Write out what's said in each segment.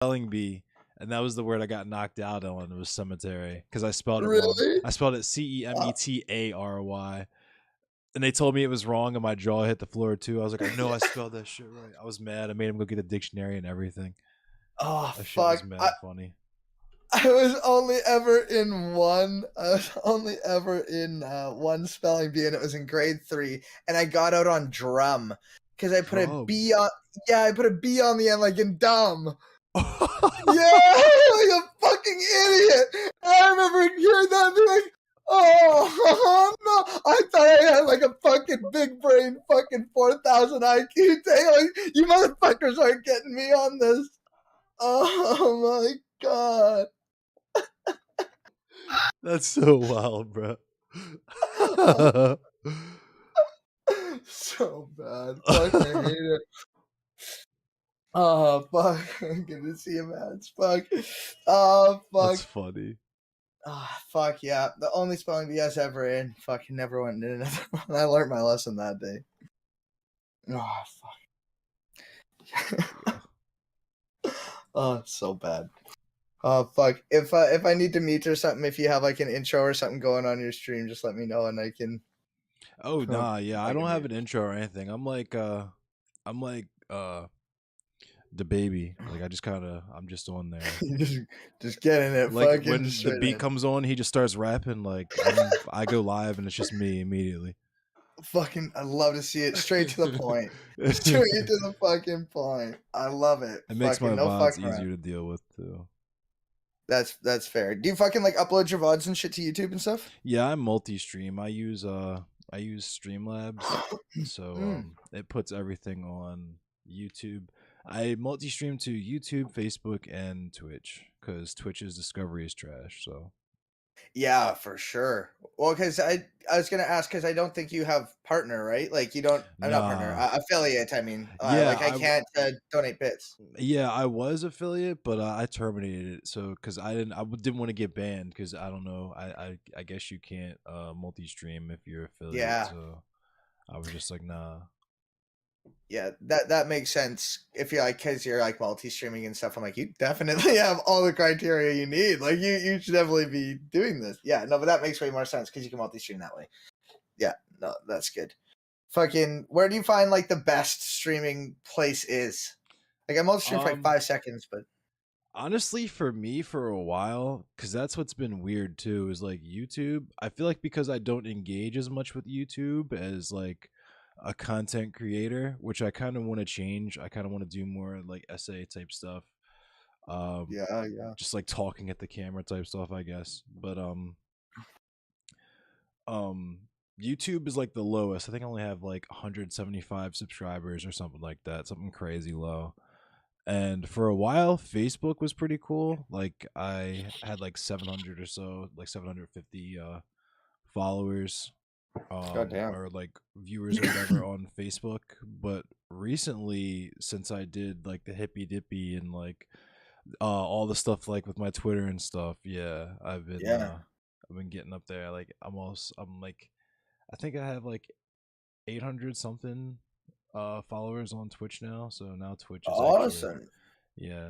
spelling bee, and that was the word I got knocked out on. It was cemetery because I spelled it wrong. Really? I spelled it CEMETARY, and they told me it was wrong, and my jaw hit the floor too. I was like, I know I spelled that shit right. I was mad. I made him go get a dictionary and everything. Oh That shit was fuck! mad funny. I was only ever in one. I was only ever in one spelling bee, and it was in grade 3. And I got out on drum because I put a Drum. B on. Yeah, I put a B on the end, like in dumb. Yeah, like a fucking idiot. And I remember hearing that and being like, "Oh no!" I thought I had like a fucking big brain, fucking 4,000 IQ day. Like, you motherfuckers aren't getting me on this. Oh my god. That's so wild, bro. So bad. Fuck, I hate it. Oh, fuck. I'm gonna see him ads. Fuck. Oh, fuck. That's funny. Ah, fuck, yeah. The only spelling bee I was ever in. Fucking never went in another one. I learned my lesson that day. Oh, fuck. Oh, so bad. Oh, fuck. If I need to meet or something, if you have like an intro or something going on your stream, just let me know and I can. Oh nah, yeah. I I can don't have meet. an intro or anything. I'm like the baby. Like I'm just on there. just getting it. Like Fucking when just the straight beat in. comes on, he just starts rapping. Like I go live and it's just me immediately. Fucking, I love to see it. Straight to the point. Straight to the fucking point. I love it. It makes my Fucking no VODs fucking around. easier to deal with too. That's fair. Do you fucking like upload your VODs and shit to YouTube and stuff? Yeah, I'm multi-stream. I use Streamlabs, so Mm. it puts everything on YouTube. I multi-stream to YouTube, Facebook, and Twitch because Twitch's discovery is trash. So Yeah, for sure. Well, because I was gonna ask because I don't think you have partner, right? Like you don't. Not partner. nah, Affiliate. I mean, yeah, like I can't donate bits. yeah, I was affiliate, but I terminated it. So because didn't want to get banned because I don't know. I guess you can't multi-stream if you're affiliate. Yeah. So I was just like, nah. Yeah, that makes sense. If you're like, because you're like multi-streaming and stuff, I'm like, you definitely have all the criteria you need. Like, you should definitely be doing this. Yeah, no, but that makes way more sense because you can multi-stream that way. Yeah, no, that's good. Fucking, where do you find like the best streaming place is? Like, I multi-stream for like 5 seconds, but Honestly, for me, for a while, because that's what's been weird too, is like YouTube. I feel like because I don't engage as much with YouTube as like a content creator, which I kind of want to change. I kind of want to do more like essay type stuff. yeah. Just like talking at the camera type stuff, I guess. But um, YouTube is like the lowest. I think I only have like 175 subscribers or something like that, something crazy low. And for a while, Facebook was pretty cool. Like I had like 700 or so, like 750 followers, God damn. or like viewers or whatever on Facebook. But recently, since I did like the hippy dippy and like all the stuff like with my Twitter and stuff, yeah, I've been getting up there. Like I'm like I think I have like 800 something followers on Twitch now. So now Twitch is actually, Awesome. yeah.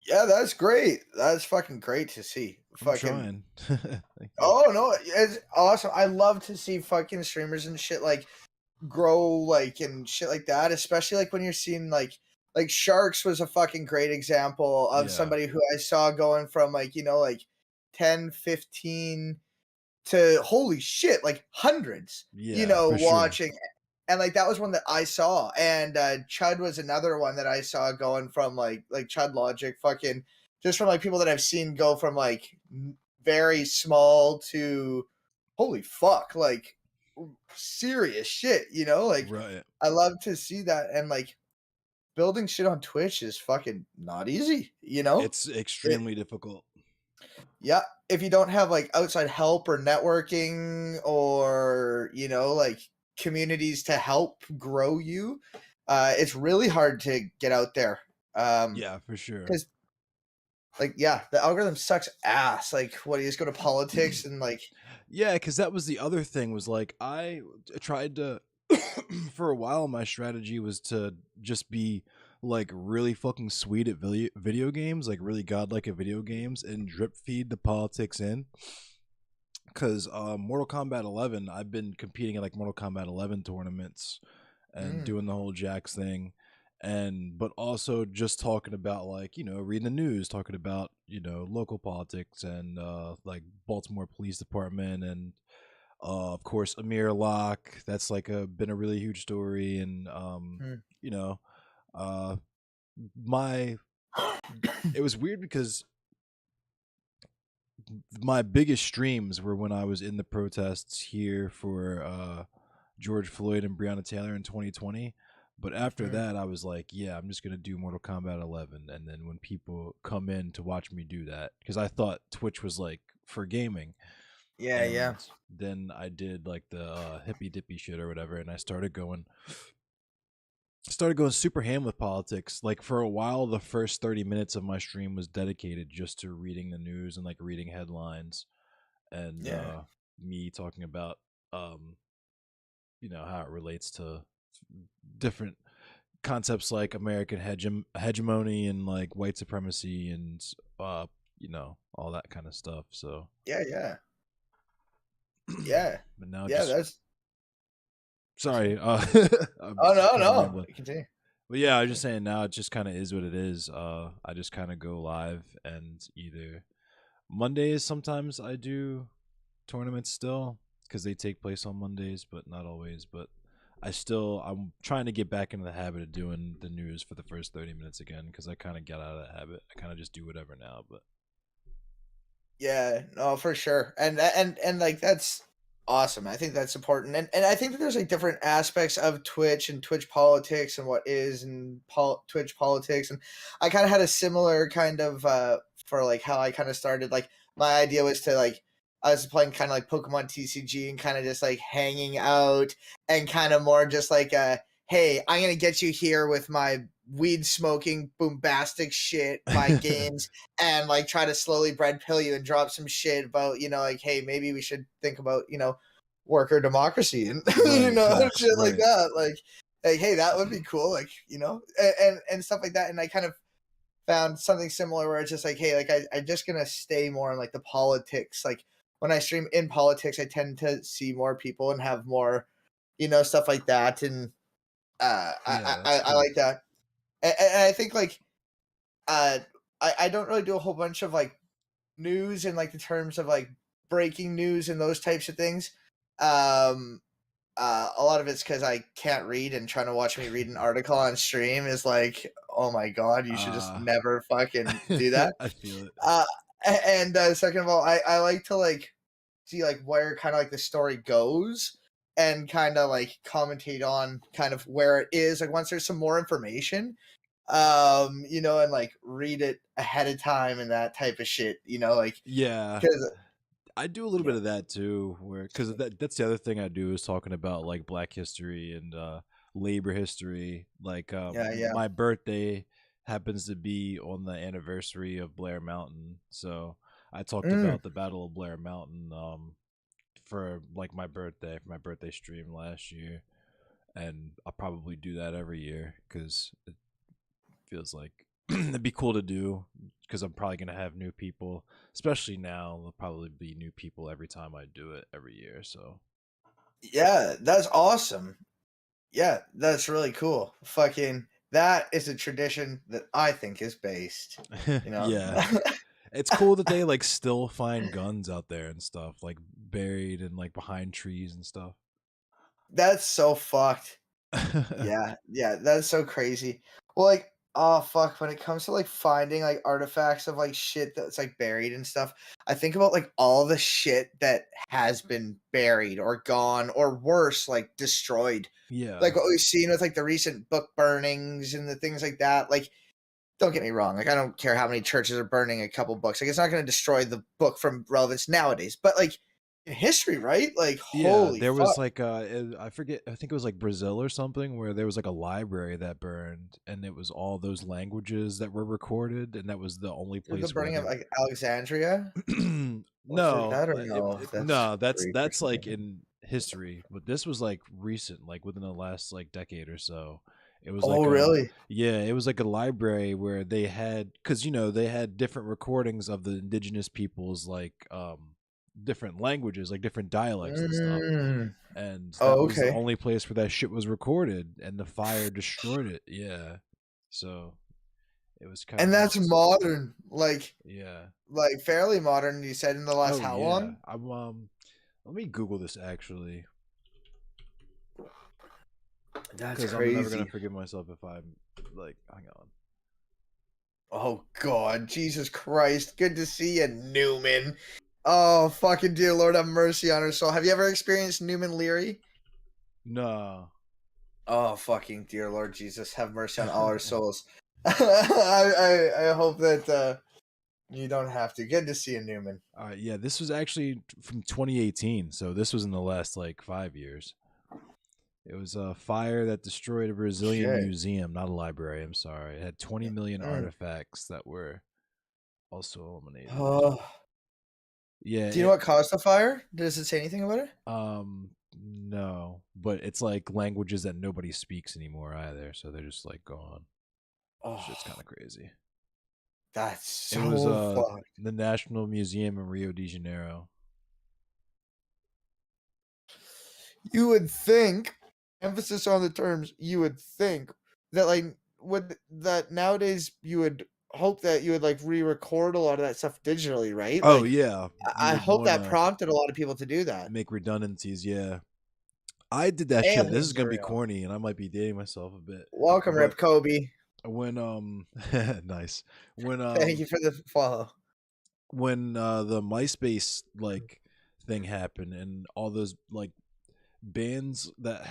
Yeah, that's great. That's fucking great to see. I'm Fucking. trying. Thank you. Oh no, it's awesome. I love to see fucking streamers and shit like grow like and shit like that, especially like when you're seeing like Sharks was a fucking great example of Yeah. somebody who I saw going from like, like 10, 15 to holy shit, like hundreds, Yeah, for sure. watching. And like that was one that I saw. And Chud was another one that I saw going from like Chud Logic, fucking just from like people that I've seen go from like very small to holy fuck, like serious shit, like Right. I love to see that. And like building shit on Twitch is fucking not easy, It's it, extremely difficult. yeah, if you don't have like outside help or networking or like communities to help grow you, it's really hard to get out there. Yeah, for sure. Because like yeah, the algorithm sucks ass. Like what, do you just go to politics and like Yeah, because that was the other thing was like I tried to for a while my strategy was to just be like really fucking sweet at video games, like really godlike at video games, and drip feed the politics in. Because Mortal Kombat 11, I've been competing at like Mortal Kombat 11 tournaments and doing the whole Jax thing, and but also just talking about like, you know, reading the news, talking about, you know, local politics and like Baltimore Police Department and of course Amir Locke. That's like been a really huge story, and you know, uh my it was weird because my biggest streams were when I was in the protests here for George Floyd and Breonna Taylor in 2020. But after that, I was like, yeah, I'm just going to do Mortal Kombat 11. And then when people come in to watch me do that, because I thought Twitch was like for gaming. Yeah, and yeah. Then I did like the hippy dippy shit or whatever. And I started going super ham with politics. Like for a while, the first 30 minutes of my stream was dedicated just to reading the news and like reading headlines and me talking about you know, how it relates to different concepts like American hegemony and like white supremacy and you know, all that kind of stuff. So yeah. But now That's sorry. oh no. Continue. But yeah, I was just saying now it just kind of is what it is. I just kind of go live, and either Mondays sometimes I do tournaments still because they take place on Mondays, but not always. But I'm trying to get back into the habit of doing the news for the first 30 minutes again because I kind of got out of that habit. I kind of just do whatever now. But yeah, no, for sure, and like that's awesome. I think that's important, and I think that there's like different aspects of Twitch and Twitch politics and what is and Twitch politics, and I kind of had a similar kind of for like how I kind of started. Like my idea was to like I was playing kind of like Pokemon TCG and kind of just like hanging out and kind of more just like hey, I'm gonna get you here with my weed smoking bombastic shit, my games, and like try to slowly bread pill you and drop some shit about, you know, like, hey, maybe we should think about, you know, worker democracy and you know, shit like that. Like, hey, that would be cool, like, you know, and stuff like that. And I kind of found something similar where it's just like, hey, like I'm just gonna stay more on like the politics. Like when I stream in politics, I tend to see more people and have more, you know, stuff like that. And I like that. And I think like I don't really do a whole bunch of like news in like the terms of like breaking news and those types of things. A lot of it's because I can't read, and trying to watch me read an article on stream is like, oh my god, you should just never fucking do that. I feel it. And second of all, I like to like see like where kind of like the story goes and kind of like commentate on kind of where it is. Like once there's some more information, you know, and like read it ahead of time and that type of shit, you know, like because I do a little bit of that too, where because that's the other thing I do is talking about like Black history and labor history. Like my birthday happens to be on the anniversary of Blair Mountain, so I talked about the Battle of Blair Mountain for like my birthday stream last year, and I'll probably do that every year because it feels like it'd be cool to do because I'm probably gonna have new people, especially now. There'll probably be new people every time I do it every year. So yeah, that's awesome. Yeah, that's really cool. Fucking that is a tradition that I think is based. You know? Yeah. It's cool that they like still find guns out there and stuff, like buried and like behind trees and stuff. That's so fucked. Yeah, that's so crazy. Well, like, oh fuck, when it comes to like finding like artifacts of like shit that's like buried and stuff, I think about like all the shit that has been buried or gone or worse, like destroyed. Yeah. Like what we've seen with like the recent book burnings and the things like that. Like, don't get me wrong, like I don't care how many churches are burning a couple books. Like it's not gonna destroy the book from relevance nowadays. But like in history, right? Like holy there fuck. was like I forget, I think it was like Brazil or something, where there was like a library that burned, and it was all those languages that were recorded, and that was the only place. The burning of like Alexandria. No, that's like in history, but this was like recent, like within the last like decade or so. It was Oh, like really? yeah, it was like a library where they had, because they had different recordings of the indigenous peoples, like different languages, like different dialects and stuff. Mm. And that Oh, was the okay. only place where that shit was recorded, and the fire destroyed it. Yeah, so it was kind And of that's nuts. modern, Yeah. like fairly modern. You said in the last Oh how yeah. long? I'm Let me Google this actually, That's because I'm never gonna crazy. forgive myself if I'm like, hang on. Oh God, Jesus Christ! Good to see you, Newman. Oh fucking dear Lord, have mercy on her soul. Have you ever experienced Newman Leary? No. Oh fucking dear Lord Jesus, have mercy on all our souls. I hope that you don't have to. Good to see you, Newman. Yeah, this was actually from 2018, so this was in the last like 5 years. It was a fire that destroyed a Brazilian Shit. museum, not a library. I'm sorry. It had 20 million Mm. artifacts that were also eliminated. Oh. Yeah, Do you know what caused the fire? Does it say anything about it? no, but it's like languages that nobody speaks anymore either, so they're just like gone. Shit's Oh, kind of crazy. that's It was so fucked. the National Museum in Rio de Janeiro. You would think, emphasis on the terms, you would think that that nowadays you would hope that you would like re-record a lot of that stuff digitally, right? Oh Like yeah, you I would hope want that to prompted a lot of people to do that. make redundancies. Yeah, I did that shit. This is Aliens gonna are be real. corny, and I might be dating myself a bit, Welcome, but Rip Kobe. when nice when Thank you for the follow. the MySpace like thing happened, and all those like bands that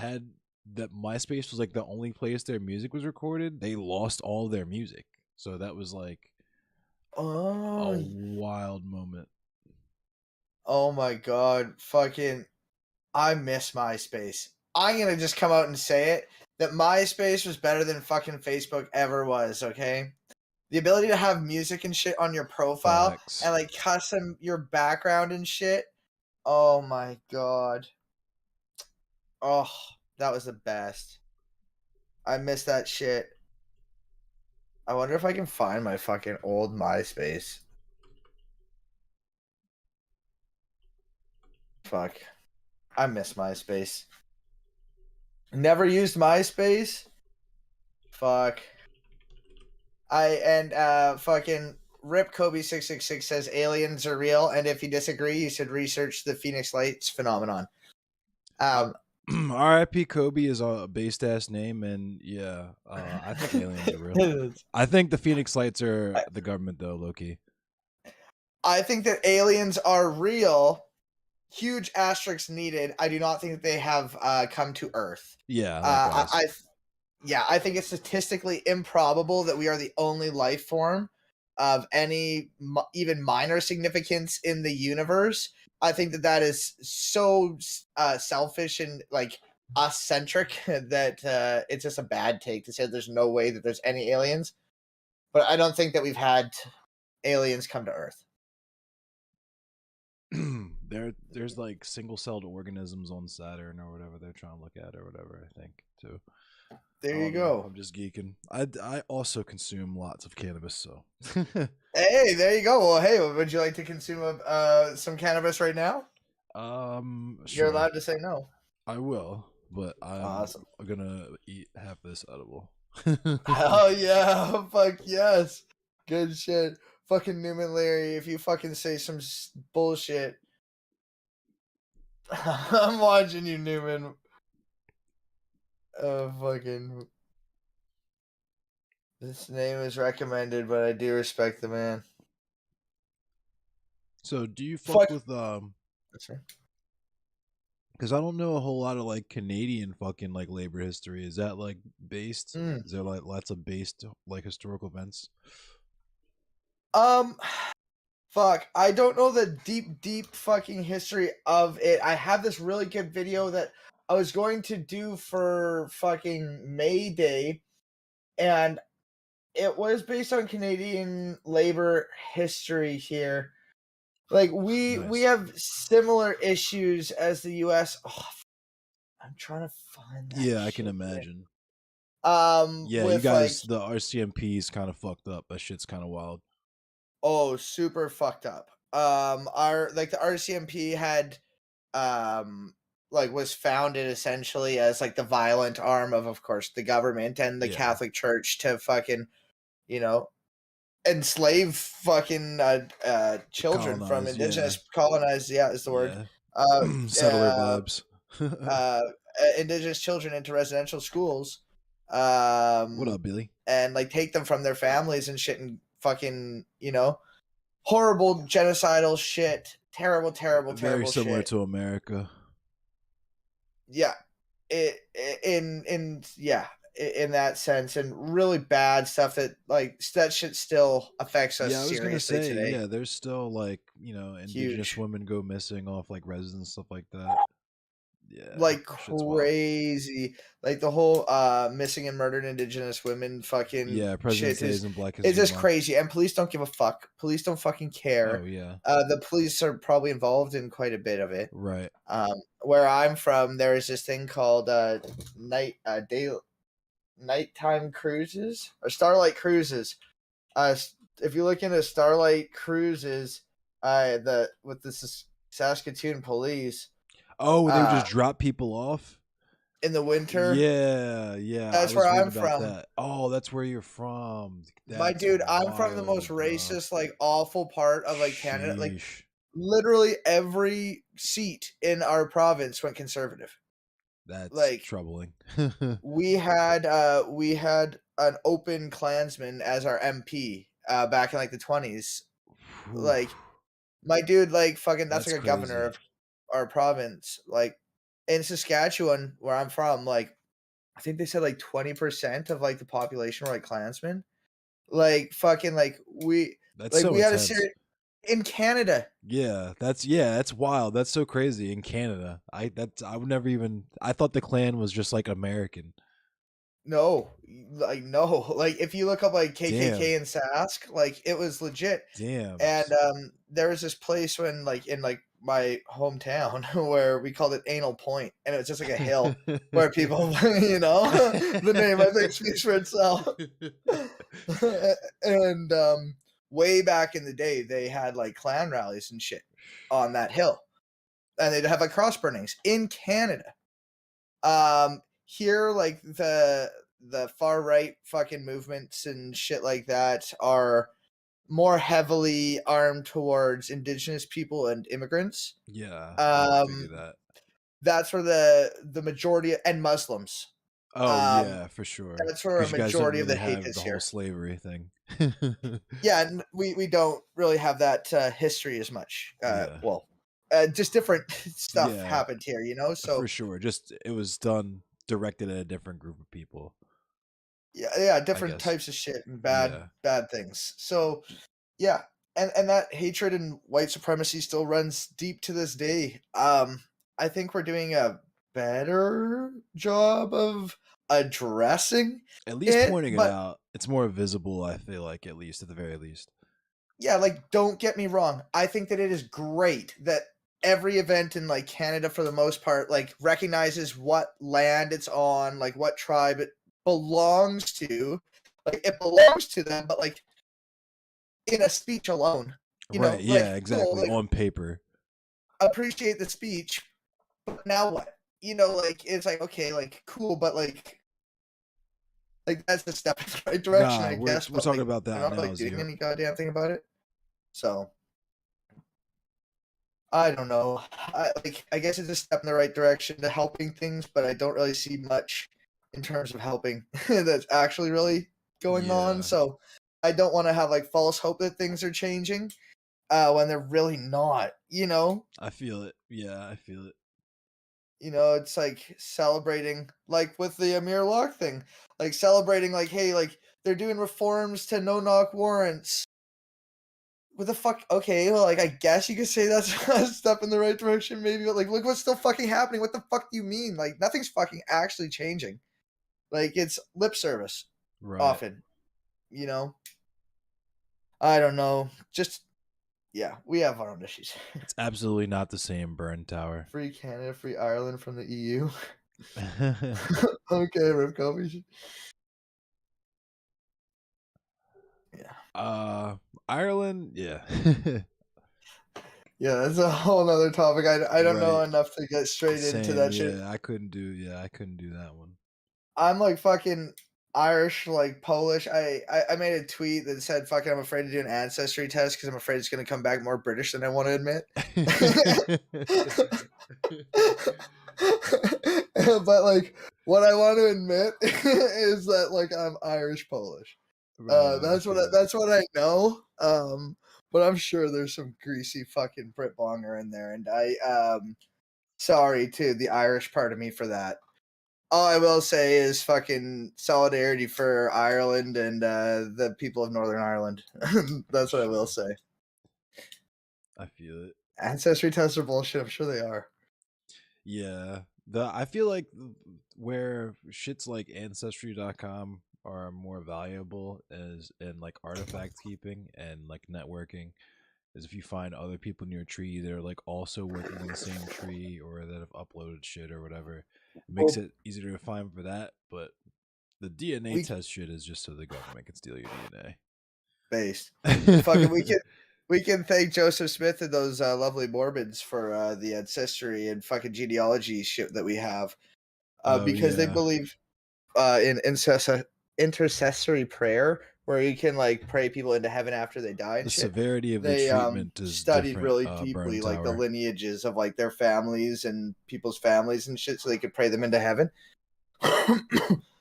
MySpace was like the only place their music was recorded, they lost all their music. So that was like a Oh, wild moment. oh my God, fucking! I miss MySpace. I'm gonna just come out and say it that MySpace was better than fucking Facebook ever was. Okay, the ability to have music and shit on your profile Facts. and like custom your background and shit. Oh my God. Oh, that was the best. I miss that shit. I wonder if I can find my fucking old MySpace. Fuck. I miss MySpace. Never used MySpace. Fuck. Fucking Rip Kobe 666 says aliens are real, and if you disagree, you should research the Phoenix Lights phenomenon. R.I.P. Kobe is a based ass name, and yeah, I think aliens are real. I think the Phoenix Lights are the government, though, Loki. I think that aliens are real. Huge asterisks needed. I do not think that they have come to Earth. Yeah, Uh, likewise. I, I, yeah, I think it's statistically improbable that we are the only life form of any even minor significance in the universe. I think that that is so selfish and like us centric that it's just a bad take to say there's no way that there's any aliens. But I don't think that we've had aliens come to Earth. There's like single celled organisms on Saturn or whatever they're trying to look at or whatever, I think, too. I There you don't know. go. I'm just geeking. I also consume lots of cannabis, so Hey, there you go. Well, hey, would you like to consume some cannabis right now? You're sure. allowed to say no. I will, but I'm Awesome. gonna eat half this edible. Hell yeah. Fuck yes. Good shit. Fucking Newman Leary, if you fucking say some bullshit, I'm watching you, Newman. Fucking. This name is recommended, but I do respect the man. So, do you fuck Fuck. with That's right. because I don't know a whole lot of like Canadian fucking like labor history. Is that like based? Mm. Is there like lots of based like historical events? Um, fuck. I don't know the deep fucking history of it. I have this really good video that I was going to do for fucking May Day, and it was based on Canadian labor history here. Like we Nice. have similar issues as the US. Oh, I'm trying to find that. Yeah, I can shit here. imagine. Yeah, you With like, guys, the RCMP is kind of fucked up. That shit's kind of wild. oh, super fucked up. Our like the RCMP had like was founded essentially as like the violent arm of course the government and the Yeah, Catholic Church to fucking, you know, enslave fucking children from colonize. Yeah, indigenous colonized, yeah, is the word. yeah. Uh, Settler uh, vibes. uh, indigenous children into residential schools, What up, Billy? and like take them from their families and shit and fucking, you know, horrible genocidal shit, terrible, terrible, Very terrible similar shit. to America. Yeah, yeah, in that sense, and really bad stuff that like that shit still affects us Yeah, I was gonna seriously say, today. yeah, there's still like, indigenous Huge. women go missing off like residence stuff like that. Yeah, Like that shit's wild. crazy. Like the whole missing and murdered indigenous women fucking Yeah, President's shit Day is isn't Black it's History just Month. crazy. And police don't give a fuck. Police don't fucking care. Oh yeah, The police are probably involved in quite a bit of it. right. Where I'm from, there is this thing called day nighttime cruises or starlight cruises. If you look into starlight cruises, the with the Saskatoon police, Oh, they would uh, just drop people off. in the winter. Yeah, yeah. I That's where was reading I'm about from. that. Oh, that's where you're from. My That's dude, I'm from the most wild, bro. racist, like awful part of like Canada. Like Sheesh. literally every seat in our province went conservative. That's Like troubling. we had an open Klansman as our MP back in like the 20s. Whew. Like my dude, like fucking that's That's like a governor crazy. of our province. Like in Saskatchewan, where I'm from, like I think they said like 20% of like the population were like Klansmen. Like fucking That's like so we had a intense. series in Canada. That's wild. That's so crazy in Canada. I would never even I thought the Klan was just like American. No, like no, like if you look up like Damn. KKK and Sask, like it was legit. Damn. And there was this place when like in like my hometown where we called it Anal Point, and it was just like a hill where people, you know, the name I think speaks for itself. And way back in the day, they had like Klan rallies and shit on that hill, and they'd have like cross burnings in Canada. Here, like the far right fucking movements and shit like that are more heavily armed towards indigenous people and immigrants. Yeah, I would figure Um, that. that's where the majority and Muslims. Oh Um, yeah, for sure. that's where a Because you guys don't majority of the really hate have is the whole here. slavery thing. Yeah, and we don't really have that history as much. Yeah. Just different stuff Yeah, happened here, you know. for So sure. Just it was done directed at a different group of people, yeah, I different guess. types of shit and Yeah. bad things. So yeah, and that hatred and white supremacy still runs deep to this day. I think we're doing a better job of addressing At least it, pointing it but out. It's more visible, I feel like, at least at the very least. yeah, like don't get me wrong. I think that it is great that every event in like Canada for the most part like recognizes what land it's on, like what tribe it belongs to. Like it belongs to them, but like in a speech alone, you Right, know, yeah, like cool, exactly. like On paper. appreciate the speech, but now what? You know, like it's like okay, like cool, but like that's a step in the right direction, Nah, I we're guess. we're But talking like about they're that not now, like doing Zio. any goddamn thing about it. So I don't know. I guess it's a step in the right direction to helping things, but I don't really see much in terms of helping that's actually really going on. Yeah. So I don't want to have like false hope that things are changing when they're really not. I feel it. Yeah, I feel it. It's like celebrating, like with the Amir Locke thing, like celebrating, like hey, like they're doing reforms to no knock warrants. What the fuck? Okay, well, like I guess you could say that's a step in the right direction, maybe. But like, look what's still fucking happening. What the fuck do you mean? Like, nothing's fucking actually changing. Like, it's lip service Right. often. You know, I don't know. Just yeah, we have our own issues. It's absolutely not the same burn tower. Free Canada, free Ireland from the EU. Okay, Rip Kobe. Ireland, yeah. Yeah, that's a whole nother topic. I don't know Right. enough to get straight into Same, that shit. yeah. I couldn't do that one. I'm like fucking Irish, like Polish. I made a tweet that said, "Fucking, I'm afraid to do an ancestry test because I'm afraid it's gonna come back more British than I want to admit." But like, what I want to admit is that like I'm Irish Polish. Right on, I feel it. That's what I know. But I'm sure there's some greasy fucking Brit bonger in there, and sorry to the Irish part of me for that. All I will say is fucking solidarity for Ireland and the people of Northern Ireland. That's what I will say. I feel it. Ancestry tests are bullshit. I'm sure they are. Yeah. I feel like where shits like ancestry.com are more valuable is in like artifact keeping and like networking is if you find other people in your tree that are like also working on the same tree or that have uploaded shit or whatever. It makes it easier to find for that, but the DNA test shit is just so the government can steal your DNA. Based. Fucking we can thank Joseph Smith and those lovely Mormons for the ancestry and fucking genealogy shit that we have. Because they believe in intercessory prayer, where you can like pray people into heaven after they die and the shit. severity of the They treatment is studied different, really Burn deeply like the Tower. lineages of like their families and people's families and shit, so they could pray them into heaven.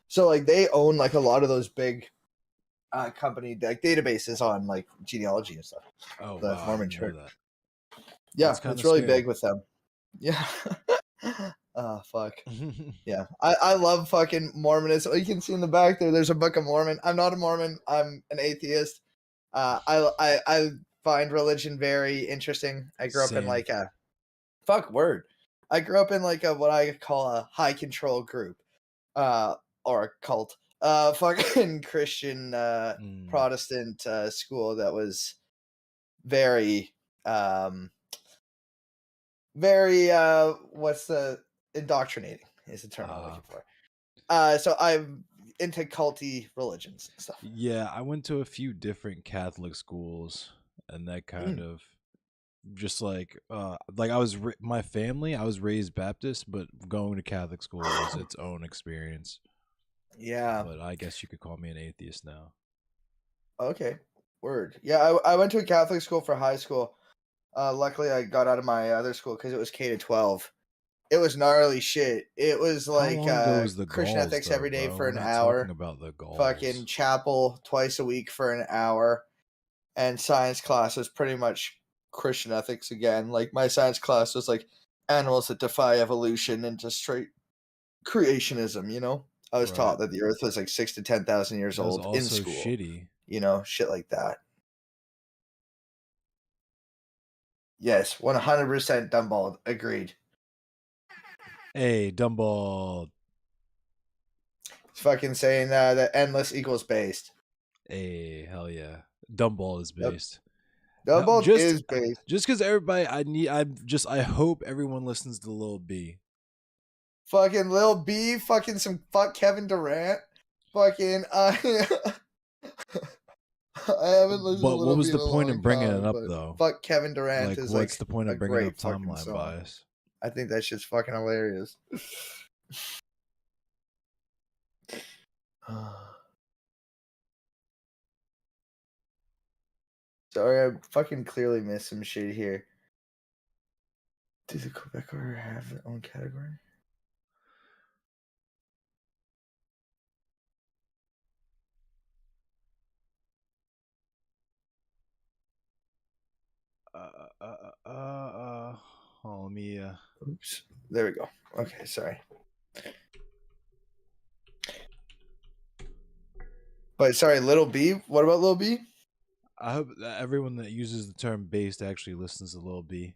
So like they own like a lot of those big company like databases on like genealogy and stuff. Oh The wow, Mormon I didn't know Church. that. Yeah, That's it's really scary. big with them. Yeah. Oh fuck. Yeah. I love fucking Mormonism. You can see in the back there's a Book of Mormon. I'm not a Mormon. I'm an atheist. I find religion very interesting. I grew up in like a I grew up in like a what I call a high control group. Or a cult. Fucking Christian Protestant school that was very very what's the indoctrinating is the term I'm looking for. So I'm into culty religions and stuff. Yeah, I went to a few different Catholic schools, and that kind of just like I was my family. I was raised Baptist, but going to Catholic school was its own experience. Yeah, but I guess you could call me an atheist now. Okay, word. Yeah, I went to a Catholic school for high school. Luckily, I got out of my other school because it was K to 12. It was gnarly shit. It was How like long ago was the Christian Gauls, ethics though, every day bro? for We're an not talking hour. about the Gauls. Fucking chapel twice a week for an hour, and science class was pretty much Christian ethics again. Like my science class was like animals that defy evolution and just straight creationism. You know, I was taught that the Earth was like 6 to 10,000 years That was old in also school. shitty. You know, shit like that. Yes, 100% Dumball. Agreed. Hey, Dumball. It's fucking saying that endless equals based. Hey, hell yeah. Dumball is based. Dumball Just is based. because everybody, I hope everyone listens to Lil B. Fucking Lil B, fucking some fuck Kevin Durant. Fucking I haven't listened to But what Lil B was in the a point long in bringing time, it up, but though? fuck Kevin Durant is what's like the point a of bringing great up fucking timeline song. bias? I think that shit's fucking hilarious. Sorry, I fucking clearly missed some shit here. Does the Quebec order have their own category? Let me. Oops. There we go. Okay, sorry. But sorry, Little B. What about Little B? I hope that everyone that uses the term based actually listens to Lil B.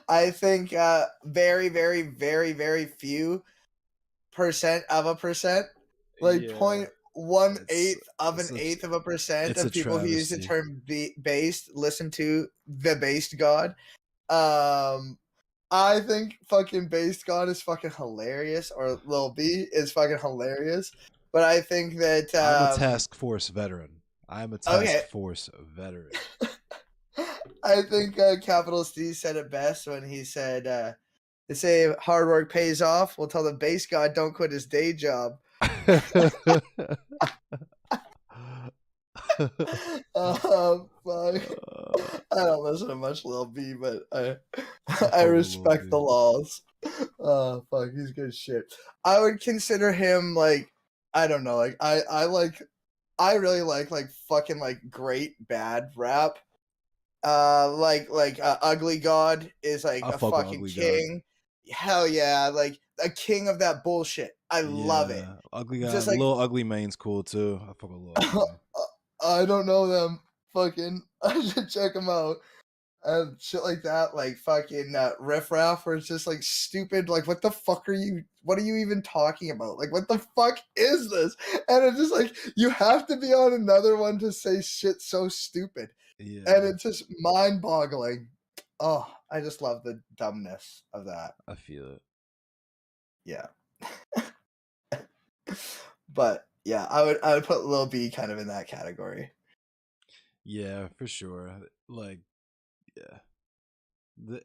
I think very, very, very, very few percent of a percent, like 0.18 of an eighth of a percent of people who use the term based listen to the based God. I think fucking based God is fucking hilarious, or Lil B is fucking hilarious. but I think that I'm a task force veteran. I'm a task force veteran. I think Capital C said it best when he said, "They say hard work pays off. We'll tell the base god don't quit his day job." Fuck. I don't listen to much Lil B, but I respect the laws. Fuck, he's good shit. I would consider him like, I don't know, like I really like fucking like great bad rap. Ugly God is like a fucking king. God. Hell yeah, like a king of that bullshit. I love it. Ugly God, just like Lil Ugly Mane's cool too. I fuck with Lil Ugly Mane. I don't know them. Fucking, I should check them out. And shit like that, like fucking Riff Raff, where it's just like stupid. Like, what the fuck are you? What are you even talking about? Like, what the fuck is this? And it's just like you have to be on another one to say shit so stupid. Yeah. And it's just mind-boggling. Oh, I just love the dumbness of that. I feel it. Yeah. But yeah, I would put Lil B kind of in that category. Yeah, for sure. Like, yeah,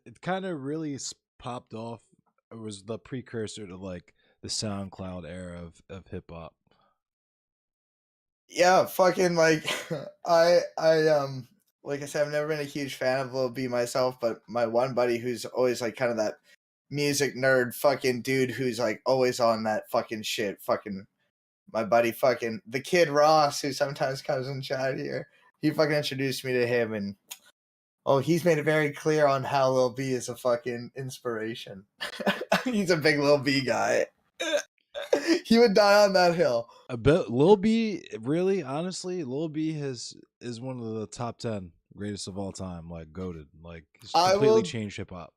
it kind of really popped off. It was the precursor to like the SoundCloud era of hip hop. Yeah, fucking like I like I said, I've never been a huge fan of Lil B myself, but my one buddy who's always like kind of that music nerd fucking dude who's like always on that fucking shit, fucking my buddy fucking the Kid Ross, who sometimes comes in chat here. He fucking introduced me to him, and he's made it very clear on how Lil B is a fucking inspiration. He's a big Lil B guy. He would die on that hill. I bet Lil B, really, honestly, Lil B is one of the top 10 greatest of all time, like goated, like completely changed hip hop.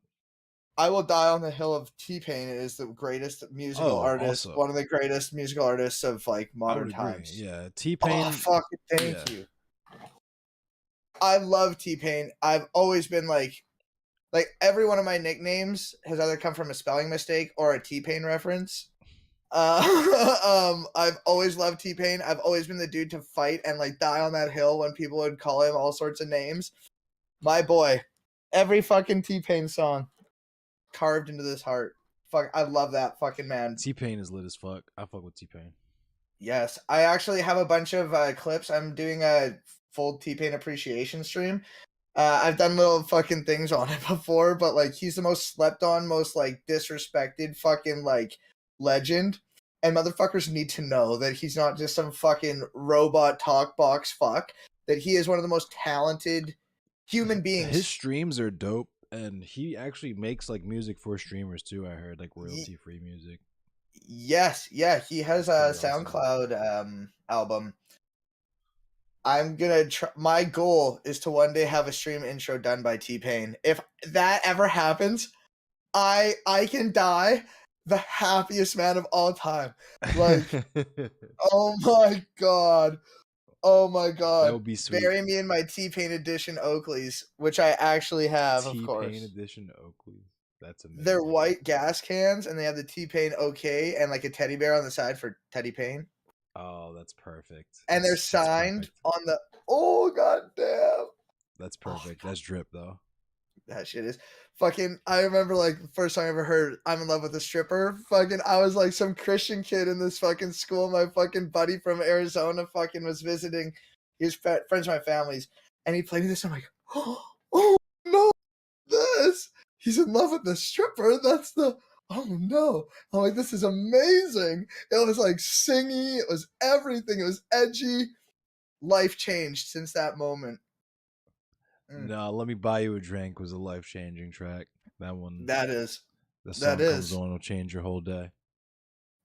I will die on the hill of T-Pain is the greatest musical artist, also. One of the greatest musical artists of like modern times. Yeah, T-Pain. Oh, fucking thank you. I love T-Pain. I've always been like every one of my nicknames has either come from a spelling mistake or a T-Pain reference. I've always loved T-Pain. I've always been the dude to fight and like die on that hill when people would call him all sorts of names. My boy, every fucking T-Pain song carved into this heart. Fuck, I love that fucking man. T-Pain is lit as fuck. I fuck with T-Pain. Yes, I actually have a bunch of clips. I'm doing a full T-Pain appreciation stream. I've done little fucking things on it before, but like he's the most slept on, most like disrespected fucking like legend, and motherfuckers need to know that he's not just some fucking robot talk box fuck, that he is one of the most talented human beings. His streams are dope, and he actually makes like music for streamers too. I heard like royalty free music. Yes, yeah, he has a SoundCloud album. I'm gonna try. My goal is to one day have a stream intro done by T-Pain. If that ever happens, I can die the happiest man of all time. Like, oh my god. That would be sweet. Bury me in my T-Pain edition Oakleys, which I actually have, of course. T-Pain edition Oakleys. That's amazing. They're white gas cans, and they have the T-Pain OK and like a teddy bear on the side for Teddy Pain. Oh, that's perfect. And they're signed on the. Oh goddamn. That's perfect. That's drip though. That shit is fucking. I remember like the first time I ever heard "I'm in Love with a Stripper." Fucking, I was like some Christian kid in this fucking school. My fucking buddy from Arizona fucking was visiting. He was friends with my family's, and he played me this. I'm like, oh no, this. He's in love with the stripper. That's the. Oh no. I'm like, this is amazing. It was like singy. It was everything. It was edgy. Life changed since that moment. No, Let Me Buy You a Drink was a life-changing track. That one. That is. The song comes on, will change your whole day.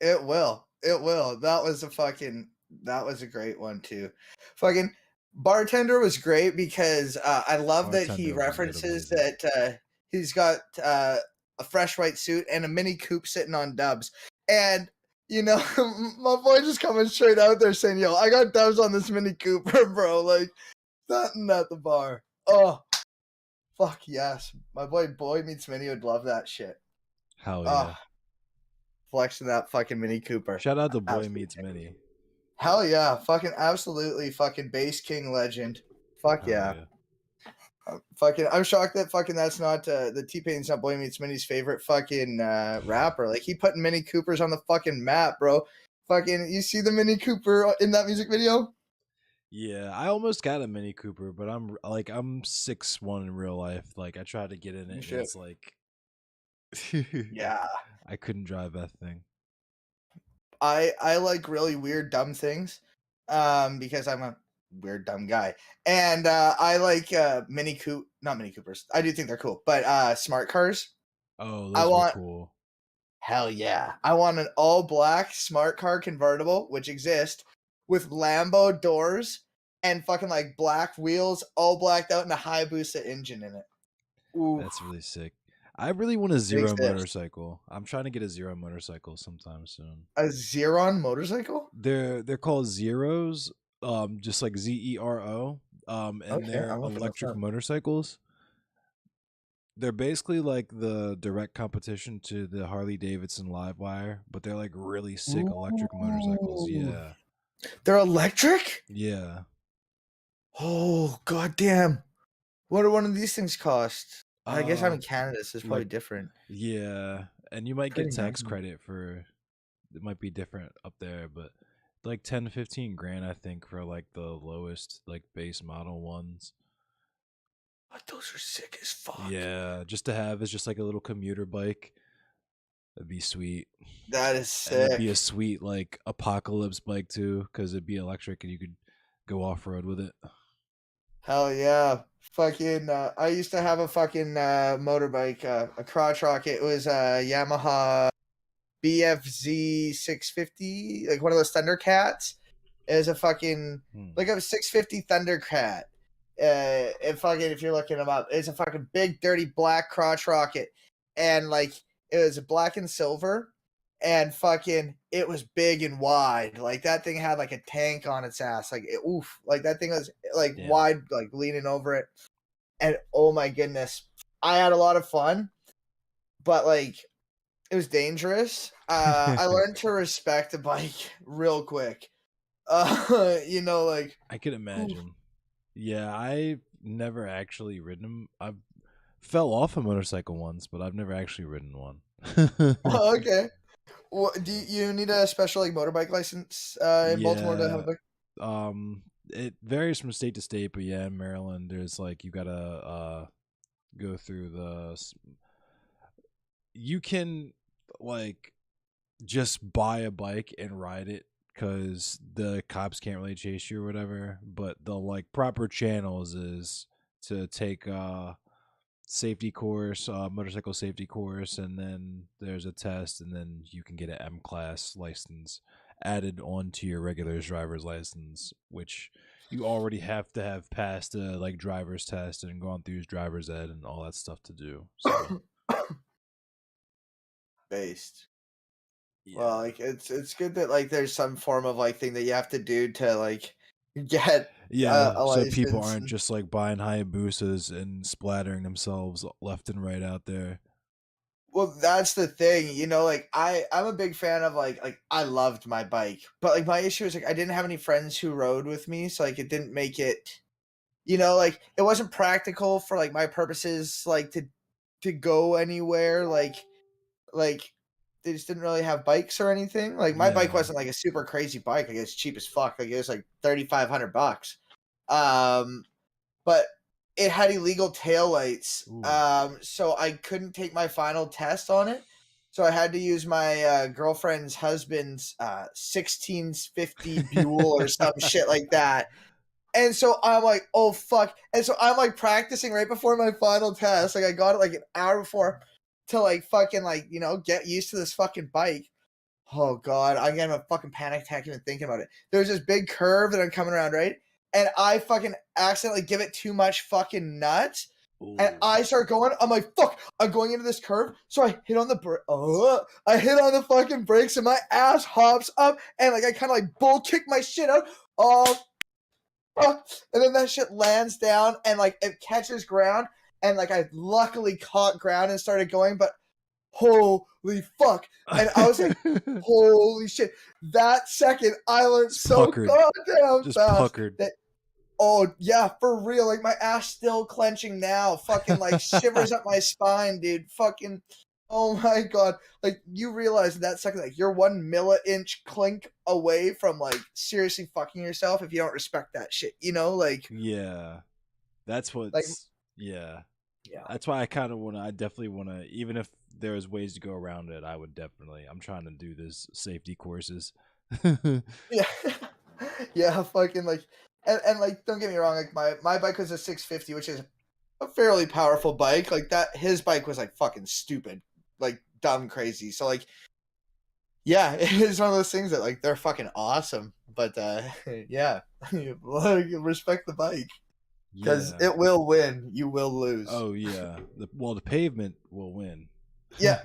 It will. It will. That was a great one too. Fucking Bartender was great because I love that he references that he's got a fresh white suit and a Mini Coupe sitting on Dubs. And, you know, my boy just coming straight out there saying, yo, I got Dubs on this Mini Cooper, bro. Like, nothing at the bar. Oh, fuck yes. My boy Meets Mini would love that shit. Hell yeah. Flexing that fucking Mini Cooper. Shout out to Boy Meets Mini. Hell yeah. Fucking absolutely fucking bass king legend. Fuck Hell yeah. yeah. Fucking, I'm shocked that fucking that's not the T-Pain's not Boy Meets Minnie's favorite fucking rapper. Like he putting Mini Coopers on the fucking map, bro. Fucking, you see the Mini Cooper in that music video? Yeah, I almost got a Mini Cooper, but I'm 6'1" in real life. Like I tried to get in Oh, it, and shit. it's like Yeah. I couldn't drive that thing. I like really weird dumb things, because I'm a weird dumb guy, and I like not Mini Coopers. I do think they're cool, but smart cars. Oh, I those were want cool. hell yeah. I want an all black smart car convertible, which exists, with Lambo doors and fucking like black wheels, all blacked out, and a Hayabusa engine in it. Ooh, That's really sick. I really want a it zero exists. motorcycle. I'm trying to get a zero motorcycle sometime soon. A Xeron motorcycle? They're called zeros, just like Zero, and Okay, they're I'm looking this electric up. motorcycles. They're basically like the direct competition to the Harley Davidson Livewire, but they're like really sick electric motorcycles. Ooh. Yeah, They're electric? yeah. Oh, goddamn. What do one of these things cost? I guess I'm Uh, in Canada, so it's probably like different. yeah, and you might get Pretty tax nice. credit for. It might be different up there, but like 10 to 15 grand, I think, for like the lowest like base model ones. But those are sick as fuck. Yeah, just to have is just like a little commuter bike. That'd be sweet. That is And it'd be a sick. sweet like apocalypse bike too, because it'd be electric and you could go off road with it. Hell yeah. Fucking, I used to have a fucking motorbike, a crotch rocket. It was a Yamaha BFZ 650, like one of those Thundercats. It was a fucking, Hmm. like a 650 Thundercat. And fucking, if you're looking them up, it's a fucking big, dirty black crotch rocket. And like, it was black and silver. And fucking, it was big and wide. Like that thing had like a tank on its ass. Like, oof. Like that thing was like Damn. wide, like leaning over it. And oh my goodness, I had a lot of fun, but like, it was dangerous. I learned to respect a bike real quick. Like, I could oof. imagine. Yeah, I never actually ridden them. I fell off a motorcycle once, but I've never actually ridden one. Okay. What, do you need a special like motorbike license in Baltimore to have a Yeah, bike? it varies from state to state, but yeah, in Maryland, there's like you gotta go through you can like just buy a bike and ride it because the cops can't really chase you or whatever. But the like proper channels is to take safety course, motorcycle safety course, and then there's a test, and then you can get an M class license added on to your regular driver's license, which you already have to have passed a like driver's test and gone through driver's ed and all that stuff to do. So Based. Well, yeah. like it's good that like there's some form of like thing that you have to do to like get Yeah, a so people license. aren't just like buying Hayabusas and splattering themselves left and right out there. Well, that's the thing, like I'm a big fan of like I loved my bike, but like my issue is like I didn't have any friends who rode with me, so like it didn't make it, like it wasn't practical for like my purposes, like to go anywhere, like they just didn't really have bikes or anything. Like my bike Yeah. wasn't like a super crazy bike, like it's cheap as fuck, like it was like $3,500. Um but it had illegal taillights. Ooh. So I couldn't take my final test on it. So I had to use my girlfriend's husband's 1650 Buell or some shit like that. And so I'm like, oh fuck. And so I'm like practicing right before my final test. Like I got it like an hour before to like fucking like, get used to this fucking bike. Oh god, I'm getting a fucking panic attack even thinking about it. There's this big curve that I'm coming around, right? And I fucking accidentally give it too much fucking nuts. And Ooh. I start going. I'm like, fuck, I'm going into this curve. So I hit on I hit on the fucking brakes and my ass hops up and like I kind of like bull kick my shit out. Oh, and then that shit lands down and like it catches ground and like I luckily caught ground and started going, but holy fuck. And I was like, holy shit. That second, I learned It's so puckered. goddamn Just fast puckered. that, oh, yeah, for real. Like, my ass still clenching now. Fucking, like, shivers up my spine, dude. Fucking, oh my god. Like, you realize in that second, like, you're 1 milli-inch clink away from, like, seriously fucking yourself if you don't respect that shit, you know? Yeah. That's Like, what's, yeah. yeah. That's why I definitely want to, even if there's ways to go around it, I'm trying to do this safety courses. Yeah. Yeah, fucking, like, and, like, don't get me wrong, like, my bike was a 650, which is a fairly powerful bike. Like, that, his bike was, like, fucking stupid, like, dumb crazy. So, like, yeah, it's one of those things that, like, they're fucking awesome. But, yeah, like, respect the bike. Because Yeah. it will win. You will lose. Oh yeah. The pavement will win. Yeah,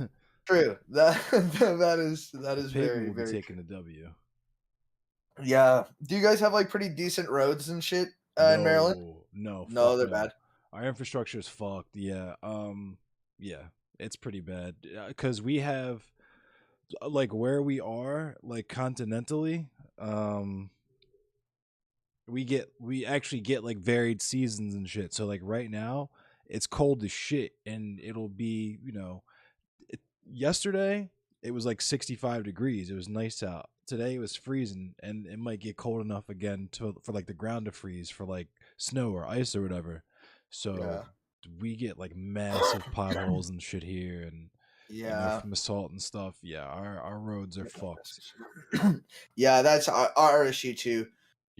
true. That that The is pavement very, will be very taking true. the W. Yeah. Do you guys have, like, pretty decent roads and shit in Maryland? No, No, fuck they're no. bad. Our infrastructure is fucked. Yeah. Yeah, it's pretty bad. Cuz we have like where we are, like continentally, um we actually get like varied seasons and shit. So like right now, it's cold as shit and it'll be, yesterday it was like 65 degrees. It was nice out. Today it was freezing and it might get cold enough again for like the ground to freeze for like snow or ice or whatever. So Yeah. we get like massive potholes and shit here and Yeah. from assault and stuff. Yeah, our roads are fucked. Yeah, that's our issue too.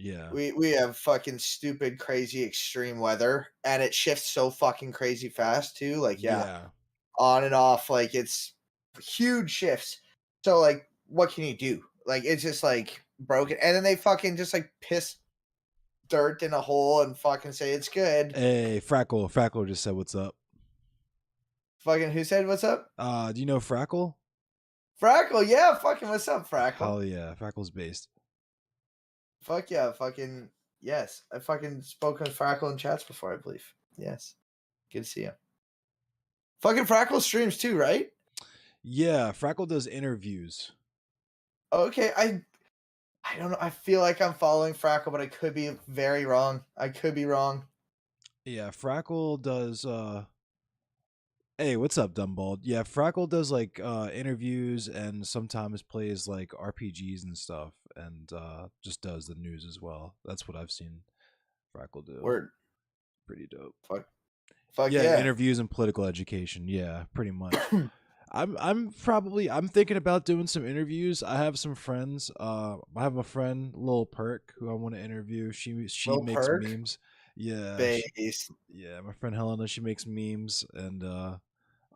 Yeah. We have fucking stupid, crazy, extreme weather, and it shifts so fucking crazy fast too. Like, yeah, Yeah. on and off. Like, it's huge shifts. So, like, what can you do? Like, it's just like broken, and then they fucking just like piss dirt in a hole and fucking say it's good. Hey, Frackle just said what's up. Fucking, who said what's up? Do you know Frackle? Frackle, yeah, fucking what's up, Frackle? Hell yeah, Frackle's based. Fuck yeah, fucking yes. I fucking spoken with Frackle in chats before, I believe. Yes. Good to see you. Fucking Frackle streams too, right? Yeah, Frackle does interviews. Okay, I don't know. I feel like I'm following Frackle, but I could be very wrong. I could be wrong. Yeah, Frackle does hey, what's up, Dumbald? Yeah, Frackle does like interviews and sometimes plays like RPGs and stuff and just does the news as well. That's what I've seen Frackle do. Word. Pretty dope. Fuck Yeah, yeah. interviews and political education. Yeah, pretty much. I'm thinking about doing some interviews. I have some friends. I have a friend, Lil Perk, who I want to interview. She Little makes perk. memes. Yeah, Base. yeah, my friend Helena, she makes memes, and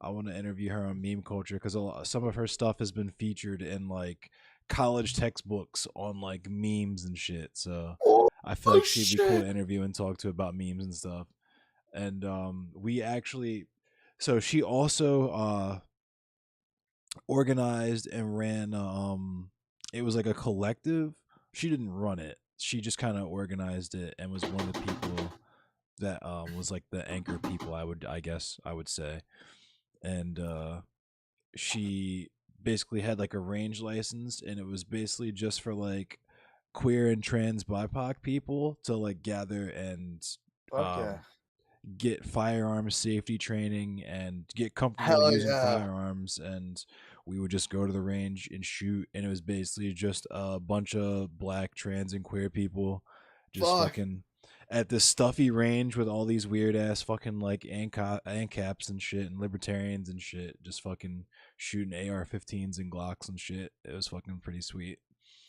I want to interview her on meme culture because some of her stuff has been featured in like college textbooks on like memes and shit. So Oh, I feel like she'd be cool shit. to interview and talk to about memes and stuff. And we actually, so she also organized and ran it was like a collective. She didn't run it, she just kind of organized it and was one of the people that was like the anchor people, I guess I would say. And she basically had like a range license and it was basically just for like queer and trans BIPOC people to like gather and Fuck yeah. um get firearms safety training and get comfortable Hell using yeah. firearms. And we would just go to the range and shoot, and it was basically just a bunch of black trans and queer people just Fuck. fucking at this stuffy range with all these weird ass fucking like ANCAPs and shit and libertarians and shit, just fucking shooting AR-15s and Glocks and shit. It was fucking pretty sweet.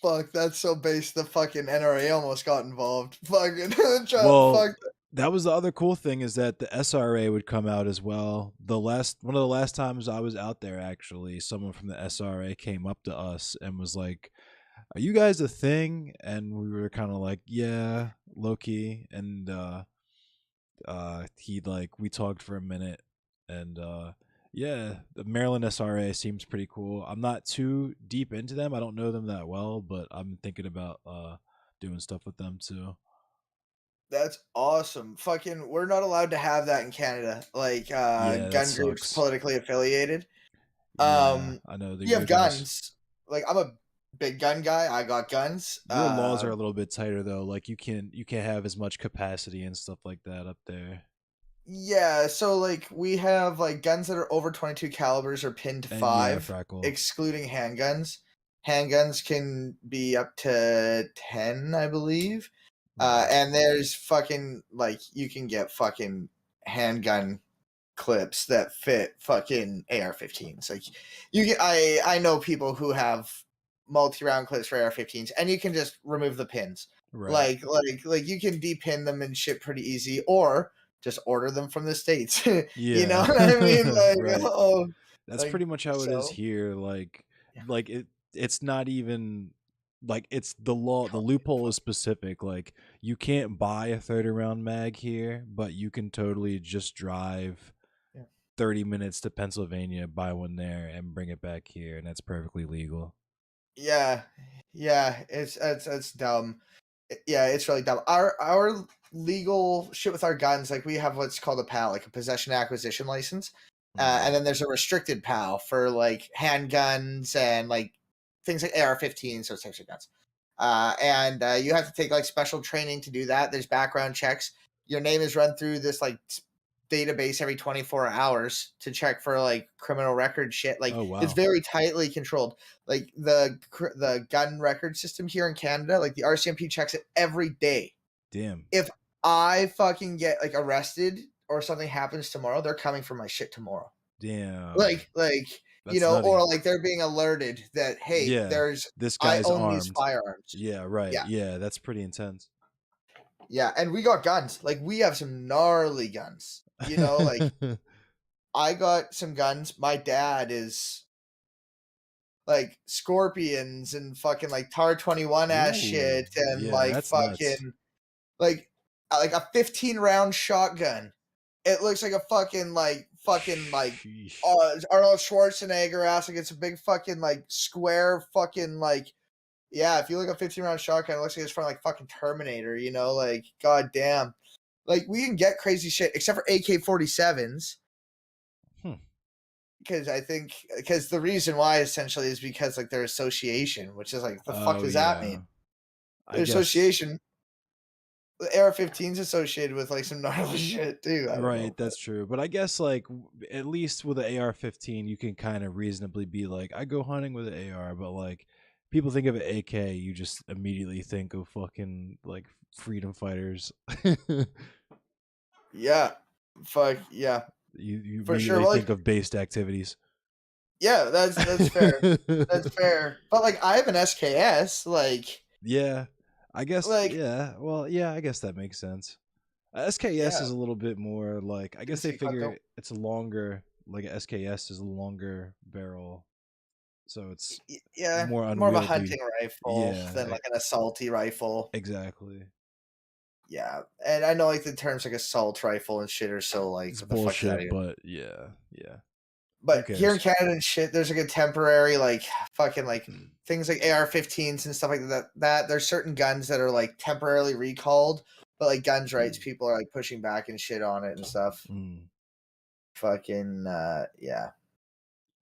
Fuck, that's so base the fucking NRA almost got involved. Fucking Well, fuck. that was the other cool thing, is that the SRA would come out as well. One of the last times I was out there, actually, someone from the SRA came up to us and was like, "Are you guys a thing?" And we were kind of like, "Yeah, low key." And he like we talked for a minute, and yeah, the Maryland SRA seems pretty cool. I'm not too deep into them. I don't know them that well, but I'm thinking about doing stuff with them too. That's awesome. Fucking, we're not allowed to have that in Canada. Like, Yeah, that gun groups sucks. politically affiliated. Yeah, I know the We have originals. guns. Like, I'm a big gun guy. I got guns. Your laws are a little bit tighter though. Like you can't have as much capacity and stuff like that up there. Yeah, so like we have like guns that are over 22 calibers are pinned to And yeah, 5, Freckle. excluding handguns. Handguns can be up to 10, I believe. And there's fucking like you can get fucking handgun clips that fit fucking AR-15s. Like you can, I know people who have multi-round clips for AR-15s, and you can just remove the pins. Right. Like you can depin them and shit pretty easy, or just order them from the States. You know Yeah. what I mean? Like, Right. oh, That's like pretty much how it is so. here. Like Yeah. like it's not even like it's the law. The loophole is specific. Like you can't buy a 30 round mag here, but you can totally just drive Yeah. 30 minutes to Pennsylvania, buy one there, and bring it back here, and that's perfectly legal. Yeah, yeah, it's dumb. Yeah, it's really dumb. Our legal shit with our guns, like we have what's called a PAL, like a possession acquisition license, and then there's a restricted PAL for like handguns and like things like AR-15s, those types of guns. And you have to take like special training to do that. There's background checks. Your name is run through this like database every 24 hours to check for like criminal record shit. Like Oh it's wow. very tightly controlled. Like the gun record system here in Canada, like the RCMP checks it every day. Damn. If I fucking get like arrested or something happens tomorrow, they're coming for my shit tomorrow. Damn. Like you That's know, nutty. or like they're being alerted that hey, Yeah. there's This I guy's own these armed. firearms. Yeah, right. Yeah. Yeah, that's pretty intense. Yeah, and we got guns. Like we have some gnarly guns. You know, like I got some guns. My dad is like scorpions and fucking like Tar 21 ass Ooh. shit and Yeah, like that's nuts. fucking like a 15 round shotgun. It looks like a fucking like Sheesh. Arnold Schwarzenegger ass. Like it's a big fucking like square fucking like yeah. If you look at 15 round shotgun, it looks like it's from like fucking Terminator. You know, like goddamn. Like we can get crazy shit except for AK-47s. Because I think because the reason why essentially is because like their association, which is like the fuck Oh does that yeah. mean? I Their guess association, the AR-15's associated with like some gnarly shit too. I don't right, know, but that's true. But I guess like at least with the AR-15 you can kind of reasonably be like I go hunting with an AR, but like people think of an AK, you just immediately think of fucking like freedom fighters. yeah, fuck yeah, You for sure. immediately Well, think like of based activities. yeah, that's fair. That's fair. But like I have an SKS, Yeah. I guess like yeah. Well, yeah, I guess that makes sense. SKS yeah. is a little bit more like I guess Let's they see, fuck, figure it's a longer like a SKS is a longer barrel, so it's yeah, more more of a unwieldy. hunting rifle Yeah, than like an assaulty rifle. exactly. Yeah, and I know like the terms like assault rifle and shit are so like It's what the fuck does that bullshit, even? but yeah, yeah. Who But here in cares? Canada and shit, there's like a temporary like fucking like things like AR-15s and stuff like that. That there's certain guns that are like temporarily recalled, but like guns rights people are like pushing back and shit on it and stuff. Mm. Fucking yeah.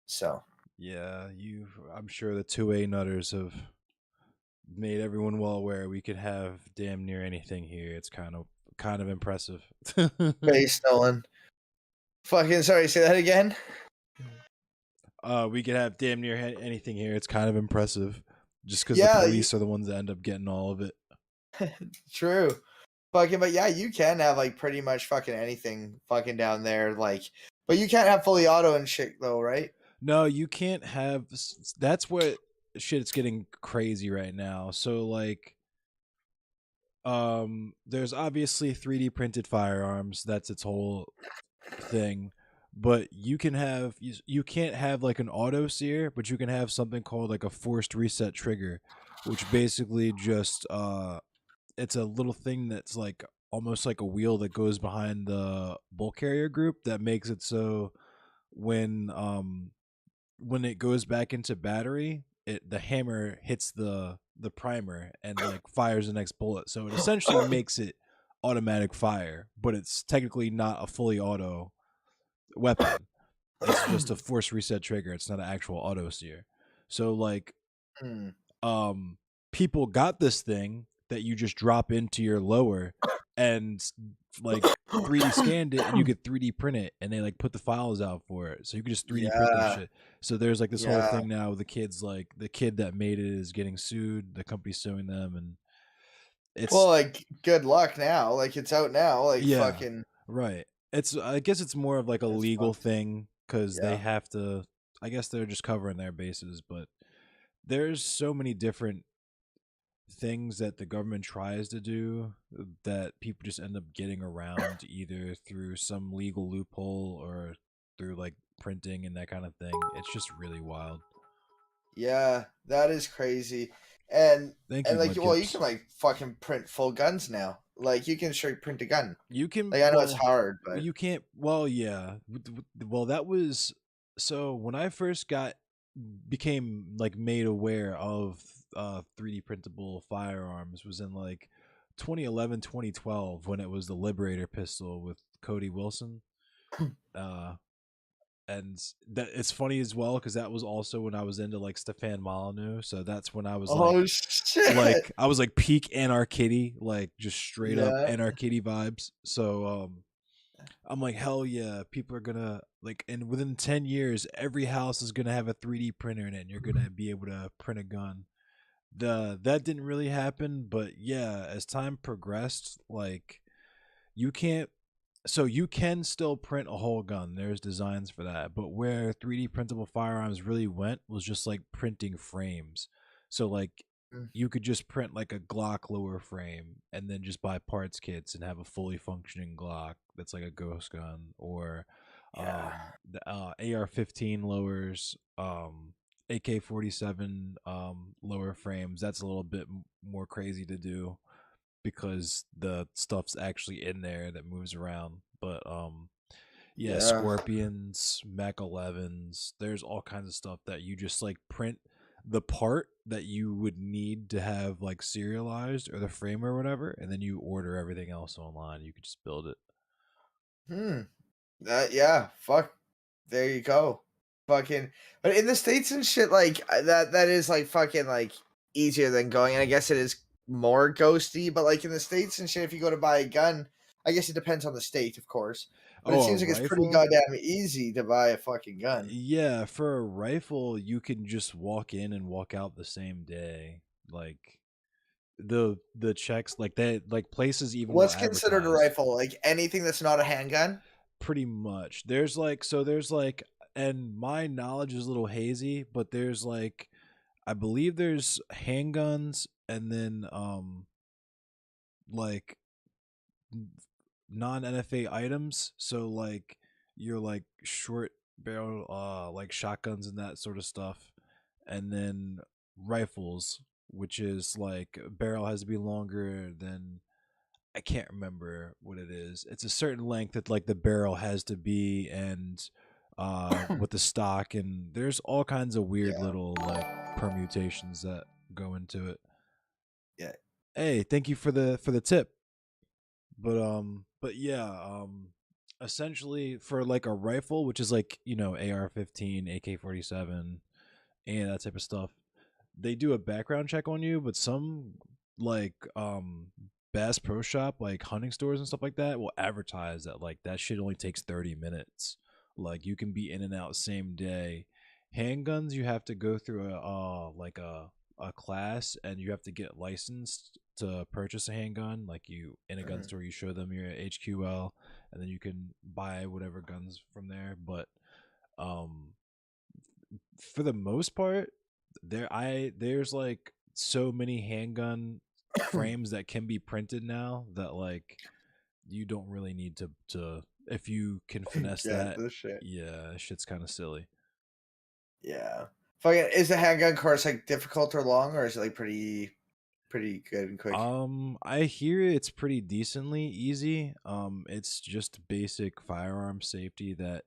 So Yeah, I'm sure the 2A nutters have made everyone well aware we could have damn near anything here. It's kind of impressive. base Nolan. Fucking sorry, say that again. We could have damn near anything here. It's kind of impressive, just because the Yeah, police are the ones that end up getting all of it. true. Fucking, but yeah, you can have like pretty much fucking anything fucking down there, like, but you can't have fully auto and shit though, right? No, you can't have. That's what shit's getting crazy right now. So like, there's obviously 3D printed firearms. That's its whole thing. But you can't have like an auto sear, but you can have something called like a forced reset trigger, which basically just it's a little thing that's like almost like a wheel that goes behind the bull carrier group that makes it so when it goes back into battery, the hammer hits the primer and like fires the next bullet. So it essentially makes it automatic fire, but it's technically not a fully auto weapon. It's just a force reset trigger. It's not an actual auto sear. So like Hmm. people got this thing that you just drop into your lower and like 3D scanned it and you could 3D print it and they like put the files out for it. So you could just 3D print that Yeah, shit. So there's like this whole yeah. thing now with the kids, like the kid that made it is getting sued, the company's suing them, and Well, it's like, good luck now. Like, it's out now. Like, yeah, fucking, right. It's I guess it's more of like a that's legal fucked. thing because they Yeah. have to. I guess they're just covering their bases, but there's so many different things that the government tries to do that people just end up getting around either through some legal loophole or through like printing and that kind of thing. It's just really wild. Yeah, that is crazy. And Thank and you, like, well, you Mudkips. can like fucking print full guns now. Like, you can straight print a gun. You can Like, I know it's well, hard, but you can't. Well, yeah. Well, that was so when I first got became like made aware of 3D printable firearms was in like 2011 2012 when it was the Liberator pistol with Cody Wilson. Uh, and that it's funny as well because that was also when I was into like Stefan Molyneux. So that's when I was oh shit. like I was like peak Anarchitty, like just straight up Yeah. Anarchitty vibes. So I'm like, hell yeah, people are gonna like, and within 10 years, every house is gonna have a 3D printer in it, and you're gonna be able to print a gun. That didn't really happen, but yeah, as time progressed, like you can't. So you can still print a whole gun. There's designs for that, but where 3D printable firearms really went was just like printing frames. So like Mm. you could just print like a Glock lower frame and then just buy parts kits and have a fully functioning Glock that's like a ghost gun or Yeah. the AR-15 lowers, AK-47 lower frames. That's a little bit more crazy to do because the stuff's actually in there that moves around. But yeah, Yeah. Scorpions, Mach 11s, there's all kinds of stuff that you just like print the part that you would need to have like serialized or the frame or whatever, and then you order everything else online. You could just build it. Hmm. That yeah. Fuck. There you go. Fucking. But in the states and shit, like that is like fucking like easier than going. And I guess it is more ghosty. But like in the states and shit, if you go to buy a gun, I guess it depends on the state, of course. But it Oh, a seems like it's pretty rifle? goddamn easy to buy a fucking gun. Yeah, for a rifle, you can just walk in and walk out the same day. Like the checks, like that, like places even will What's considered a advertise. rifle? Like anything that's not a handgun? Pretty much. There's like and my knowledge is a little hazy, but there's like I believe there's handguns and then like non NFA items. So like you're like short barrel like shotguns and that sort of stuff. And then rifles, which is like barrel has to be longer than I can't remember what it is. It's a certain length that like the barrel has to be and with the stock and there's all kinds of weird Yeah. little like permutations that go into it. Yeah. Hey, thank you for the tip. But yeah, essentially for like a rifle, which is like, you know, AR-15, AK-47 and that type of stuff, they do a background check on you, but some like Bass Pro Shop, like hunting stores and stuff like that, will advertise that like that shit only takes 30 minutes. Like you can be in and out same day. Handguns, you have to go through a class and you have to get licensed to purchase a handgun. Like you in a gun Mhm. store, you show them your HQL, and then you can buy whatever guns from there. But um, for the most part, there's like so many handgun frames that can be printed now that like you don't really need to if you can finesse Get that. the shit. Yeah, shit's kind of silly. Yeah. Fucking is the handgun course like difficult or long, or is it like pretty good and quick? I hear it's pretty decently easy. It's just basic firearm safety that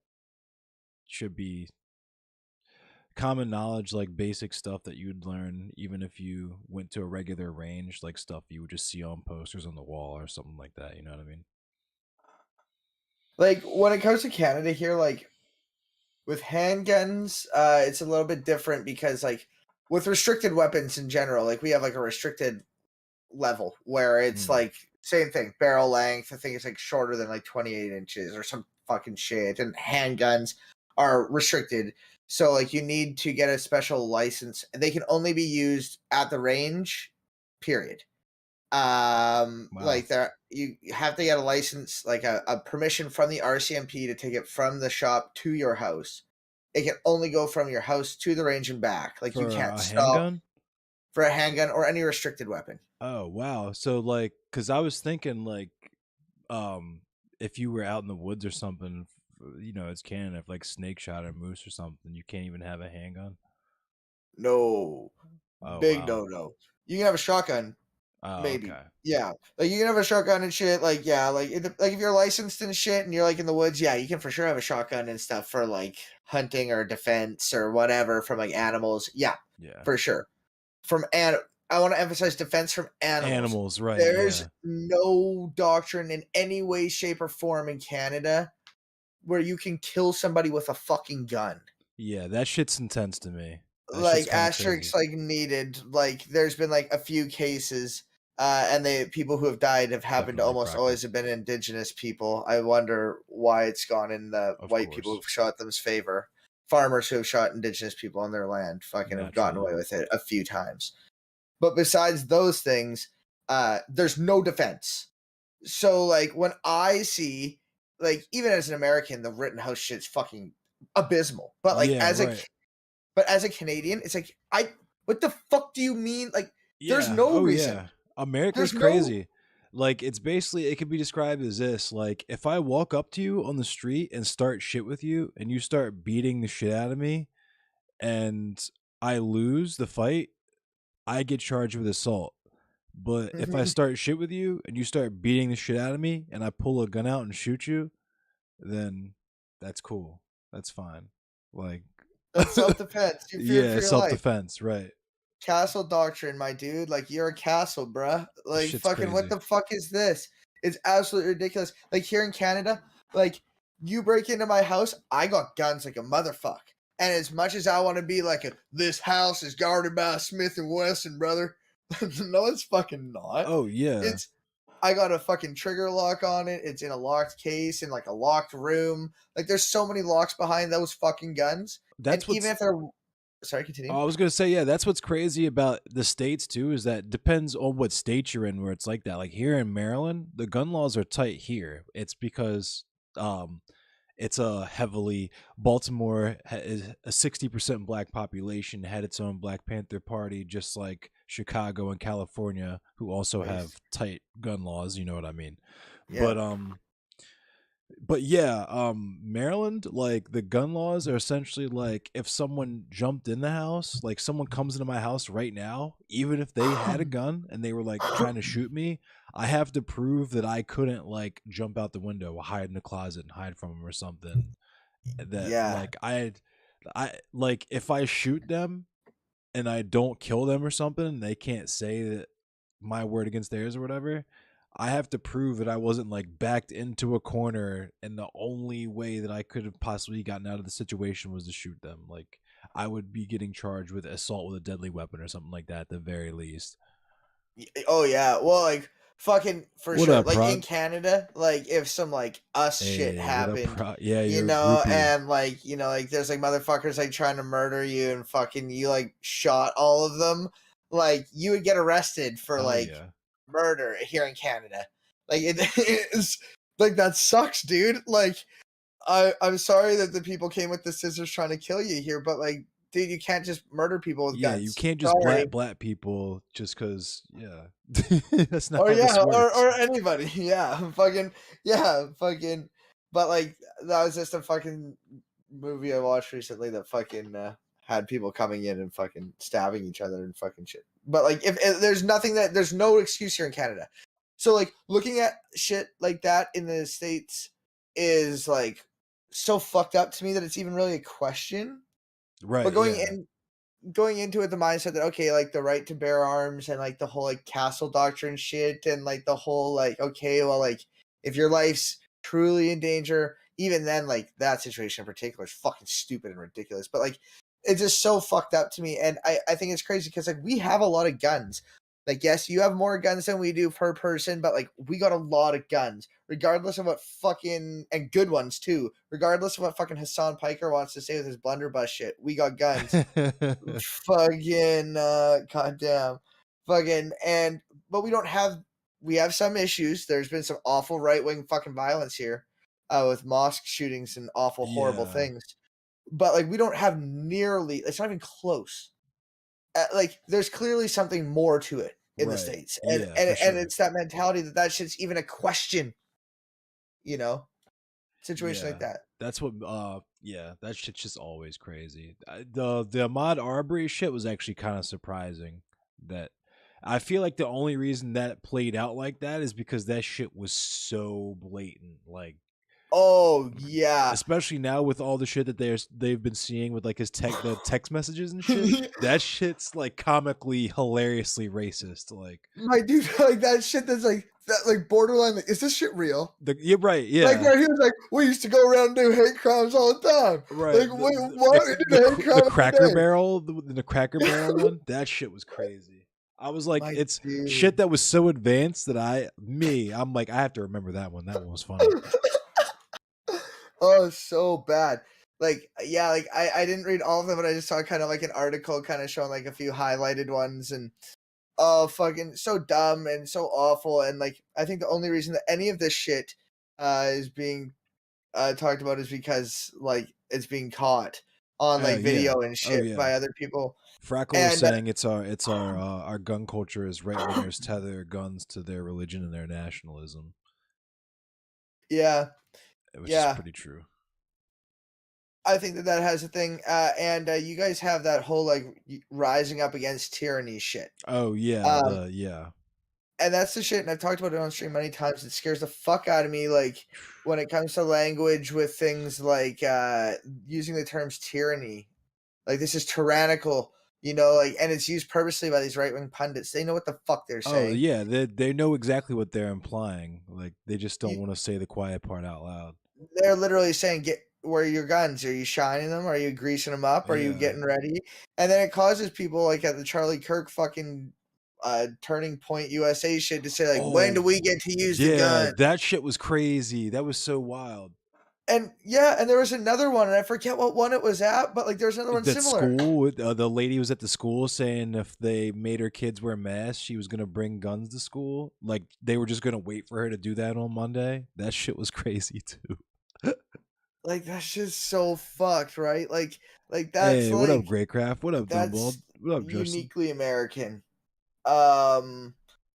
should be common knowledge, like basic stuff that you'd learn even if you went to a regular range, like stuff you would just see on posters on the wall or something like that. You know what I mean? Like when it comes to Canada here, like With handguns, it's a little bit different because like with restricted weapons in general, like we have like a restricted level where it's Mm. like same thing, barrel length. I think it's like shorter than like 28 inches or some fucking shit. And handguns are restricted. So like you need to get a special license and they can only be used at the range, period. Wow. Like there you have to get a license, like a permission from the RCMP to take it from the shop to your house. It can only go from your house to the range and back. Like you For can't a stop handgun? for a handgun or any restricted weapon. Oh, wow. So like cuz I was thinking like um if you were out in the woods or something, it's Canada, if like snake shot or moose or something, you can't even have a handgun. No. Oh, Big wow. no no. You can have a shotgun, Oh, maybe. okay. Yeah. Like you can have a shotgun and shit. Like, yeah, like if you're licensed and shit and you're like in the woods, yeah, you can for sure have a shotgun and stuff for like hunting or defense or whatever from like animals. Yeah, Yeah. for sure. I want to emphasize defense from animals. Animals, right, There's yeah. no doctrine in any way, shape, or form in Canada where you can kill somebody with a fucking gun. Yeah, that shit's intense to me. That shit's Like kind of crazy. asterisks like needed. Like there's been like a few cases, and the people who have died have happened to Definitely almost always practice. have been indigenous people. I wonder why it's gone in the Of white people course. who've shot them's favor. Farmers who have shot indigenous people on their land fucking have gotten Naturally. away with it a few times. But besides those things, there's no defense. So like when I see like even as an American, the Rittenhouse shit's fucking abysmal. But like Yeah, right. as a Canadian, it's like I what the fuck do you mean? Like there's Yeah. no Oh, reason. yeah. America's There's no crazy. Like, it's basically, it could be described as this. Like, if I walk up to you on the street and start shit with you and you start beating the shit out of me and I lose the fight, I get charged with assault. But if I Mhm. start shit with you and you start beating the shit out of me and I pull a gun out and shoot you, then that's cool. That's fine. Like, That's self-defense. You feared yeah, for your self life. defense, right? Castle doctrine, my dude. Like you're a castle, bruh. This Like shit's fucking what crazy. the fuck is this? It's absolutely ridiculous. Like here in Canada, like you break into my house, I got guns like a motherfucker. And as much as I want to be like this house is guarded by a Smith and Wesson, brother. No, it's fucking not. Oh yeah, It's I got a fucking trigger lock on it. It's in a locked case in like a locked room. Like there's so many locks behind those fucking guns. And that's even what's. if they're sorry, continue. I was gonna say, yeah, that's what's crazy about the states too. Is that depends on what state you're in, where it's like that. Like here in Maryland, the gun laws are tight here. It's because um, it's a heavily Baltimore is a 60% black population, had its own Black Panther Party, just like Chicago and California, who also have Nice. tight gun laws. You know what I mean? Yeah. But yeah, Maryland, like the gun laws are essentially like if someone jumped in the house, like someone comes into my house right now, even if they had a gun and they were like trying to shoot me, I have to prove that I couldn't like jump out the window, hide in the closet and hide from them or something. That Yeah. like I like if I shoot them and I don't kill them or something, they can't say that my word against theirs or whatever. I have to prove that I wasn't like backed into a corner and the only way that I could have possibly gotten out of the situation was to shoot them. Like I would be getting charged with assault with a deadly weapon or something like that at the very least. Oh yeah. Well, like fucking for What sure. up, Like in Prog? Canada, like if some like us shit Hey, what up, happened, Prog? Yeah, you're a groupie. and like like there's like motherfuckers like trying to murder you and fucking you like shot all of them, like you would get arrested for Oh like yeah. murder here in Canada. Like it is like that sucks, dude. Like I'm sorry that the people came with the scissors trying to kill you here, but like, dude, you can't just murder people with Yeah, you guns. can't just Sorry. blat people just cause yeah. That's not Or how this yeah, works. or anybody. Yeah, fucking yeah, fucking. But like that was just a fucking movie I watched recently that fucking had people coming in and fucking stabbing each other and fucking shit. But like, if there's nothing that there's no excuse here in Canada. So like looking at shit like that in the States is like so fucked up to me that it's even really a question. But Right, yeah. going into it the mindset that okay, like the right to bear arms and like the whole like castle doctrine shit and like the whole like okay, well like if your life's truly in danger, even then, like that situation in particular is fucking stupid and ridiculous. But like, it's just so fucked up to me, and I think it's crazy because like we have a lot of guns. Like, yes, you have more guns than we do per person, but like we got a lot of guns, regardless of what fucking and good ones too. Regardless of what fucking Hassan Piker wants to say with his blunderbuss shit, we got guns. Fucking goddamn, fucking but we have some issues. There's been some awful right wing fucking violence here, with mosque shootings and awful horrible Yeah. things. But like we don't have nearly. It's not even close. Like there's clearly something more to it in the Right. States, and Yeah, and for and sure. it's that mentality that shit's even a question. You know, situation like Yeah. that. That's what yeah, that shit's just always crazy. The Ahmaud Arbery shit was actually kind of surprising. That I feel like the only reason that it played out like that is because that shit was so blatant. Like, Oh yeah. especially now with all the shit that they've been seeing with like the text messages and shit. That shit's like comically hilariously racist. Like, My dude, like that shit that's like that, like borderline. Like, is this shit real? you're right, Like yeah. where he was like, we used to go around and do hate crimes all the time. Right. Like, wait, what? We did a hate crime The every Cracker day. Barrel, the Cracker Barrel one, that shit was crazy. I was like, My it's dude. shit that was so advanced that I'm like, I have to remember that one. That one was funny. Oh, so bad. Like, yeah, like I didn't read all of them, but I just saw kind of like an article kind of showing like a few highlighted ones, and oh, fucking so dumb and so awful. And like, I think the only reason that any of this shit is being talked about is because like it's being caught on Oh like yeah. video and Oh shit yeah. by other people. Frackle was And saying our gun culture is right wingers tether their guns to their religion and their nationalism, yeah, which is yeah, pretty true. I think that that has a thing. And you guys have that whole like rising up against tyranny shit. Oh yeah, Um, the yeah. and that's the shit. And I've talked about it on stream many times. It scares the fuck out of me. Like when it comes to language with things like using the terms tyranny. Like this is tyrannical, you know, like, and it's used purposely by these right wing pundits. They know what the fuck they're Oh saying. yeah, they know exactly what they're implying. Like they just don't You, want to say the quiet part out loud. they're literally saying, "Get where are your guns? Are you shining them? Are you greasing them up? Are you Yeah. getting ready?" And then it causes people like at the Charlie Kirk fucking Turning Point USA shit to say like, "When do Oh we get to use the yeah, gun?" that shit was crazy. That was so wild. And yeah, and there was another one, and I forget what one it was at, but like there's another one That similar. school, the lady was at the school saying if they made her kids wear masks, she was gonna bring guns to school. Like they were just gonna wait for her to do that on Monday. That shit was crazy too. Like that's just so fucked, right? Like that's Hey, what up, like Greycraft? What up, Dumbledore? that's What up, Justin? uniquely American. Um,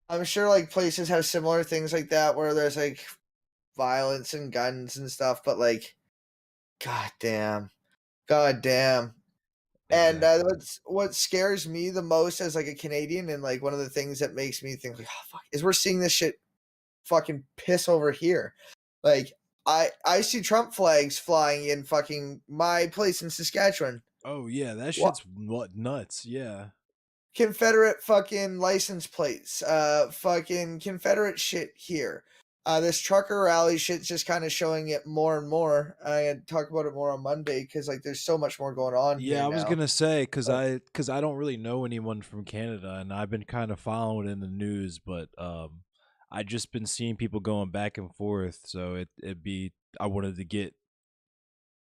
I'm sure like places have similar things like that where there's like violence and guns and stuff, but like, goddamn, goddamn. And Exactly. what scares me the most as like a Canadian, and like one of the things that makes me think like, oh fuck, is we're seeing this shit fucking piss over here. Like I see Trump flags flying in fucking my place in Saskatchewan. Oh yeah, that What shit's nuts. Yeah. Confederate fucking license plates, fucking Confederate shit here. This trucker rally shit's just kind of showing it more and more. I had talked about it more on Monday because like there's so much more going on Yeah, here I was now. gonna say because But I don't really know anyone from Canada, and I've been kind of following it in the news, but I just been seeing people going back and forth. So it'd be I wanted to get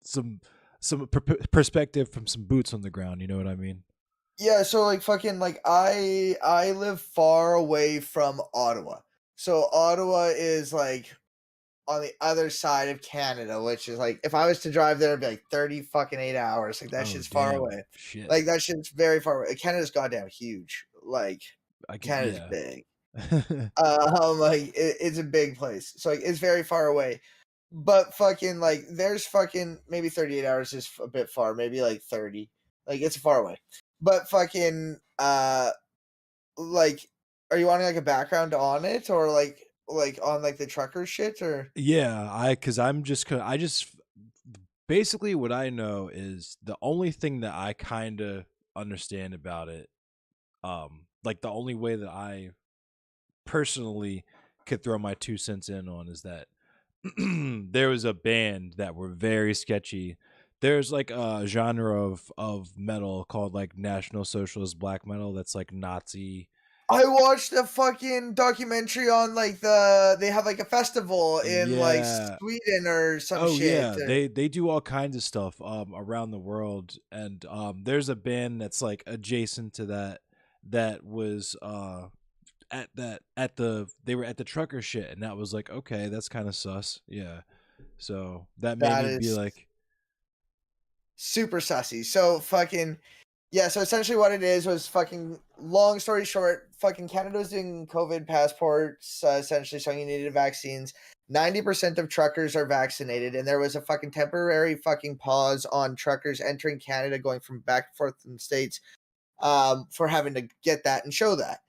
some perspective from some boots on the ground. You know what I mean? yeah, so like fucking like I live far away from Ottawa. So Ottawa is like on the other side of Canada, which is like if I was to drive there, it'd be like 30 fucking 8 hours. Like that Oh shit's far damn, away. shit. Like that shit's very far away. Canada's goddamn huge. Like I can Canada's yeah. big. Like it's a big place. So like it's very far away. But fucking like there's fucking maybe 38 hours is a bit far, maybe like 30. Like it's far away. But fucking like are you wanting like a background on it, or like on like the trucker shit, or Yeah, I just basically what I know is the only thing that I kind of understand about it, like the only way that I personally could throw my 2 cents in on is that there was a band that were very sketchy. There's like a genre of metal called like National Socialist black metal that's like Nazi. I watched a fucking documentary on like they have like a festival in like Yeah. Sweden or some Oh shit. yeah, they do all kinds of stuff around the world, and there's a band that's like adjacent to that that was at the they were at the trucker shit, and that was like, okay, that's kind of sus. Yeah, so that made That me be is like, super sussy. So fucking yeah, so essentially what it is was fucking long story short, fucking Canada was doing COVID passports, essentially showing you needed vaccines. 90% of truckers are vaccinated, and there was a fucking temporary fucking pause on truckers entering Canada going from back and forth in the States for having to get that and show that.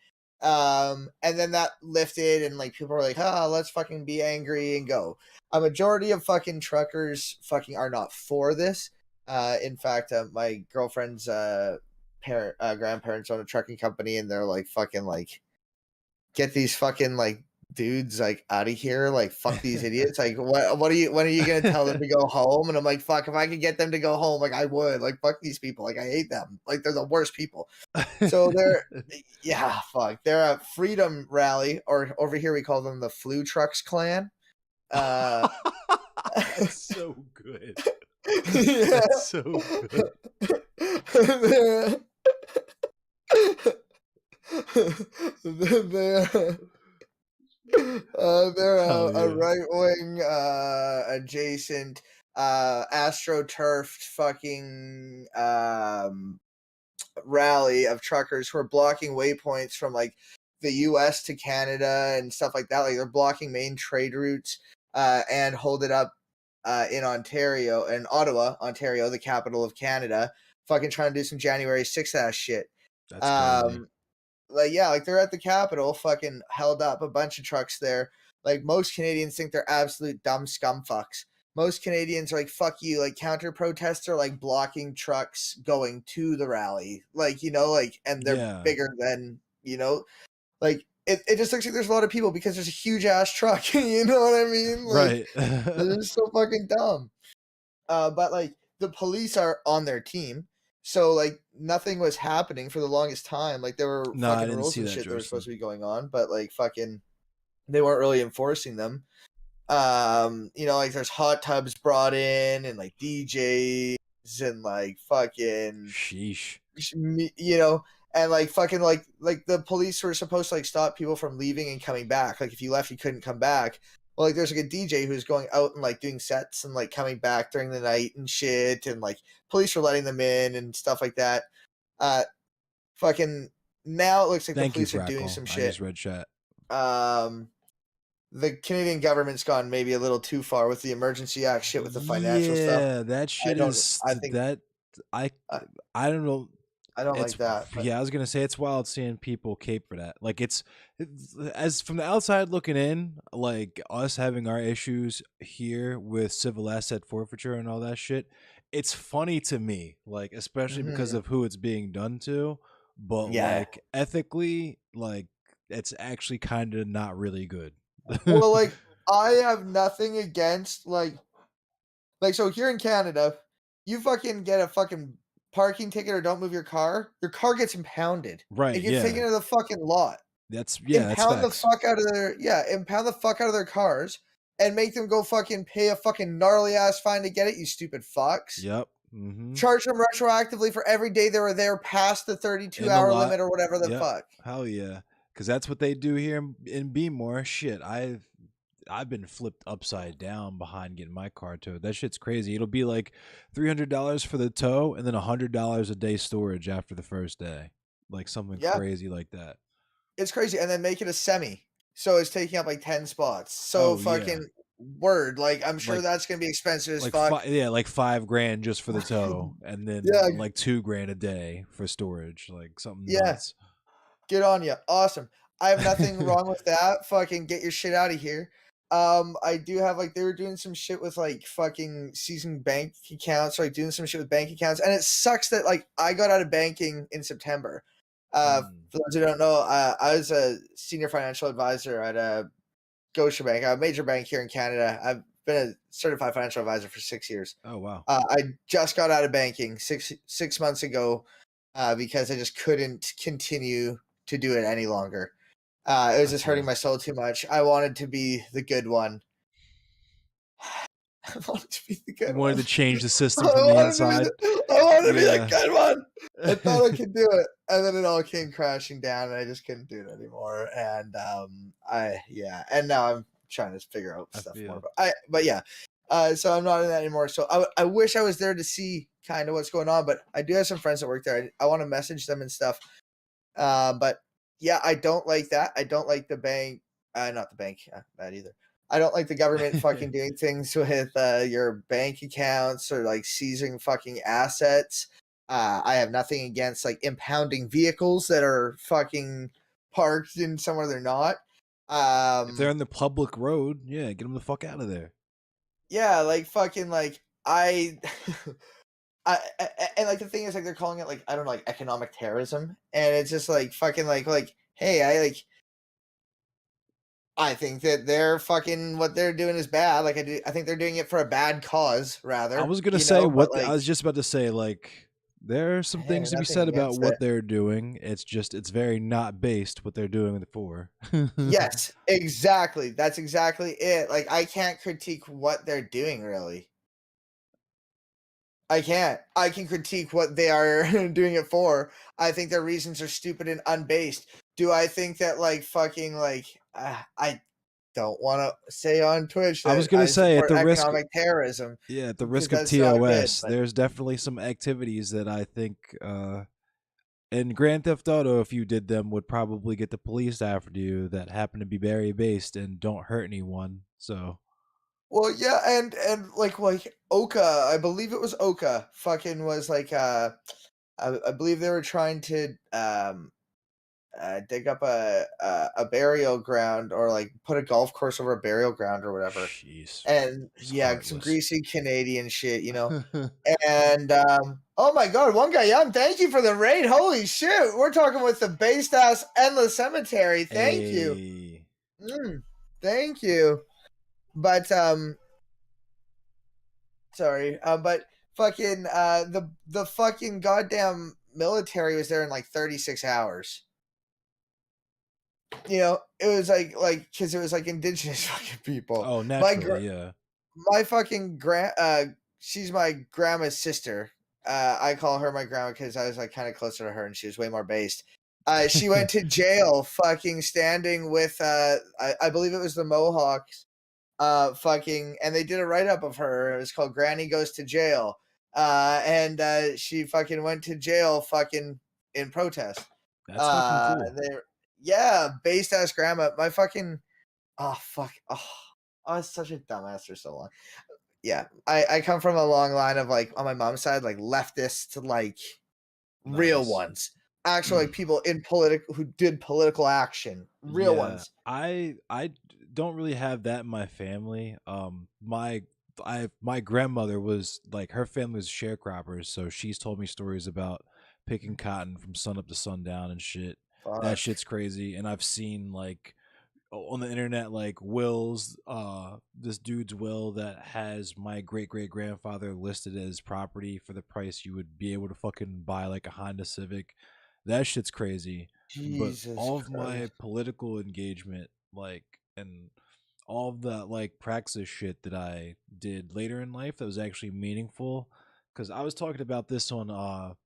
And then that lifted, and like people were like, let's fucking be angry and go. A majority of fucking truckers fucking are not for this. In fact, my girlfriend's grandparents own a trucking company, and they're like fucking like get these fucking like dudes like out of here, like fuck these idiots. Like what are you when are you gonna tell them to go home? And I'm like, fuck, if I could get them to go home, like I would. Like fuck these people. Like I hate them. Like they're the worst people. So they're yeah, fuck. They're a freedom rally, or over here we call them the Flu Trucks Clan. that's so good. Yeah. That's so good. They're Hell a yeah. right wing adjacent astroturfed fucking rally of truckers who are blocking waypoints from like the US to Canada and stuff like that. Like they're blocking main trade routes and hold it up in Ontario, in Ottawa, Ontario, the capital of Canada, fucking trying to do some January 6th ass shit. That's crazy. Um, like yeah, like they're at the Capitol, fucking held up a bunch of trucks there. Like most Canadians think they're absolute dumb scum fucks. Most Canadians are like, fuck you, like counter protests are like blocking trucks going to the rally. Like, you know, like and they're Yeah. bigger than, you know, like it just looks like there's a lot of people because there's a huge ass truck. You know what I mean? Like Right. they're just so fucking dumb. But like the police are on their team. So like nothing was happening for the longest time. Like there were No, I fucking didn't rules see and that, shit that were supposed Jorson. to be going on, but like fucking they weren't really enforcing them. You know, like there's hot tubs brought in and like DJs and like fucking Sheesh. you know, and like fucking like the police were supposed to like stop people from leaving and coming back. Like if you left, you couldn't come back. Well, like there's like a DJ who's going out and like doing sets and like coming back during the night and shit, and like police were letting them in and stuff like that. Uh, fucking now it looks like the Thank you, police are doing Frackle. some I shit. just read chat. Um, the Canadian government's gone maybe a little too far with the Emergency Act shit with the financial stuff. Yeah, that I shit don't. is I think. that I I, I don't know. I don't It's like that. But yeah, I was gonna say it's wild seeing people cape for that. Like it's as from the outside looking in, like us having our issues here with civil asset forfeiture and all that shit. It's funny to me, like especially because mhm. of who it's being done to, but Yeah. like ethically, like it's actually kind of not really good. Well, like I have nothing against like so here in Canada, you fucking get a fucking parking ticket or don't move your car gets impounded. Right? It gets Yeah. taken to the fucking lot. That's Impound the facts. fuck out of their impound the fuck out of their cars and make them go fucking pay a fucking gnarly ass fine to get it, you stupid fucks. Yep. Mm-hmm. Charge them retroactively for every day they were there past the 32 In the hour lot. limit or whatever the Yep. fuck. Hell yeah. Because that's what they do here in Beemore. Shit, I've been flipped upside down behind getting my car towed. That shit's crazy. It'll be like $300 for the tow and then $100 a day storage after the first day, like something Yeah, crazy like that. it's crazy. And then make it a semi. So it's taking up like 10 spots. So Oh yeah, fucking word. Like I'm sure like that's gonna be expensive as like fuck. like $5,000 just for the tow, and then Yeah, like $2,000 a day for storage, like something yeah. nuts. Get on you. Awesome. I have nothing wrong with that. Fucking get your shit out of here. I do have like they were doing some shit with like fucking season bank accounts, like doing some shit with bank accounts, and it sucks that like I got out of banking in September. Mm. For those who don't know, I was a senior financial advisor at a Scotiabank, a major bank here in Canada. I've been a certified financial advisor for 6 years. Oh wow. I just got out of banking 6 months ago because I just couldn't continue to do it any longer. It was just hurting my soul too much. I wanted to be the good one. I wanted to be the good You one. wanted to change the system from the inside. I wanted to be the good one. I thought I could do it, and then it all came crashing down, and I just couldn't do it anymore. And and now I'm trying to figure out stuff more. But yeah, so I'm not in that anymore. So I wish I was there to see kind of what's going on, but I do have some friends that work there. I want to message them and stuff. But yeah, I don't like that. I don't like the bank. Not the bank. That either. I don't like the government fucking doing things with your bank accounts or like seizing fucking assets. I have nothing against like impounding vehicles that are fucking parked in somewhere they're not. If they're on the public road, yeah, get them the fuck out of there. Yeah, like fucking like I and like the thing is like they're calling it like I don't know like economic terrorism, and it's just like fucking like hey I think that they're fucking what they're doing is bad. Like I think they're doing it for a bad cause rather. I was gonna say I was just about to say like there are some things to be said about what they're doing. It's very not based what they're doing it for. Yes, exactly. That's exactly it. Like I can't critique what they're doing really. I can't. I can critique what they are doing it for. I think their reasons are stupid and unbased. Do I think that like fucking like I don't want to say on Twitch that I was going to say at the risk economic terrorism. Yeah, at the risk of TOS, there's definitely some activities that I think in Grand Theft Auto, if you did them, would probably get the police after you that happen to be very based and don't hurt anyone. So well, yeah, and like Oka, I believe it was Oka, fucking was like I believe they were trying to dig up a burial ground or like put a golf course over a burial ground or whatever. Jeez. And yeah, some greasy Canadian shit, you know. And oh my god, one guy young, thank you for the raid. Holy shit, we're talking with the based ass endless cemetery. Thank you. Thank you. But sorry, but fucking the fucking goddamn military was there in like 36 hours. You know, it was like because it was like indigenous fucking people. Oh, naturally, yeah. My fucking she's my grandma's sister. I call her my grandma because I was like kind of closer to her and she was way more based. She went to jail fucking standing with I believe it was the Mohawks. Fucking and they did a write-up of her. It was called Granny Goes to Jail. And she fucking went to jail fucking in protest. That's fucking cool. Yeah, based ass grandma. My fucking fuck. Oh, I was such a dumbass for so long. Yeah, I come from a long line of like on my mom's side, like leftists to like real ones. Actually, like people in who did political action. Real ones. I don't really have that in my family. My grandmother was like her family was sharecroppers, so she's told me stories about picking cotton from sun up to sundown and shit. Fuck. That shit's crazy. And I've seen like on the internet like wills, this dude's will that has my great grandfather listed as property for the price you would be able to fucking buy like a Honda Civic. That shit's crazy. Jesus but all of my political engagement, like, and all of that like praxis shit that I did later in life that was actually meaningful. Because I was talking about this on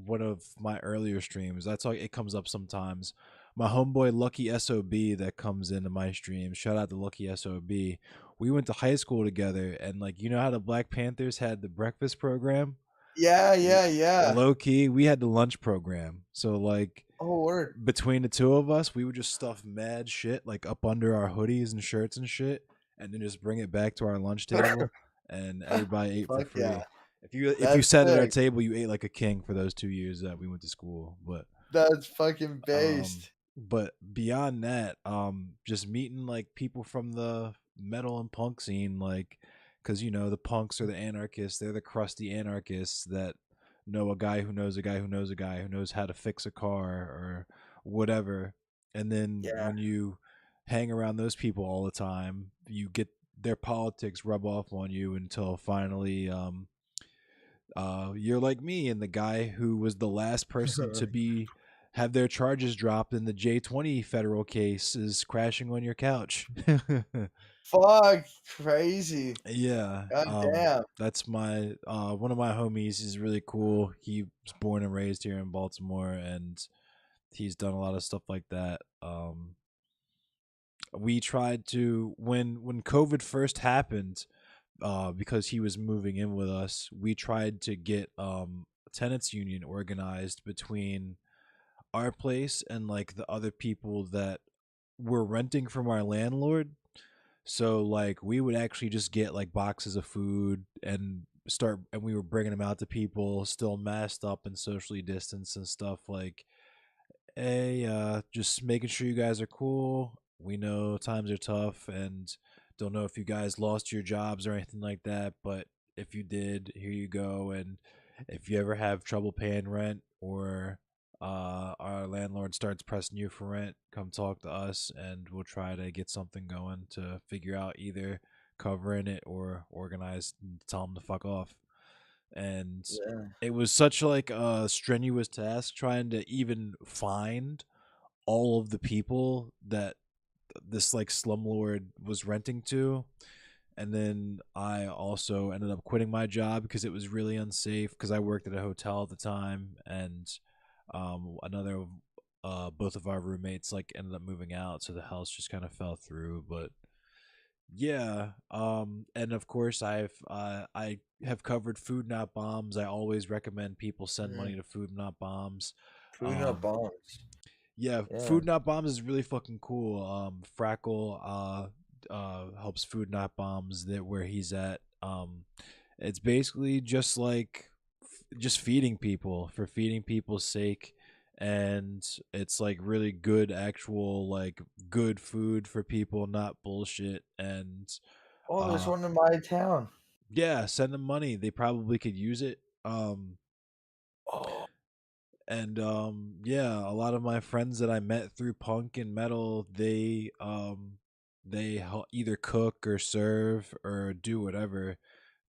one of my earlier streams. That's like it comes up sometimes. My homeboy Lucky SOB that comes into my stream. Shout out to Lucky SOB. We went to high school together, and like you know how the Black Panthers had the breakfast program. Yeah. Low key, we had the lunch program. So like, word. Between the two of us, we would just stuff mad shit like up under our hoodies and shirts and shit, and then just bring it back to our lunch table, and everybody ate for free. Yeah. If you sat at our table, you ate like a king for those 2 years that we went to school. But that's fucking based. But beyond that, just meeting like people from the metal and punk scene, like, because you know the punks are the anarchists. They're the crusty anarchists that know a guy who knows a guy who knows a guy who knows how to fix a car or whatever. And then when you hang around those people all the time, you get their politics rub off on you until finally you're like me and the guy who was the last person to be have their charges dropped in the J20 federal case is crashing on your couch. Fuck, crazy. Yeah. God damn. That's my one of my homies is really cool. He was born and raised here in Baltimore, and he's done a lot of stuff like that. We tried to when COVID first happened, because he was moving in with us, we tried to get tenants union organized between our place and like the other people that were renting from our landlord. So like we would actually just get like boxes of food and start, and we were bringing them out to people still masked up and socially distanced and stuff like, hey, just making sure you guys are cool. We know times are tough and don't know if you guys lost your jobs or anything like that, but if you did, here you go. And if you ever have trouble paying rent or our landlord starts pressing you for rent, come talk to us and we'll try to get something going to figure out either covering it or organize and tell them to fuck off. And Yeah. it was such like a strenuous task trying to even find all of the people that this like slumlord was renting to. And then I also ended up quitting my job because it was really unsafe because I worked at a hotel at the time, and another both of our roommates like ended up moving out, so the house just kind of fell through. But yeah, and of course I have covered Food Not Bombs. I always recommend people send money Mhm. to Food Not Bombs. Food Not Um, Bombs. yeah, Yeah. Food Not Bombs is really fucking cool. Frackle helps Food Not Bombs that where he's at. It's basically just like just feeding people for feeding people's sake, and it's like really good actual like good food for people, not bullshit. And Oh, there's uh one in my town. yeah, send them money. They probably could use it. Oh, And yeah, a lot of my friends that I met through punk and metal, either cook or serve or do whatever.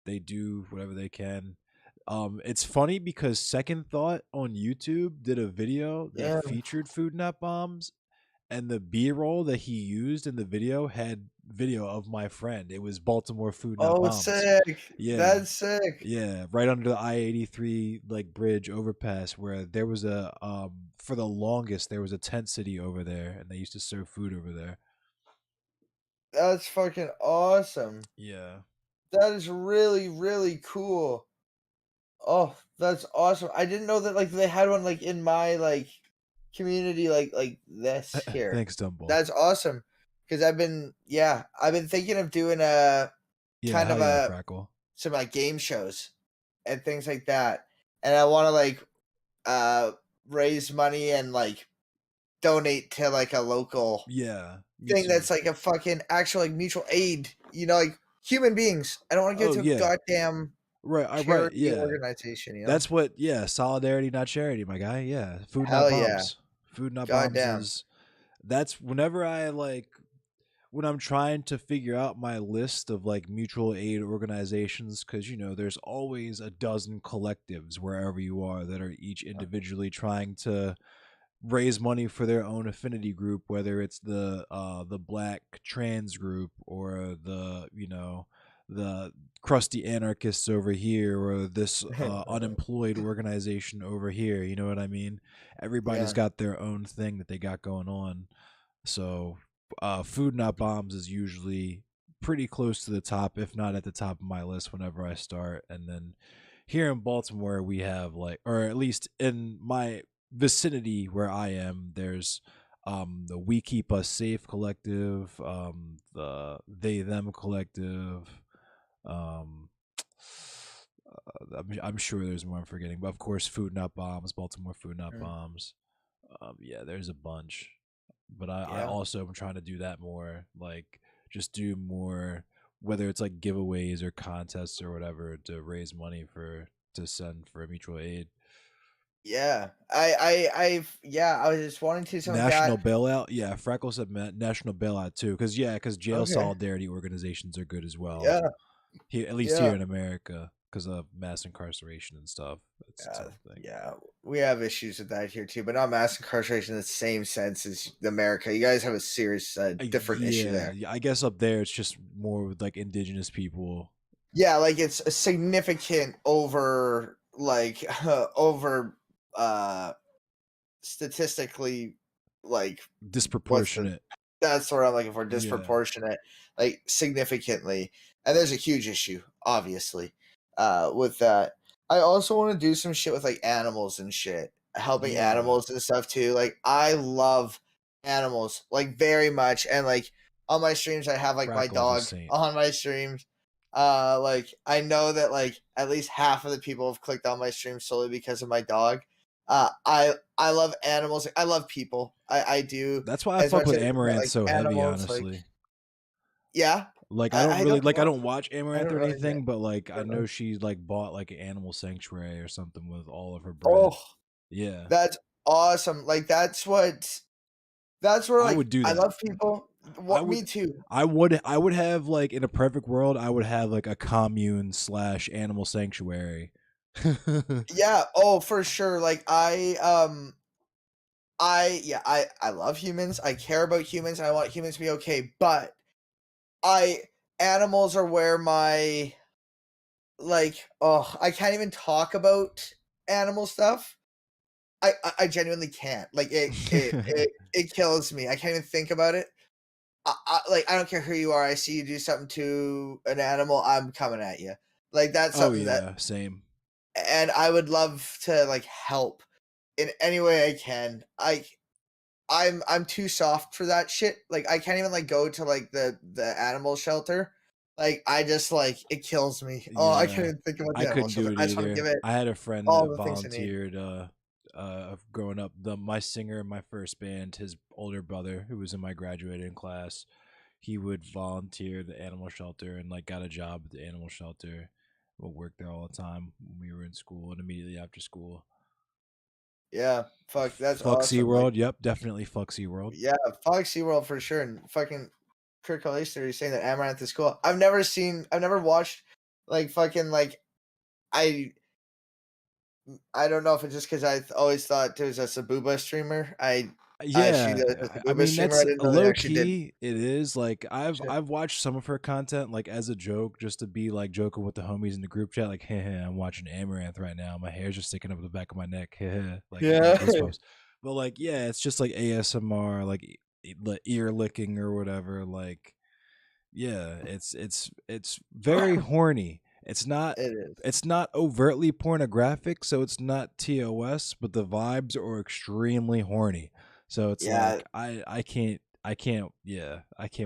They do whatever they can. It's funny because Second Thought on YouTube did a video that yeah. featured Food Not Bombs, and the B-roll that he used in the video had video of my friend. It was Baltimore Food Not Oh, Bombs. sick. Yeah. That's sick. Yeah, right under the I-83 like bridge overpass where there was a for the longest there was a tent city over there and they used to serve food over there. That's fucking awesome. Yeah. That is really, really cool. Oh, that's awesome. I didn't know that like they had one like in my like community like this here. Thanks, Dumbo. That's awesome. Cause I've been thinking of doing Yeah, kind hell of yeah, a Frackle. some like game shows and things like that. And I want to like uh raise money and like donate to like a local Yeah, me thing too. that's like a fucking actual like mutual aid, like human beings. I don't want to give Oh it to a yeah. goddamn Right, right, charity yeah. organization. That's what, yeah, solidarity not charity, my guy. Yeah. Food Not Hell yeah. Bombs. Food Not Bombs Goddamn. is that's whenever I like when I'm trying to figure out my list of like mutual aid organizations, because there's always a dozen collectives wherever you are that are each individually trying to raise money for their own affinity group, whether it's the black trans group or the crusty anarchists over here or this unemployed organization over here. You know what I mean? Everybody's Yeah. got their own thing that they got going on. So Food Not Bombs is usually pretty close to the top, if not at the top of my list whenever I start. And then here in Baltimore, we have like, or at least in my vicinity where I am, there's the We Keep Us Safe collective, the They Them collective. Um, I'm sure there's more I'm forgetting, but of course, Food Not Bombs, Baltimore Food Not Mm. Bombs. Yeah, there's a bunch, but I Yeah. also am trying to do that more, like just do more, whether it's like giveaways or contests or whatever to raise money for to send for mutual aid. Yeah, I was just wanting to something like National that. bailout, yeah. Freckles said national bailout too, because jail Okay. solidarity organizations are good as well. Yeah. Here, at least Yeah. here in America, because of mass incarceration and stuff. It's its Yeah. own thing. Yeah. We have issues with that here too, but not mass incarceration in the same sense as America. You guys have a serious, different issue Yeah, there. yeah, I guess up there it's just more with like indigenous people. Yeah, like it's a significant over, like over, uh statistically, like what's the Disproportionate. that's what I'm looking for, Yeah. disproportionate, like significantly. And there's a huge issue, obviously, with that. I also want to do some shit with like animals and shit, helping Yeah. animals and stuff too. Like I love animals like very much, and like on my streams I have like my Crackle's a dog saint. on my streams. Like I know that like at least half of the people have clicked on my stream solely because of my dog. I love animals. I love people. I do That's why I as fuck much with as but, Amaranth like so heavy, animals. Like honestly. yeah, Like I don't I really don't like I know. don't watch I Amaranth don't or really get. anything, but like I I don't know. know she like bought like an animal sanctuary or something with all of her bread. Oh, Yeah. that's awesome. Like that's where I like would do I that. love people. I What me would too. I would have like in a perfect world, I would have like a commune / animal sanctuary. Yeah. Oh, for sure. Like I love humans. I care about humans. And I want humans to be okay. But I animals are where my like I can't even talk about animal stuff. I genuinely can't. Like it kills me. I can't even think about it. Like I don't care who you are. I see you do something to an animal, I'm coming at you. Like that's Oh something that, yeah, same. and I would love to like help in any way I can. I'm too soft for that shit. Like I can't even like go to like the animal shelter. Like I just like it kills me. Oh, I can't Yeah. even think about I the animal couldn't do shelter. it I just want to either. give it I had a friend all that the things I need. volunteered growing up. My singer in my first band, his older brother who was in my graduating class, he would volunteer at the animal shelter and like got a job at the animal shelter. Would work there all the time when we were in school and immediately after school. Yeah, fuck, that's Fuck awesome. Like SeaWorld. Yep, definitely fuck SeaWorld. yeah, fuck SeaWorld for sure. And fucking Kurt Coleister is saying that Amaranth is cool. I've never watched like fucking like I I don't know if it's just because always thought there was a Sabuba streamer. She Yeah, was a I Sabuba mean streamer. I that's didn't know they low actually did key. It is like I've shit. I've watched some of her content like as a joke, just to be like joking with the homies in the group chat, like, hey, I'm watching Amaranth right now. My hair's just sticking up the back of my neck. Like I got Yeah. goosebumps. But like, yeah, it's just like ASMR, like ear licking or whatever. Like, yeah, it's very horny. It's not It is. it's not overtly pornographic, so it's not TOS, but the vibes are extremely horny. So it's Yeah. like I can't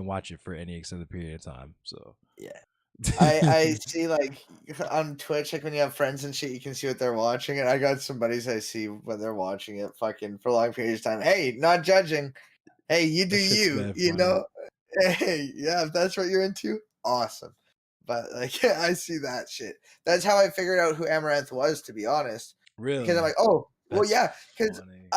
watch it for any extended period of time. So Yeah. I see like on Twitch, like when you have friends and shit, you can see what they're watching. And I got some buddies I see when they're watching it fucking for long periods of time. Hey, not judging. Hey, you do that shit's you, mad you funny. know? Hey, yeah, if that's what you're into, awesome. But like, yeah, I see that shit. That's how I figured out who Amaranth was, to be honest. Because I'm Really? like, oh, well, That's yeah, because funny.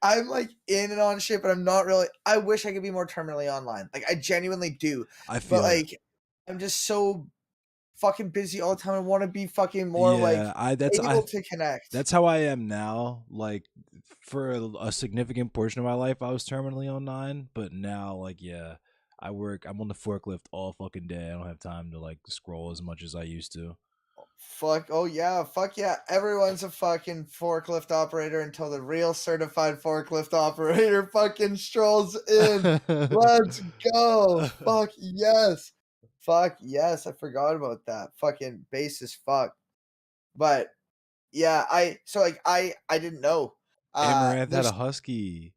I'm like in and on shit, but I'm not really. I wish I could be more terminally online. Like, I genuinely do, I but feel it. like, I'm just so fucking busy all the time. I want to be fucking more like Yeah, I able to connect. that's how I am now. Like for a significant portion of my life, I was terminally online, but now, like, yeah, I'm on the forklift all fucking day. I don't have time to like scroll as much as I used to. Fuck, oh yeah, fuck yeah. Everyone's a fucking forklift operator until the real certified forklift operator fucking strolls in. Let's go. Fuck yes. Fuck yes. I forgot about that. Fucking base as fuck. But yeah, I didn't know. Amaranth had a There's husky.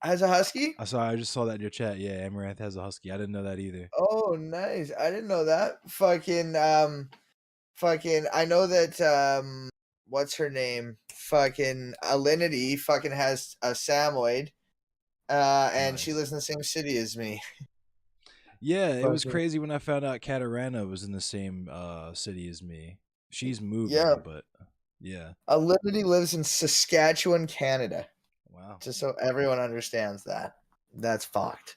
has a husky? I saw. I just saw that in your chat. Yeah, Amaranth has a husky. I didn't know that either. Oh nice. I didn't know that. Fucking I know that what's her name? Fucking Alinity fucking has a Samoyed. And she Nice. lives in the same city as me. Yeah, it was Fucking crazy when I found out Katarana was in the same city as me. She's yeah. moving, but Yeah. Alinity lives in Saskatchewan, Canada. Wow. Just so everyone understands that. That's fucked.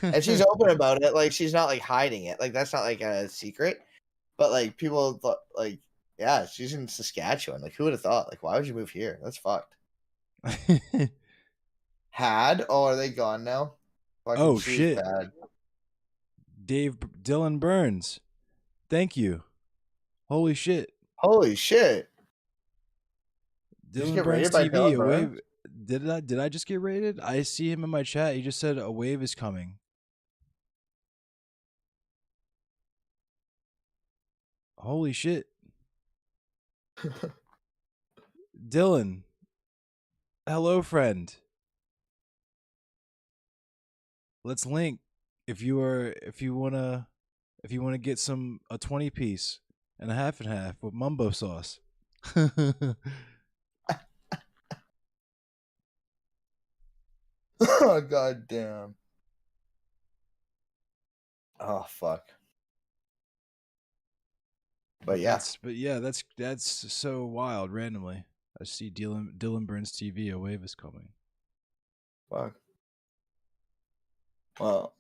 And she's open about it. Like, she's not like hiding it. Like, that's not like a secret. But like, people like, yeah, she's in Saskatchewan. Like, who would have thought? Like, why would you move here? That's fucked. Had? Oh, are they gone now? Fucking Oh she's shit. bad. Dylan Burns. Thank you. Holy shit. Holy shit. Did you Dylan get Burns raided by TV, Dylan a Burns? wave. Did I just get rated? I see him in my chat. He just said a wave is coming. Holy shit. Dylan. Hello, friend. Let's link if you wanna get a 20 piece and a half with mumbo sauce. Oh, god damn. Oh, fuck. But yeah. That's so wild. Randomly, I see Dylan Burns TV. A wave is coming. Fuck. Well,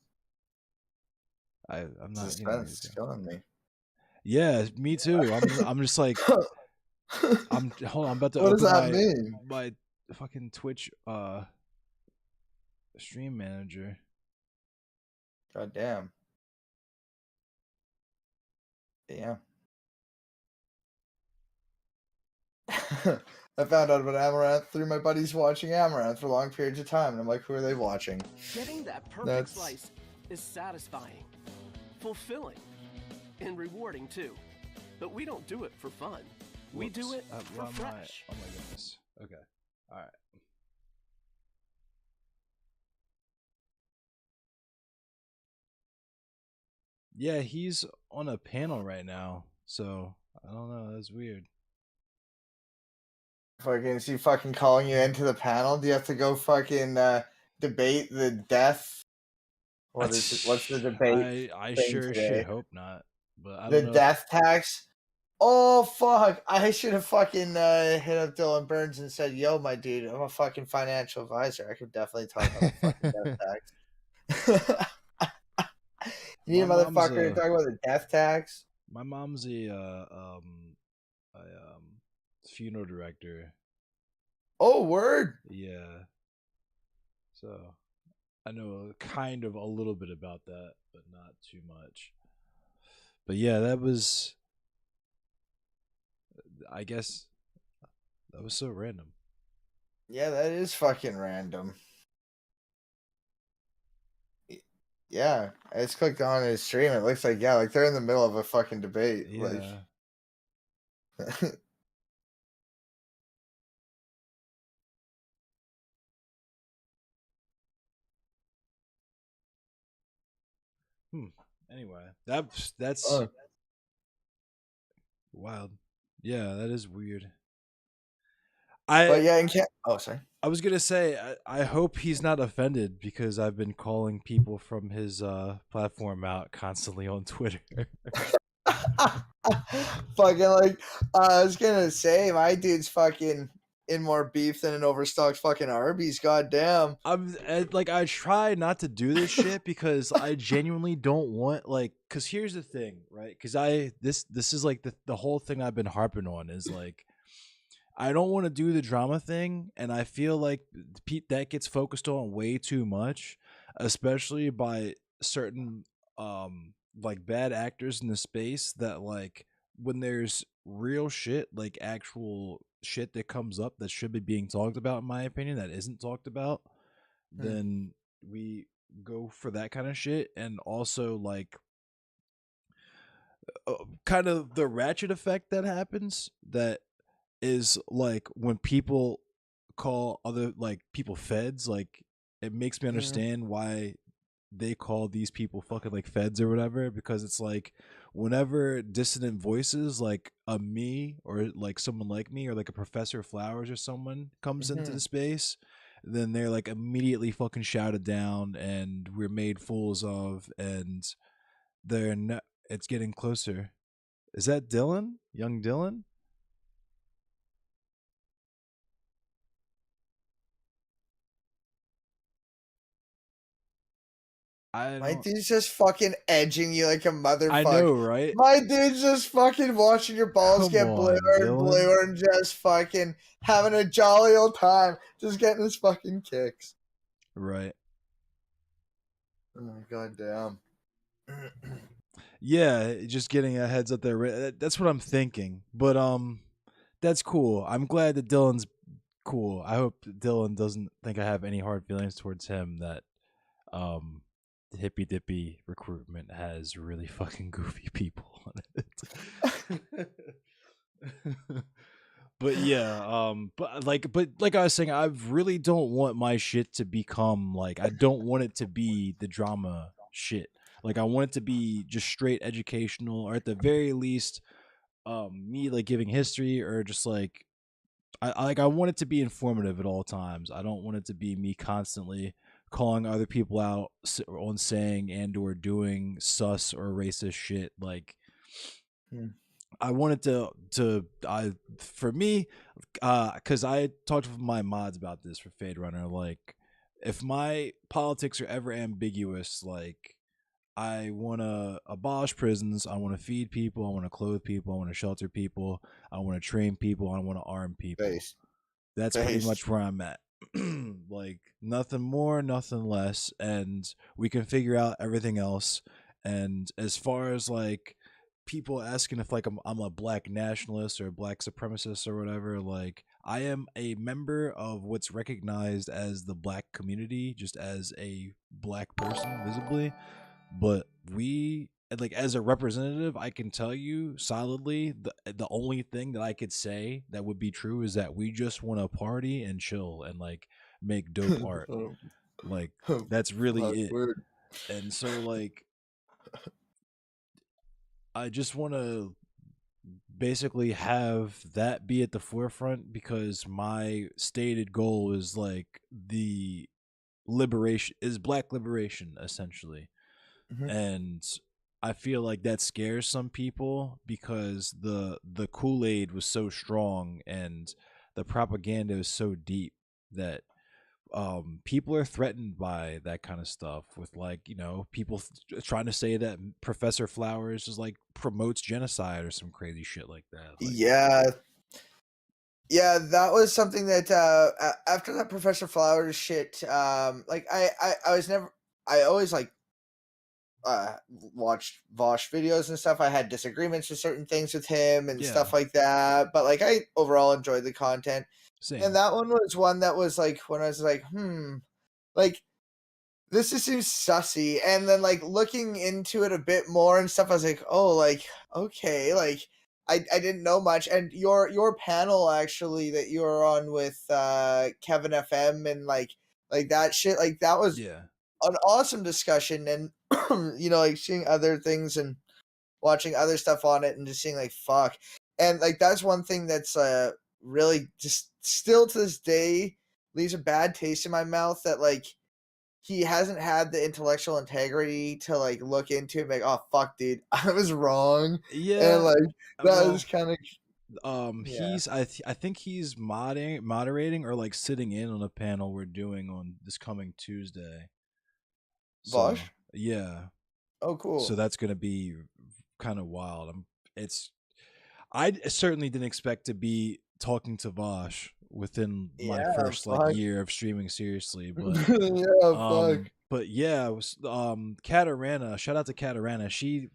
I'm not. suspense is killing me. Yeah, me too. I'm just like hold on. I'm about to what does open that mean? my fucking Twitch stream manager. God damn. Damn. I found out about Amaranth through my buddies watching Amaranth for long periods of time, and I'm like, who are they watching? Getting that perfect slice is satisfying, fulfilling, and rewarding too. But we don't do it for fun. We do it for fresh. Oh my goodness. Okay. All right. Yeah, he's on a panel right now, so I don't know. That's weird. Fucking, is he fucking calling you into the panel? Do you have to go fucking debate the death? What is it? What's the debate? I thing sure today? should hope not, but I The don't know. death tax. Oh fuck! I should have fucking hit up Dylan Burns and said, "Yo, my dude, I'm a fucking financial advisor. I could definitely talk about the fucking death tax." You need a motherfucker to talk about the death tax? My mom's a funeral director. Oh, word. Yeah. So I know kind of a little bit about that, but not too much. But yeah, that was, I guess, that was so random. Yeah, that is fucking random. Yeah, I just clicked on his stream. It looks like, yeah, like they're in the middle of a fucking debate. Yeah. Like, Anyway, that's wild. Yeah, that is weird. But yeah, oh, sorry. I was gonna say I hope he's not offended because I've been calling people from his platform out constantly on Twitter. Fucking like, I was gonna say, my dude's fucking in more beef than an overstocked fucking Arby's. Goddamn. I try not to do this shit because I genuinely don't want, like, because here's the thing, right? Because this is like the whole thing I've been harping on is like, I don't want to do the drama thing, and I feel like that gets focused on way too much, especially by certain like bad actors in the space that, like, when there's real shit, like actual shit that comes up that should be being talked about, in my opinion, that isn't talked about, then we go for that kind of shit. And also, like, kind of the ratchet effect that happens, that is like when people call other, like, people feds, like, it makes me understand why they call these people fucking, like, feds or whatever, because it's like whenever dissident voices like a me or like someone like me or like a Professor Flowers or someone comes into the space, then they're like immediately fucking shouted down and we're made fools of, and it's getting closer. Is that Dylan? Young Dylan? My dude's just fucking edging you like a motherfucker. I know, right? My dude's just fucking watching your balls get bluer and Dylan. bluer and just fucking having a jolly old time, just getting his fucking kicks. Right. Oh, goddamn. Yeah, just getting a heads up there. That's what I'm thinking. But that's cool. I'm glad that Dylan's cool. I hope Dylan doesn't think I have any hard feelings towards him. That the hippy dippy recruitment has really fucking goofy people on it. But yeah, but like I was saying, I really don't want my shit to become like, I don't want it to be the drama shit. Like, I want it to be just straight educational, or at the very least, me like giving history, or just like I want it to be informative at all times. I don't want it to be me constantly calling other people out on saying and or doing sus or racist shit. Like, I wanted for me, because I talked with my mods about this for Fade Runner. Like, if my politics are ever ambiguous, like, I want to abolish prisons, I want to feed people, I want to clothe people, I want to shelter people, I want to train people, I want to arm people. That's pretty much where I'm at. Like, nothing more, nothing less, and we can figure out everything else. And as far as like people asking if like I'm a black nationalist or a black supremacist or whatever, like, I am a member of what's recognized as the black community, just as a black person visibly. But we, like, as a representative, I can tell you solidly, the only thing that I could say that would be true is that we just want to party and chill and like make dope art. Like, that's really it. And so like, I just want to basically have that be at the forefront, because my stated goal is like the liberation, is black liberation essentially. And I feel like that scares some people, because the Kool-Aid was so strong and the propaganda is so deep that people are threatened by that kind of stuff, with like, you know, people trying to say that Professor Flowers just like promotes genocide or some crazy shit like that. Like, yeah, that was something that after that Professor Flowers shit, like I always like watched Vosh videos and stuff. I had disagreements with certain things with him and stuff like that, but like I overall enjoyed the content. Same. And that one was one that was like, when I was like, like, this just seems sussy. And then like looking into it a bit more and stuff, I was like, oh, like, okay, like I didn't know much. And your panel actually that you were on with Kevin FM and like that shit, like that was an awesome discussion. And you know, like seeing other things and watching other stuff on it and just seeing like, fuck. And like that's one thing that's really just still to this day leaves a bad taste in my mouth, that like he hasn't had the intellectual integrity to like look into it and be like, oh fuck dude, I was wrong. And like that was kind of he's I think he's moderating or like sitting in on a panel we're doing on this coming Tuesday. Vosh? Yeah. Oh, cool. So that's gonna be kind of wild. I certainly didn't expect to be talking to Vosh within my first like year of streaming seriously, but but yeah, it was Katarana, shout out to Katarana. She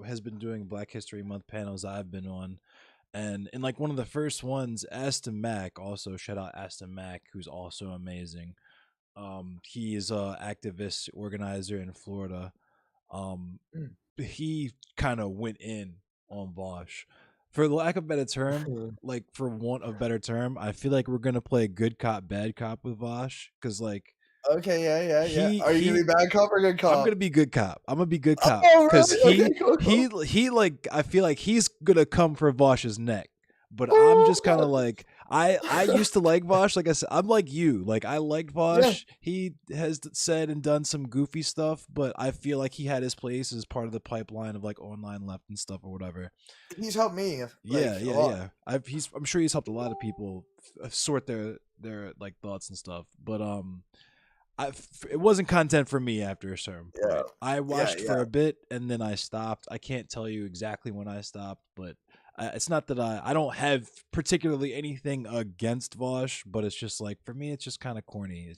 has been doing Black History Month panels I've been on, and in like one of the first ones, Aston Mack, also shout out Aston Mack, who's also amazing. He is a activist organizer in Florida. He kind of went in on Vosh. For lack of a better term, like for want of a better term, I feel like we're gonna play good cop, bad cop with Vosh, because like, okay, yeah. Are you gonna be bad cop or good cop? I'm gonna be good cop. I'm gonna be good cop, because he like, I feel like he's gonna come for Vosh's neck. But I'm just kind of like, I used to like Vosh. Like I said, I'm like you. Like, I liked Vosh. Yeah. He has said and done some goofy stuff, but I feel like he had his place as part of the pipeline of like online left and stuff or whatever. He's helped me. Yeah. I'm sure he's helped a lot of people sort their like thoughts and stuff. But it wasn't content for me after a certain point. Yeah. I watched for a bit and then I stopped. I can't tell you exactly when I stopped, but it's not that I don't have particularly anything against Vosh, but it's just like for me, it's just kind of corny.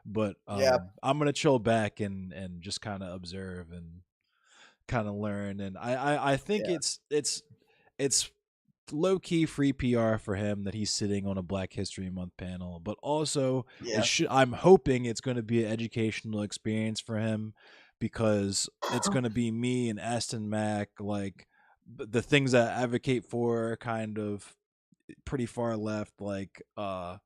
But I'm gonna chill back and just kind of observe and kind of learn. And I think it's low key free PR for him that he's sitting on a Black History Month panel, but also I'm hoping it's going to be an educational experience for him because it's going to be me and Aston Mac, like the things I advocate for are kind of pretty far left, like you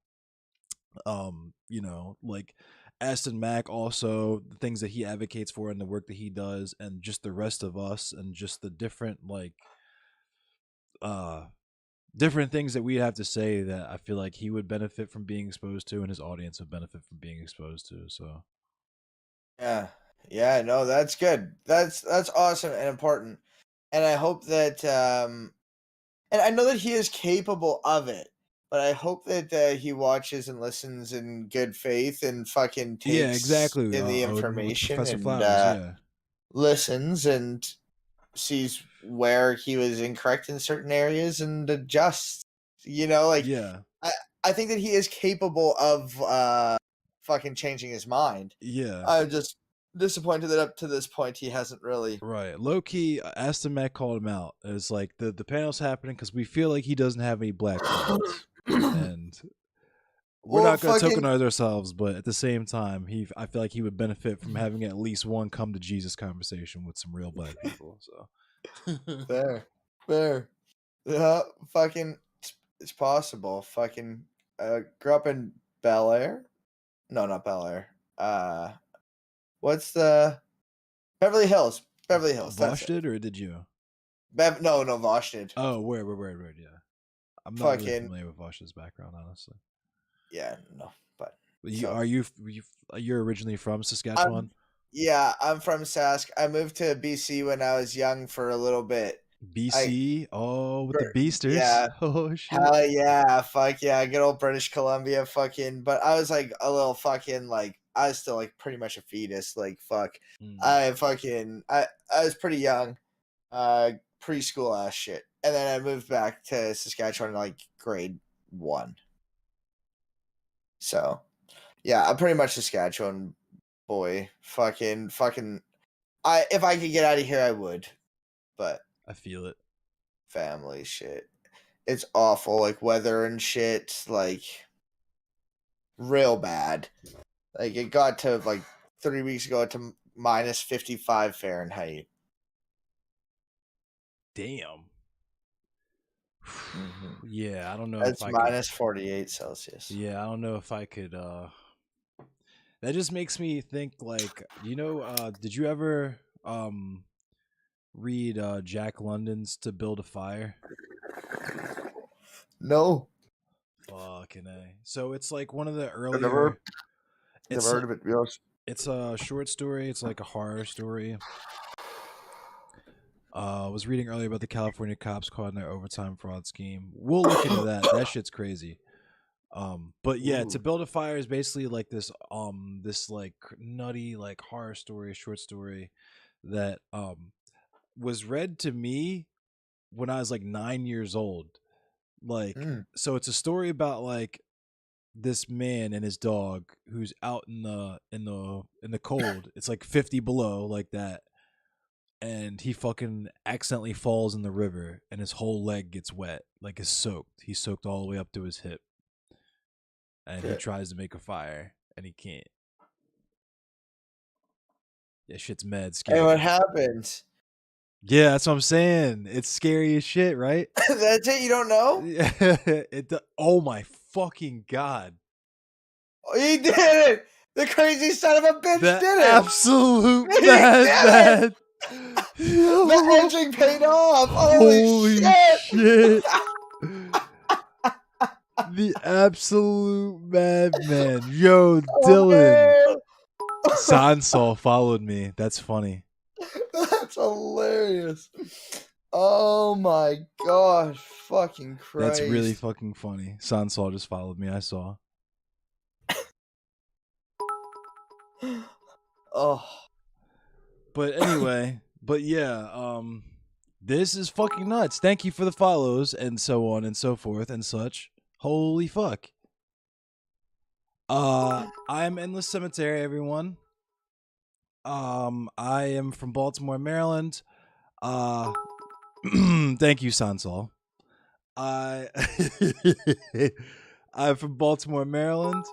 know, like Aston Mac also the things that he advocates for and the work that he does, and just the rest of us and just the different like different things that we'd have to say that I feel like he would benefit from being exposed to and his audience would benefit from being exposed to. So yeah, no, that's good. That's awesome and important. And I hope that and I know that he is capable of it, but I hope that he watches and listens in good faith and fucking takes in the information Professor and Flowers, listens and sees where he was incorrect in certain areas and adjusts. You know, like I think that he is capable of fucking changing his mind. Yeah. I'm just disappointed that up to this point he hasn't really. Right. Low key, Aston Mac called him out. It's like the panel's happening because we feel like he doesn't have any black friends. And we're not going to tokenize ourselves, but at the same time, I feel like he would benefit from having at least one come to Jesus conversation with some real black people. So fair. Yeah, fucking, it's possible. Fucking, grew up in Bel Air. No, not Bel Air. What's the Beverly Hills? Beverly Hills. Vosh did, or did you? No, Vosh did. Oh, where? Yeah. I'm not really familiar with Vosh's background, honestly. Yeah, no, but you're originally from Saskatchewan? Yeah, I'm from Sask. I moved to BC when I was young for a little bit. BC? With the Beasters? Yeah. Oh, shit. Hell yeah. Fuck yeah. Good old British Columbia fucking. But I was like a little fucking like, I was still like pretty much a fetus. Like, fuck. I was pretty young. Preschool ass shit. And then I moved back to Saskatchewan in like grade 1. So, yeah, I'm pretty much Saskatchewan boy. Fucking. If I could get out of here, I would. But I feel it. Family shit. It's awful. Like weather and shit. Like real bad. Like it got to like 3 weeks ago to minus 55 Fahrenheit. Damn. Yeah, I don't know. That's minus 48 Celsius. Yeah, I don't know if I could. That just makes me think. Like, did you ever read Jack London's "To Build a Fire"? No. Fucking A. So it's like one of the earlier. Never heard of it. Yes. It's a short story. It's like a horror story. I was reading earlier about the California cops caught in their overtime fraud scheme. We'll look into that. That shit's crazy. But yeah, To Build a Fire is basically like this like nutty like horror story, short story that was read to me when I was like 9 years old. Like so it's a story about like this man and his dog who's out in the cold. It's like 50 below like that. And he fucking accidentally falls in the river and his whole leg gets wet, like is soaked. He's soaked all the way up to his hip. And he tries to make a fire and he can't. Yeah, shit's mad scary. And what happens? Yeah, that's what I'm saying. It's scary as shit, right? That's it? You don't know? Oh my fucking God. Oh, he did it! The crazy son of a bitch did it! Absolute madman. The edging paid off. Holy shit. The absolute madman. Yo, Dylan. Sansol followed me. That's funny. That's hilarious. Oh my gosh. Fucking Christ. That's really fucking funny. Sansol just followed me. I saw. Oh. But anyway, but yeah, this is fucking nuts. Thank you for the follows and so on and so forth and such. Holy fuck. I'm Endless Cemetery, everyone. I am from Baltimore, Maryland. Thank you, Sansol. I'm from Baltimore, Maryland.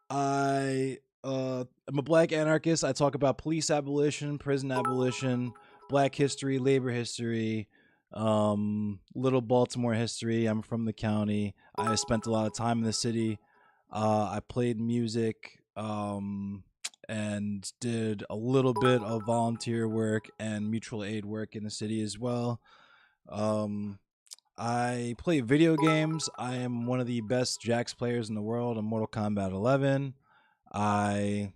I'm a black anarchist. I talk about police abolition, prison abolition, black history, labor history, little Baltimore history. I'm from the county. I spent a lot of time in the city. I played music, and did a little bit of volunteer work and mutual aid work in the city as well. I play video games. I am one of the best Jax players in the world in Mortal Kombat 11. I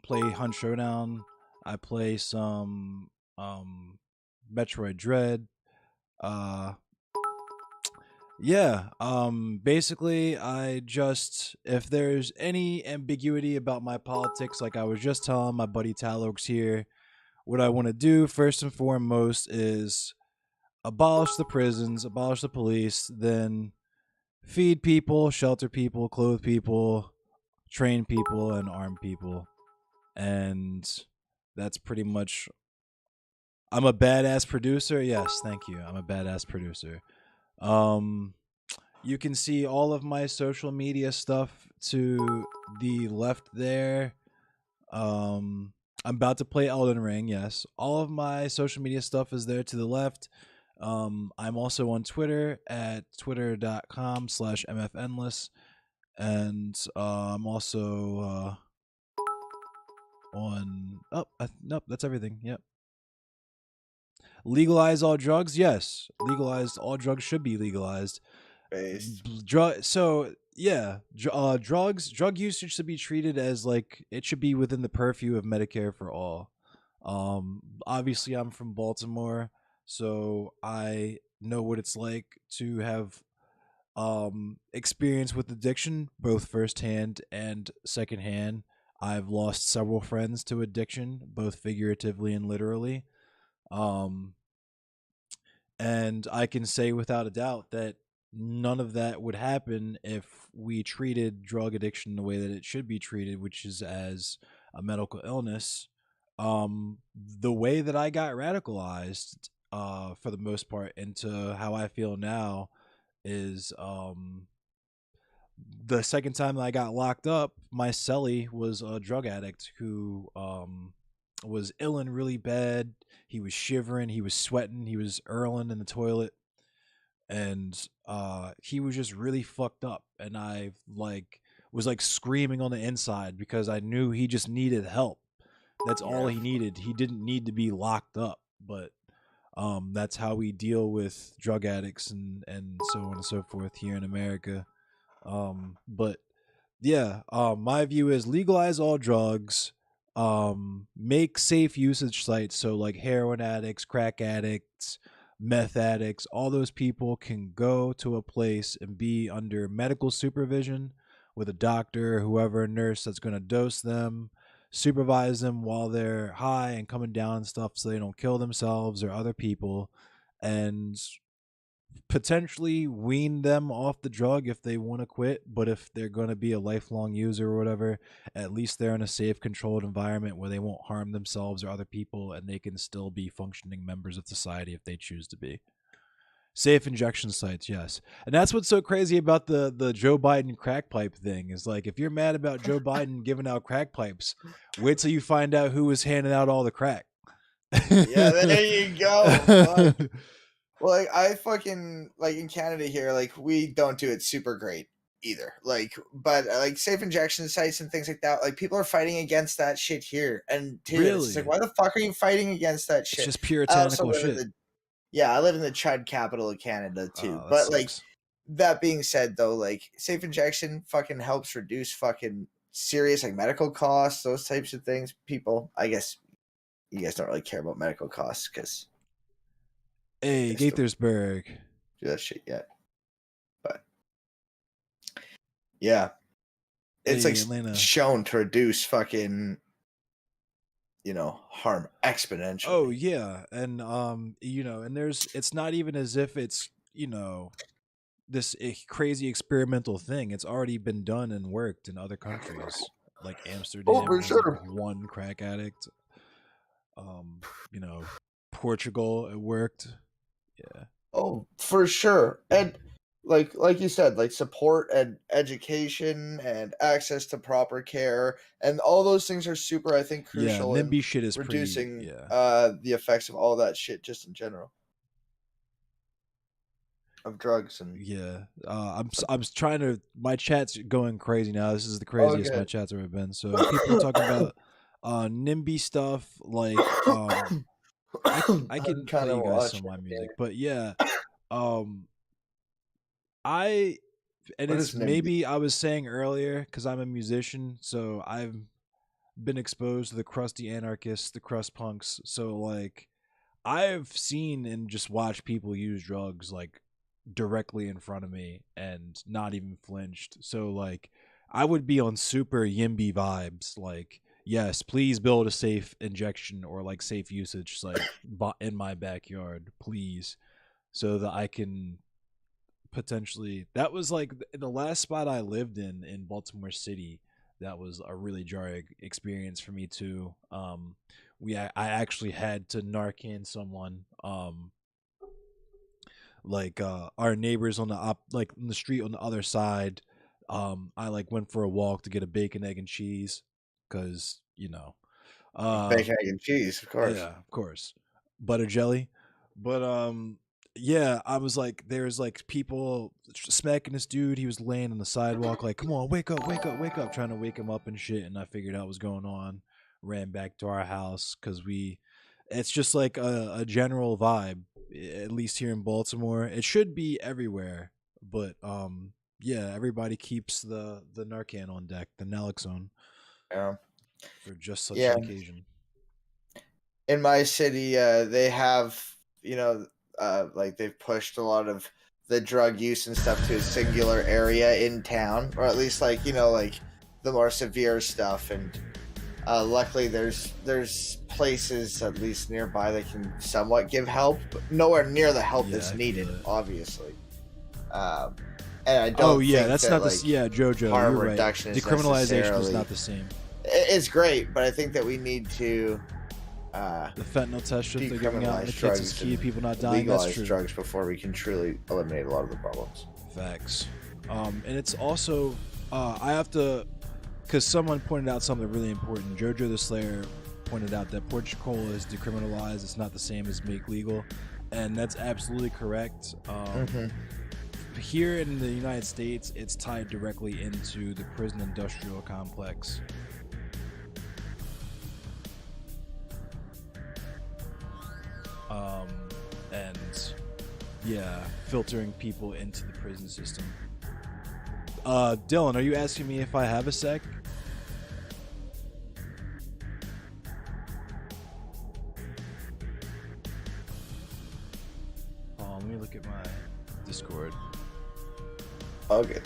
play Hunt Showdown. I play some Metroid Dread. Yeah, basically I just, if there's any ambiguity about my politics, like I was just telling my buddy Talorx here, what I want to do first and foremost is abolish the prisons, abolish the police, then feed people, shelter people, clothe people, train people, and arm people. And that's pretty much. I'm a badass producer. Yes, thank you. I'm a badass producer. You can see all of my social media stuff to the left there. I'm about to play Elden Ring. Yes, all of my social media stuff is there to the left. I'm also on Twitter at twitter.com/mfendless, and I'm also on. Oh, nope, that's everything. Yep. Legalize all drugs. Yes, legalized. All drugs should be legalized. So yeah, drugs. Drug usage should be treated as like it should be within the purview of Medicare for all. Obviously, I'm from Baltimore, so I know what it's like to have experience with addiction, both firsthand and secondhand. I've lost several friends to addiction, both figuratively and literally. And I can say without a doubt that none of that would happen if we treated drug addiction the way that it should be treated, which is as a medical illness. The way that I got radicalized, for the most part, into how I feel now is the second time that I got locked up, my cellie was a drug addict who was ill and really bad. He was shivering, he was sweating, he was earling in the toilet, and he was just really fucked up. And I was like screaming on the inside because I knew he just needed help. That's all he needed. He didn't need to be locked up, but that's how we deal with drug addicts and so on and so forth here in America. But yeah, my view is legalize all drugs, make safe usage sites so like heroin addicts, crack addicts, meth addicts, all those people can go to a place and be under medical supervision with a doctor, whoever, a nurse that's going to dose them, supervise them while they're high and coming down and stuff so they don't kill themselves or other people, and potentially wean them off the drug if they want to quit. But if they're going to be a lifelong user or whatever, at least they're in a safe, controlled environment where they won't harm themselves or other people, and they can still be functioning members of society if they choose to be. Safe injection sites, yes. And that's what's so crazy about the Joe Biden crack pipe thing is, like, if you're mad about Joe Biden giving out crack pipes, wait till you find out who was handing out all the crack. Yeah, there you go. Well, like, I fucking, like, in Canada here, like, we don't do it super great either. Like, but like safe injection sites and things like that, like, people are fighting against that shit here. And dude, Really? it's like, why the fuck are you fighting against that shit? It's just puritanical shit. I live in the Chud capital of Canada too. But sucks. Like, that being said, though, like, safe injection fucking helps reduce fucking serious, like, medical costs, those types of things. People, I guess you guys don't really care about medical costs because hey, Gaithersburg, do that shit yet. But yeah, it's Hey, like Atlanta. shown to reduce fucking, harm exponentially. Oh yeah, and and it's not even as if it's this crazy experimental thing. It's already been done and worked in other countries, like Amsterdam for has sure. like one crack addict. Portugal, it worked. Yeah. Oh, for sure. And like you said, like support and education and access to proper care and all those things are super, I think, Yeah, crucial in NIMBY shit is reducing pretty. Yeah. the effects of all that shit just in general. Of drugs and Yeah, I'm trying to. My chat's going crazy now. This is the Oh, craziest my good. chat's ever been. So people are talking about NIMBY stuff. Like I can kind play of you guys some watching of my music, it. but yeah, I and What it's is NIMBY? maybe I was saying earlier because I'm a musician, so I've been exposed to the crusty anarchists, the crust punks. So like I've seen and just watched people use drugs like directly in front of me and not even flinched. So like I would be on super Yimby vibes. Like, yes, please build a safe injection or like safe usage site in my backyard, please, so that I can potentially. That was like the last spot I lived in Baltimore City. That was a really jarring experience for me too. I actually had to Narcan someone. Our neighbors on like in the street on the other side. I like went for a walk to get a bacon, egg, and cheese, because Bacon, egg, and cheese, of course. yeah, of course, butter jelly, but yeah, I was like, there's like people smacking this dude. He was laying on the sidewalk, like, come on, wake up, wake up, wake up, trying to wake him up and shit. And I figured out what was going on, ran back to our house because it's just like a general vibe, at least here in Baltimore. It should be everywhere, but yeah, everybody keeps the Narcan on deck, the naloxone, Yeah. for just such Yeah. an occasion. In my city, they have, like they've pushed a lot of the drug use and stuff to a singular area in town, or at least like, like the more severe stuff. And luckily there's places at least nearby that can somewhat give help, but nowhere near the help that's needed, obviously. And I don't. Oh yeah, think that's that, not like, the Jojo. harm You're right. reduction is Decriminalization is not the same. It's great, but I think that we need to the fentanyl test strip they're giving out in the kids is key to people not dying. Legalize That's true. drugs before we can truly eliminate a lot of the problems. Facts. And it's also I have to, because someone pointed out something really important. Jojo the Slayer pointed out that Portugal is decriminalized. It's not the same as make legal, and that's absolutely correct. Here in the United States, it's tied directly into the prison industrial complex. And yeah, filtering people into the prison system. Dylan, are you asking me if I have a sec? Let me look at my Discord. Okay.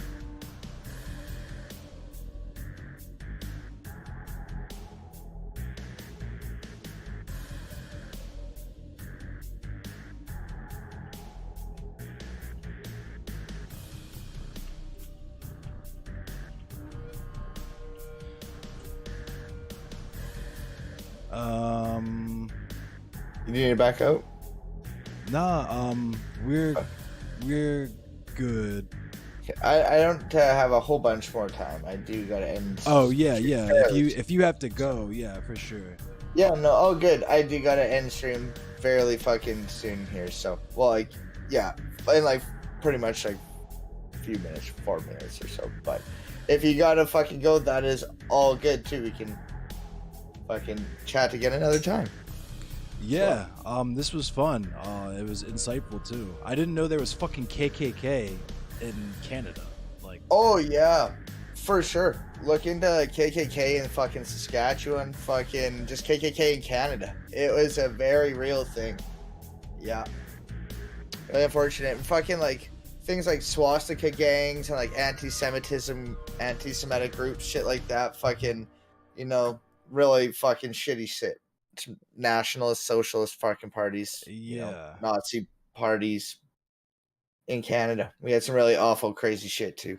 You need to back out? Nah, we're good. I don't have a whole bunch more time. I do gotta end. Oh yeah. If you have to go, yeah, for sure. Yeah, no, oh good. I do gotta end stream fairly fucking soon here. So, well, like, yeah, in like pretty much like a few minutes, 4 minutes or so. But if you gotta fucking go, that is all good too. We can fucking chat again another time. Yeah, this was fun. It was insightful too. I didn't know there was fucking KKK in Canada. Like, oh yeah, for sure. Look into KKK in fucking Saskatchewan. Fucking just KKK in Canada. It was a very real thing. Yeah, really unfortunate. And fucking like things like swastika gangs and like anti-Semitic groups, shit like that. Fucking, you know, really fucking shitty shit. Nationalist, socialist fucking parties. Yeah. You know, Nazi parties in Canada. We had some really awful, crazy shit too.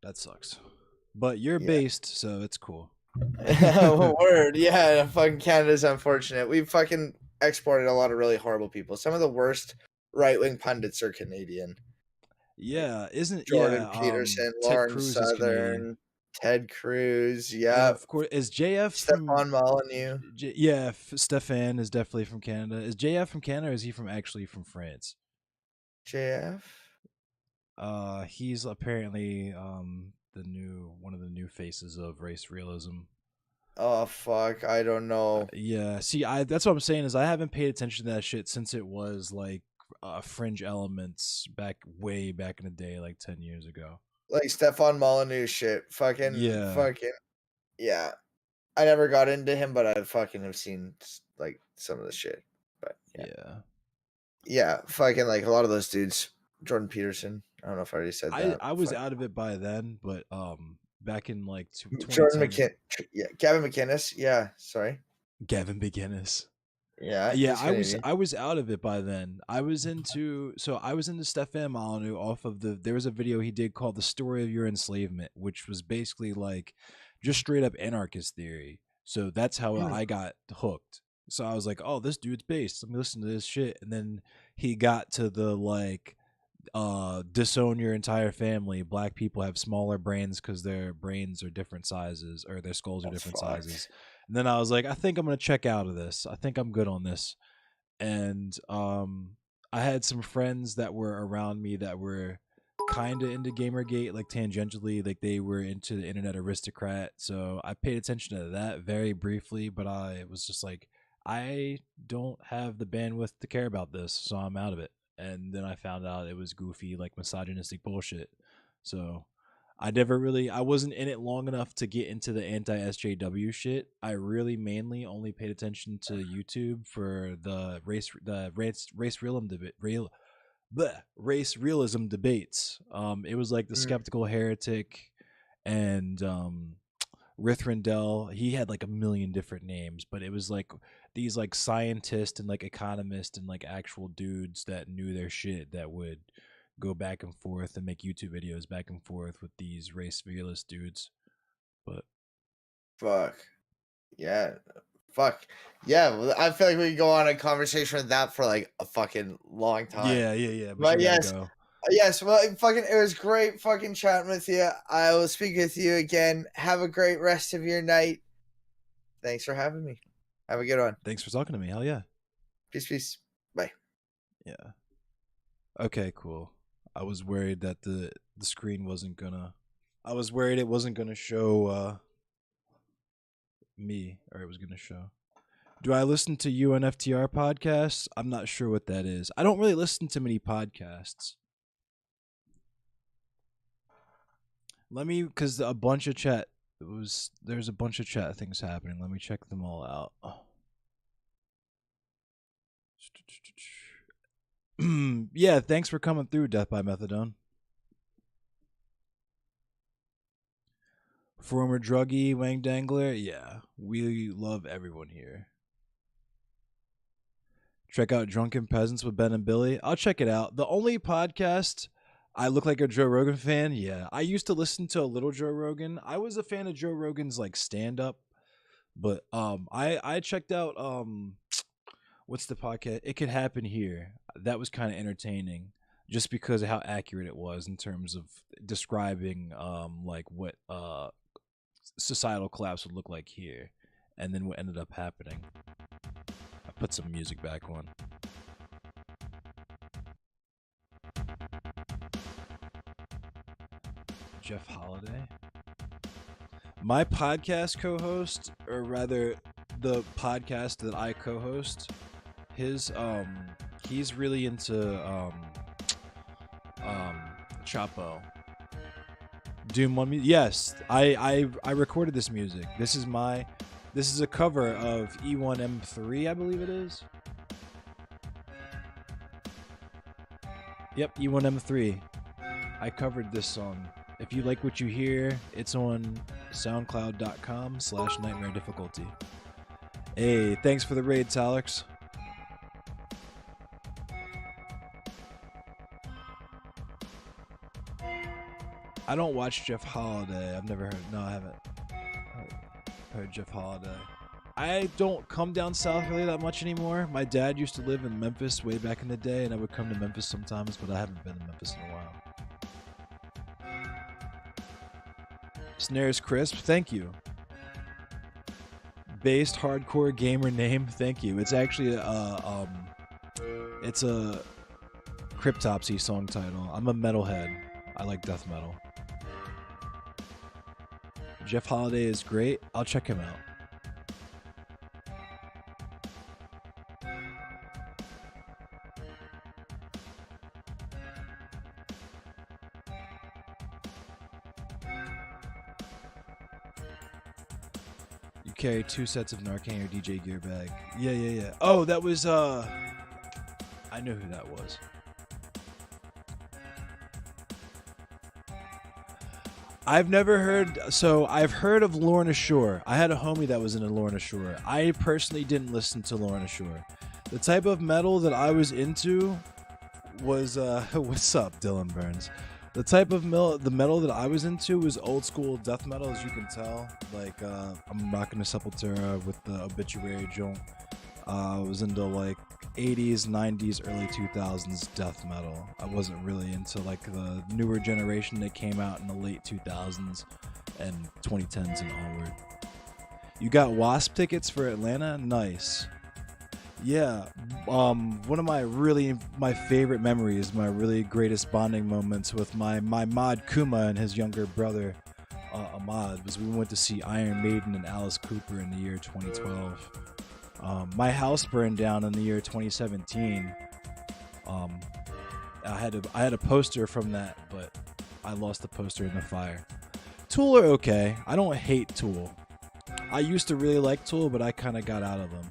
That sucks. But you're based, so it's cool. Word, yeah. Fucking Canada's unfortunate. We've fucking exported a lot of really horrible people. Some of the worst right-wing pundits are Canadian. Yeah, isn't Jordan Peterson, Lauren Southern, Ted Cruz, yeah, of course. Is JF Stefan Molyneux? Yeah, Stefan is definitely from Canada. Is JF from Canada, or is he actually from France? JF. He's apparently one of the new faces of race realism. Oh fuck, I don't know. Yeah, see, that's what I'm saying is I haven't paid attention to that shit since it was like fringe elements way back in the day, like 10 years ago. Like Stefan Molyneux shit, fucking yeah. I never got into him, but I fucking have seen like some of the shit. But yeah, fucking like a lot of those dudes. Jordan Peterson. I don't know if I already said that. I was out of it by then, but back in like Jordan Gavin McInnes. Yeah, sorry. Gavin McInnes. Yeah, I was out of it by then. I was into Stefan Molyneux off of there was a video he did called "The Story of Your Enslavement," which was basically like just straight up anarchist theory. So that's how I got hooked. So I was like, oh, this dude's based. Let me listen to this shit. And then he got to the like disown your entire family. Black people have smaller brains because their brains are different sizes, or their skulls are different sizes. And then I was like, I think I'm gonna check out of this. I think I'm good on this. And I had some friends that were around me that were kind of into Gamergate, like tangentially, like they were into the Internet Aristocrat. So I paid attention to that very briefly, but I was just like, I don't have the bandwidth to care about this, so I'm out of it. And then I found out it was goofy, like misogynistic bullshit. So I wasn't in it long enough to get into the anti-SJW shit. I really mainly only paid attention to YouTube for the race realism debates. It was like the Skeptical Heretic and Rithrendell. He had like a million different names, but it was like these like scientists and like economists and like actual dudes that knew their shit that would go back and forth and make YouTube videos back and forth with these race realist dudes. But fuck yeah, well, I feel like we could go on a conversation with that for like a fucking long time. Yeah. But yes, well, fucking, it was great fucking chatting with you. I will speak with you again. Have a great rest of your night. Thanks for having me. Have a good one. Thanks for talking to me. Hell yeah. Peace. Bye. Yeah. Okay, cool. I was worried that the screen wasn't gonna. I was worried it wasn't gonna show me, or it was gonna show. Do I listen to UNFTR podcasts? I'm not sure what that is. I don't really listen to many podcasts. Because there's a bunch of chat things happening. Let me check them all out. Yeah, thanks for coming through, Death by Methadone. Former druggie, Wang Dangler. Yeah, we love everyone here. Check out Drunken Peasants with Ben and Billy. I'll check it out. The only podcast I look like a Joe Rogan fan. Yeah, I used to listen to a little Joe Rogan. I was a fan of Joe Rogan's like stand up, but I checked out what's the podcast? It Could Happen Here. That was kind of entertaining, just because of how accurate it was in terms of describing like what societal collapse would look like here, and then what ended up happening. I put some music back on. Jeff Holiday. My podcast co-host, or rather the podcast that I co-host, he's really into Chapo. Doom 1 music. Yes, I recorded this music. This is a cover of E1M3, I believe it is. Yep, E1M3. I covered this song. If you like what you hear, it's on soundcloud.com/nightmare difficulty. Hey, thanks for the raid, Talorx. I don't watch Jeff Holiday. I've never heard. No, I haven't heard Jeff Holiday. I don't come down south really that much anymore. My dad used to live in Memphis way back in the day, and I would come to Memphis sometimes, but I haven't been to Memphis in a while. Snares Crisp, thank you. Based hardcore gamer name, thank you. It's actually it's a Cryptopsy song title. I'm a metalhead. I like death metal. Jeff Holiday is great. I'll check him out. You carry 2 sets of Narcan or DJ gear bag. Yeah. Oh, that was I know who that was. I've never heard, so I've heard of Lorna Shore. I had a homie that was into Lorna Shore. I personally didn't listen to Lorna Shore. The type of metal that I was into was, what's up, Dylan Burns? The type of metal that I was into was old school death metal, as you can tell. Like, I'm rocking the Sepultura with the Obituary joint. I was into like 80s, 90s, early 2000s death metal. I wasn't really into like the newer generation that came out in the late 2000s and 2010s and onward. You got Wasp tickets for Atlanta? Nice. Yeah, one of my favorite memories, my really greatest bonding moments with my mod Kuma and his younger brother Ahmad was we went to see Iron Maiden and Alice Cooper in the year 2012. My house burned down in the year 2017. I had a poster from that, but I lost the poster in the fire. Tool are okay. I don't hate Tool. I used to really like Tool, but I kind of got out of them.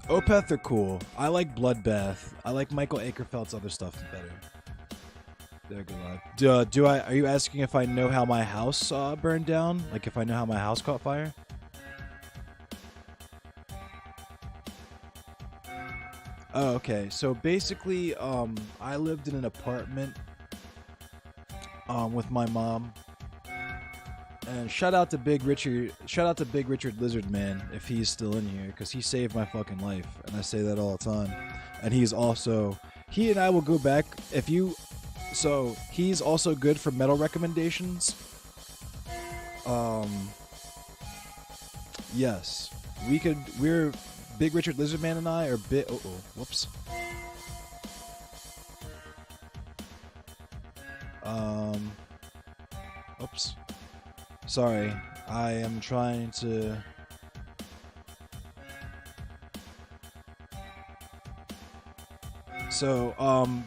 Opeth are cool. I like Bloodbath. I like Michael Akerfeld's other stuff better. They're good live. Are you asking if I know how my house burned down? Like if I know how my house caught fire? Oh, okay. So basically, I lived in an apartment with my mom. And shout out to Big Richard Lizard Man if he's still in here, because he saved my fucking life, and I say that all the time. And he and I will go back so he's also good for metal recommendations. Yes, we're Big Richard Lizard Man and I are whoops. Oops. Sorry, I am trying to... So,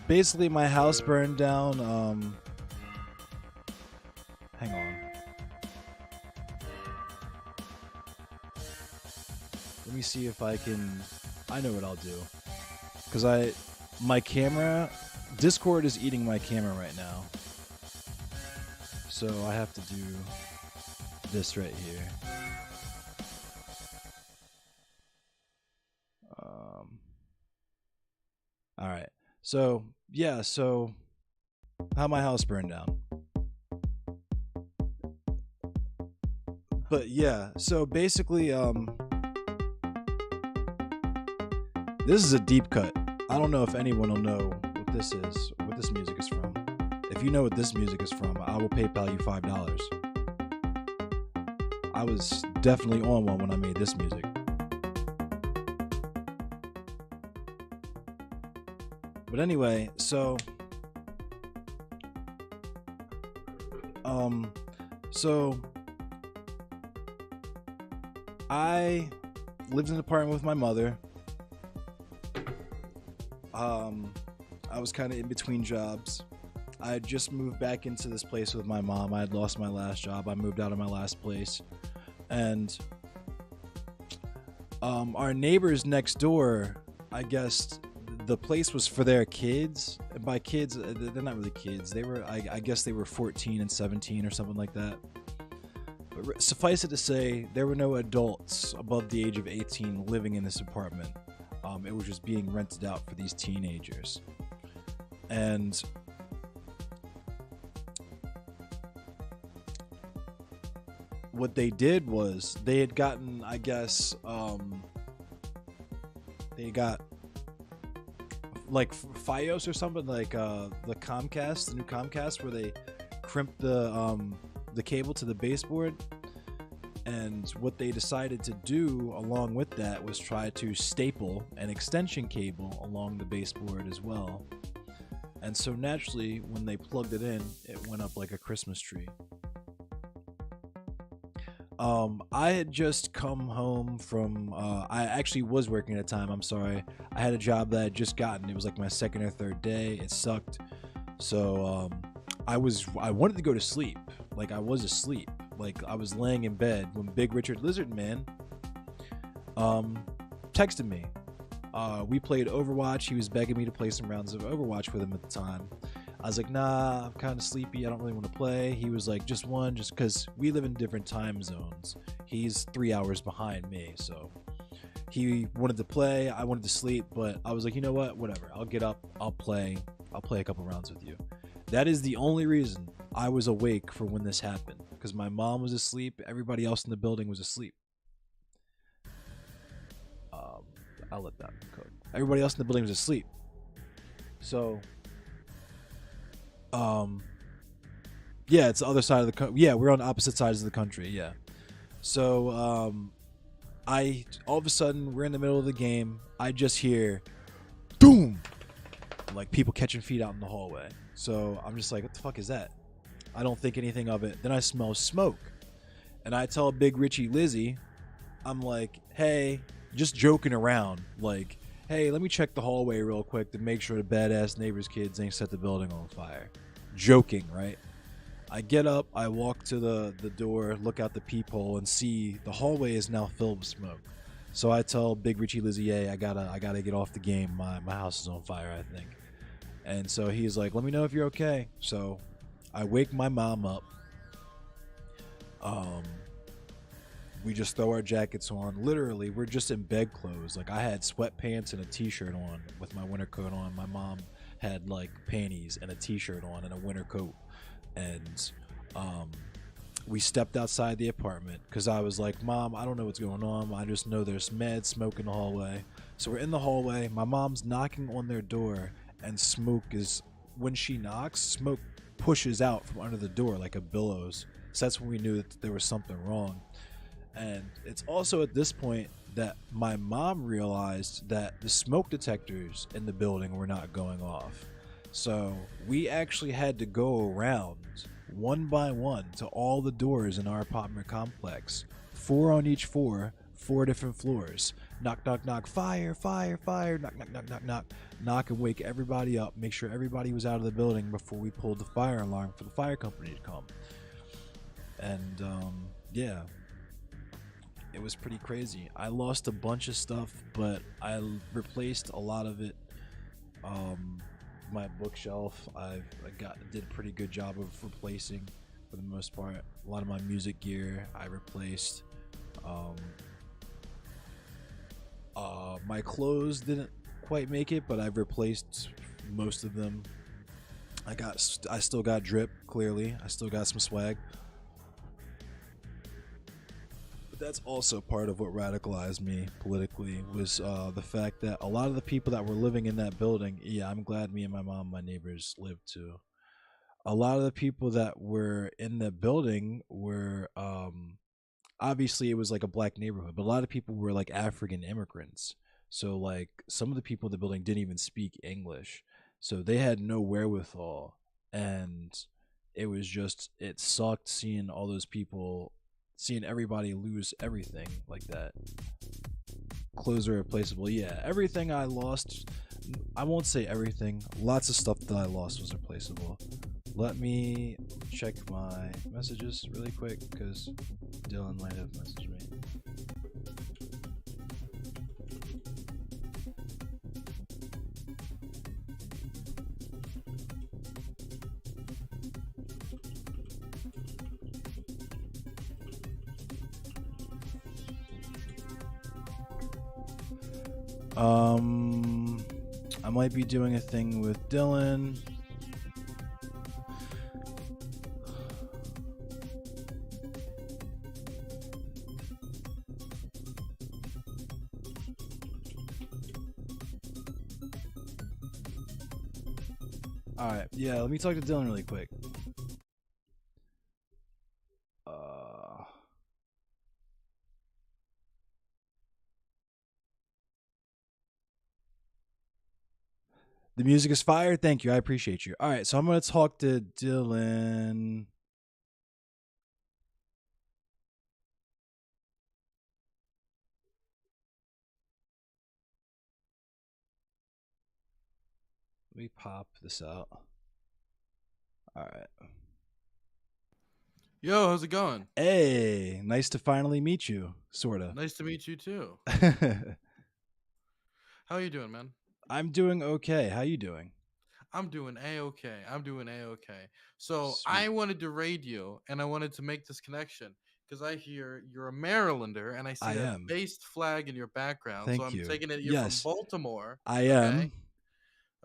basically my house burned down, hang on. Let me see if I know what I'll do. Because my camera, Discord is eating my camera right now. So I have to do this right here. All right. So, yeah, how my house burned down. But yeah, so basically this is a deep cut. I don't know if anyone will know what this is, what this music is from. If you know what this music is from, I will PayPal you $5. I was definitely on one when I made this music. But anyway, so I lived in an apartment with my mother. I was kind of in between jobs. I had just moved back into this place with my mom. I had lost my last job. I moved out of my last place. And our neighbors next door, I guess the place was for their kids. And by kids, they're not really kids. They were, I guess they were 14 and 17 or something like that. But suffice it to say, there were no adults above the age of 18 living in this apartment. It was just being rented out for these teenagers. And what they did was they had gotten, I guess, they got like Fios or something, like the Comcast, the new Comcast, where they crimped the cable to the baseboard. And what they decided to do along with that was try to staple an extension cable along the baseboard as well. And so naturally, when they plugged it in, it went up like a Christmas tree. I had just come home from, I actually was working at a time, I'm sorry. I had a job that I had just gotten. It was like my second or third day. It sucked. So, I wanted to go to sleep. Like, I was asleep. Like, I was laying in bed when Big Richard Lizard Man, texted me. We played Overwatch. He was begging me to play some rounds of Overwatch with him at the time. I was like, nah, I'm kind of sleepy. I don't really want to play. He was like, just one, just because we live in different time zones. He's 3 hours behind me, so he wanted to play. I wanted to sleep, but I was like, you know what? Whatever. I'll get up. I'll play a couple rounds with you. That is the only reason I was awake for when this happened, because my mom was asleep. Everybody else in the building was asleep. I'll let that code. Everybody else in the building was asleep. So, yeah, it's the other side of the country. Yeah, we're on opposite sides of the country. Yeah. So, all of a sudden, we're in the middle of the game. I just hear, boom, like people catching feet out in the hallway. So I'm just like, what the fuck is that? I don't think anything of it. Then I smell smoke. And I tell Big Richie Lizzie, I'm like, hey, just joking around, like, hey, let me check the hallway real quick to make sure the badass neighbor's kids ain't set the building on fire. Joking, right? I get up, I walk to the door, look out the peephole, and see the hallway is now filled with smoke. So I tell Big Richie Lizzie, hey, I gotta get off the game. My house is on fire, I think. And so he's like, let me know if you're okay. So I wake my mom up. We just throw our jackets on. Literally, we're just in bed clothes. Like, I had sweatpants and a t-shirt on with my winter coat on. My mom had like panties and a t-shirt on and a winter coat. And we stepped outside the apartment because I was like, Mom, I don't know what's going on. I just know there's mad smoke in the hallway. So we're in the hallway. My mom's knocking on their door, and smoke is, when she knocks, smoke pushes out from under the door like a billows. So that's when we knew that there was something wrong. And it's also at this point that my mom realized that the smoke detectors in the building were not going off. So we actually had to go around one by one to all the doors in our apartment complex, 4 on each floor, 4 different floors. Knock, knock, knock, fire, fire, fire, knock, knock, knock, knock, knock, knock, and wake everybody up, make sure everybody was out of the building before we pulled the fire alarm for the fire company to come. And yeah, it was pretty crazy. I lost a bunch of stuff, but I replaced a lot of it. My bookshelf, I did a pretty good job of replacing for the most part. A lot of my music gear I replaced. My clothes didn't quite make it, but I've replaced most of them. I still got drip, clearly. I still got some swag. But that's also part of what radicalized me politically, was the fact that a lot of the people that were living in that building, yeah, I'm glad me and my mom, my neighbors lived too. A lot of the people that were in the building were, obviously it was like a black neighborhood, but a lot of people were like African immigrants. So like some of the people in the building didn't even speak English. So they had no wherewithal. And it was just, it sucked seeing all those people, seeing everybody lose everything like that. Clothes are replaceable. Yeah, everything I lost, I won't say everything. Lots of stuff that I lost was replaceable. Let me check my messages really quick because Dylan might have messaged me. I might be doing a thing with Dylan. All right, yeah, let me talk to Dylan really quick. The music is fire. Thank you. I appreciate you. All right, so I'm going to talk to Dylan. Let me pop this out. All right. Yo, how's it going? Hey, nice to finally meet you, sort of. Nice to meet you too. How you doing, man? I'm doing okay. How you doing? I'm doing A-okay. I'm doing A-okay. So Sweet. I wanted to raid you, and I wanted to make this connection because I hear you're a Marylander, and I see a based flag in your background. Thank so I'm you. taking it you're from Baltimore. I am.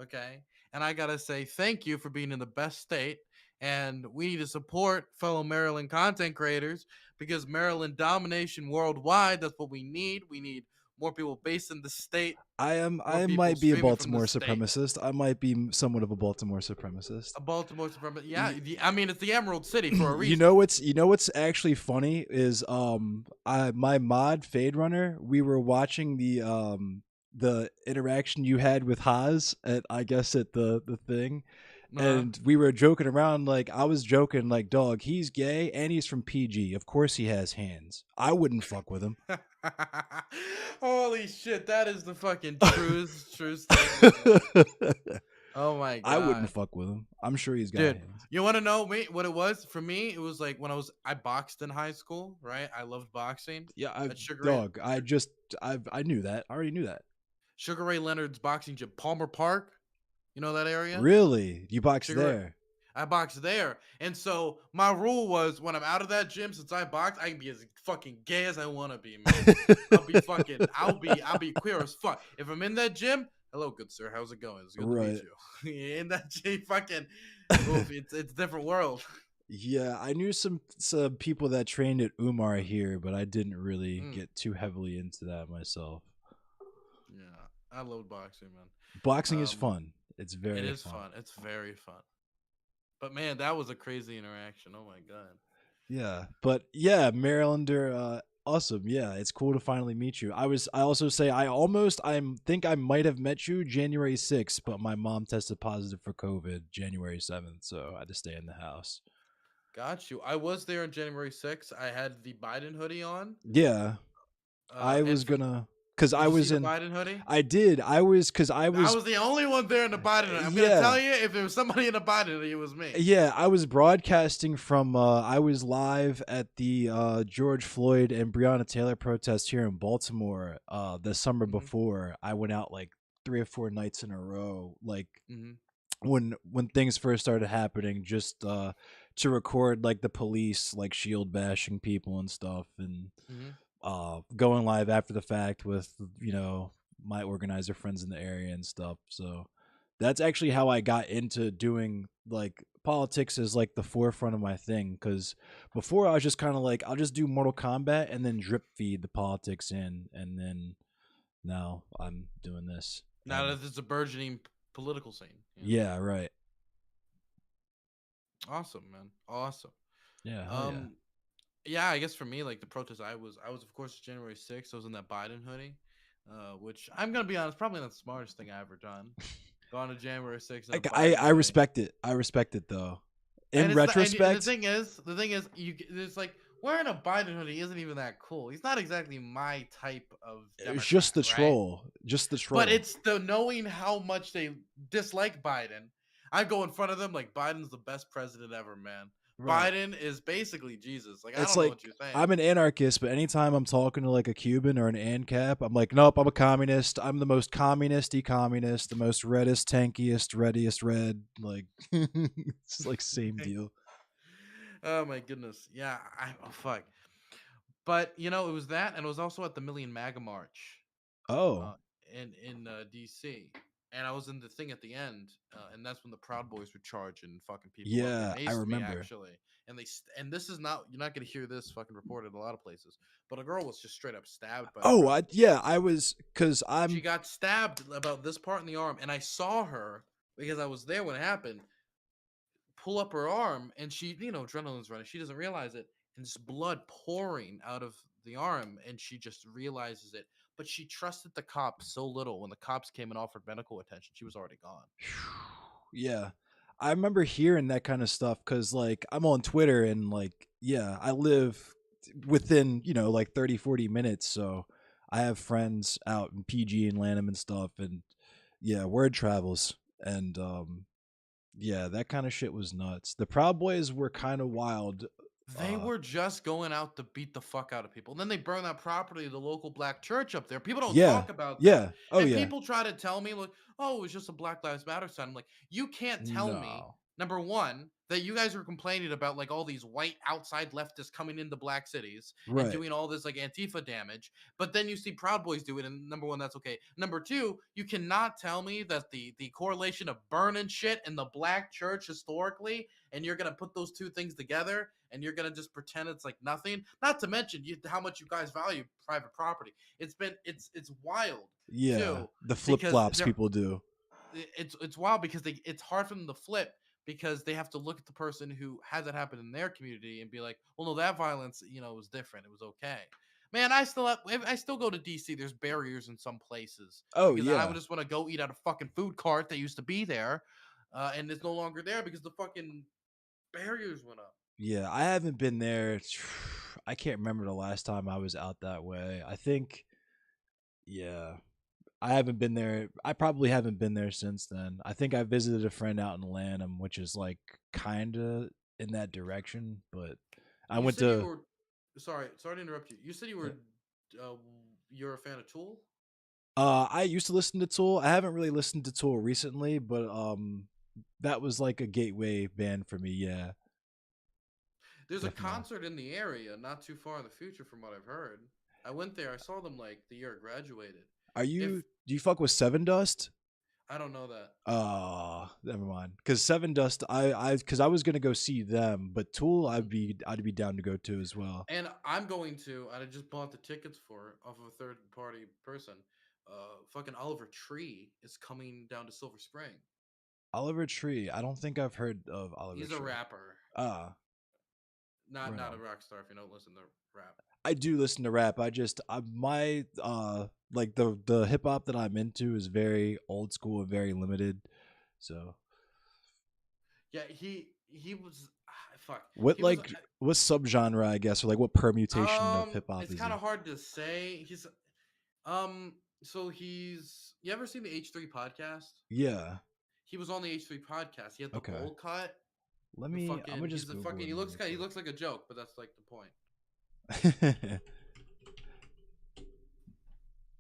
Okay. And I gotta say thank you for being in the best state. And we need to support fellow Maryland content creators because Maryland domination worldwide. That's what we need. We need more people based in the state. I might be a Baltimore supremacist. I might be somewhat of a Baltimore supremacist. A Baltimore supremacist. Yeah, I mean it's the Emerald City for a reason. You know what's actually funny is my mod Fade Runner. We were watching the interaction you had with Haas at the thing. And we were joking around, like I was joking, like, dog, he's gay and he's from PG. Of course he has hands. I wouldn't fuck with him. Holy shit, that is the fucking truest thing. Oh my god. I wouldn't fuck with him. I'm sure he's got hands. You want to know what it was? For me, it was like when I boxed in high school, right? I loved boxing. Yeah, I knew that. I already knew that. Sugar Ray Leonard's boxing gym, Palmer Park. You know that area? Really? You boxed there? I boxed there. And so my rule was when I'm out of that gym, since I box, I can be as fucking gay as I want to be, man. I'll be queer as fuck. If I'm in that gym, hello, good sir. How's it going? It's good to meet you. In that gym, fucking, it's a different world. Yeah, I knew some people that trained at Umar here, but I didn't really get too heavily into that myself. Yeah, I love boxing, man. Boxing is fun. It's fun. It's very fun. But man, that was a crazy interaction. Oh my god. Yeah, but yeah, Marylander, awesome. Yeah, it's cool to finally meet you. I also say I think I might have met you January 6th, but my mom tested positive for COVID January 7th, so I had to stay in the house. Got you. I was there on January 6th. I had the Biden hoodie on. Yeah, I was gonna. Because I was in the Biden hoodie. I did. I was the only one there in the Biden hoodie. I'm gonna tell you, if there was somebody in the Biden hoodie, it was me. Yeah, I was broadcasting from. I was live at the George Floyd and Breonna Taylor protest here in Baltimore. The summer before, I went out like 3 or 4 nights in a row, like when things first started happening, just to record like the police like shield bashing people and stuff, and. Going live after the fact with, my organizer friends in the area and stuff. So that's actually how I got into doing like politics as like the forefront of my thing. Cause before I was just kind of like, I'll just do Mortal Kombat and then drip feed the politics in. And then now I'm doing this. Now that it's a burgeoning political scene. Yeah, right. Awesome, man. Awesome. Yeah. Yeah, I guess for me, like the protest, I was of course January 6th. I was in that Biden hoodie, which I'm gonna be honest, probably not the smartest thing I ever done. Gone to January 6th. I respect it. I respect it though. In retrospect, the thing is, it's like wearing a Biden hoodie isn't even that cool. He's not exactly my type of Democrat, it's just the right? troll. Just the troll. But it's the knowing how much they dislike Biden. I go in front of them like Biden's the best president ever, man. Right. Biden is basically Jesus. Like, I don't know what you're saying. I'm an anarchist, but anytime I'm talking to like a Cuban or an ANCAP, I'm like, nope, I'm a communist. I'm the most communist-y communist, the most reddest, tankiest, readiest red. Like, it's like same deal. Oh my goodness. Yeah. Fuck. But it was that, and it was also at the Million MAGA March. Oh. in DC, and I was in the thing at the end, and that's when the Proud Boys were charging fucking people up. They Yeah, I maced me remember. actually, and this is not, you're not gonna hear this fucking reported in a lot of places, but a girl was just straight up stabbed by the Oh, Proud Boys. yeah, I was, because She got stabbed about this part in the arm, and I saw her because I was there when it happened. Pull up her arm, and she, adrenaline's running. She doesn't realize it, and there's blood pouring out of the arm, and she just realizes it. But she trusted the cops so little. When the cops came and offered medical attention, she was already gone. Yeah, I remember hearing that kind of stuff because, like, I'm on Twitter and, like, yeah, I live within, like 30, 40 minutes. So I have friends out in PG and Lanham and stuff. And yeah, word travels. And yeah, that kind of shit was nuts. The Proud Boys were kind of wild. They were just going out to beat the fuck out of people. And then they burned that property of the local black church up there. People don't talk about that. Yeah. Oh, and yeah. people try to tell me, like, oh, it was just a Black Lives Matter sign. I'm like, you can't tell me, number one, that you guys were complaining about, like, all these white outside leftists coming into black cities and doing all this, like, Antifa damage. But then you see Proud Boys do it. And number one, that's okay. Number two, you cannot tell me that the correlation of burning shit in the black church historically, and you're going to put those two things together, and you're gonna just pretend it's like nothing. Not to mention how much you guys value private property. It's wild. Yeah, too, the flip flops people do. It's wild because it's hard for them to flip because they have to look at the person who has it happen in their community and be like, well, no, that violence, was different. It was okay. Man, I still go to DC. There's barriers in some places. Oh, because yeah. I would just want to go eat at a fucking food cart that used to be there, and it's no longer there because the fucking barriers went up. Yeah, I haven't been there. I can't remember the last time I was out that way. I think, yeah, I haven't been there. I probably haven't been there since then. I think I visited a friend out in Lanham, which is like kind of in that direction. But I went to. Sorry to interrupt you. You said you're a fan of Tool? I used to listen to Tool. I haven't really listened to Tool recently, but that was like a gateway band for me. Yeah. There's a concert in the area, not too far in the future, from what I've heard. I went there. I saw them like the year I graduated. Do you fuck with Seven Dust? I don't know that. Oh, never mind. Because Seven Dust, because I was gonna go see them, but Tool, I'd be down to go to as well. And I'm going to. I just bought the tickets for off of a third party person. Fucking Oliver Tree is coming down to Silver Spring. Oliver Tree. I don't think I've heard of Oliver Tree. He's a rapper. Not a rock star if you don't listen to rap. I do listen to rap. My like the hip hop that I'm into is very old school and very limited. So yeah, he was fuck. What subgenre, I guess, or like what permutation of hip hop is he? It's kind of hard to say. He's so he's, you ever seen the H3 podcast? Yeah. He was on the H3 podcast. He had the bowl cut. I'm gonna just he looks like a joke, but that's like the point.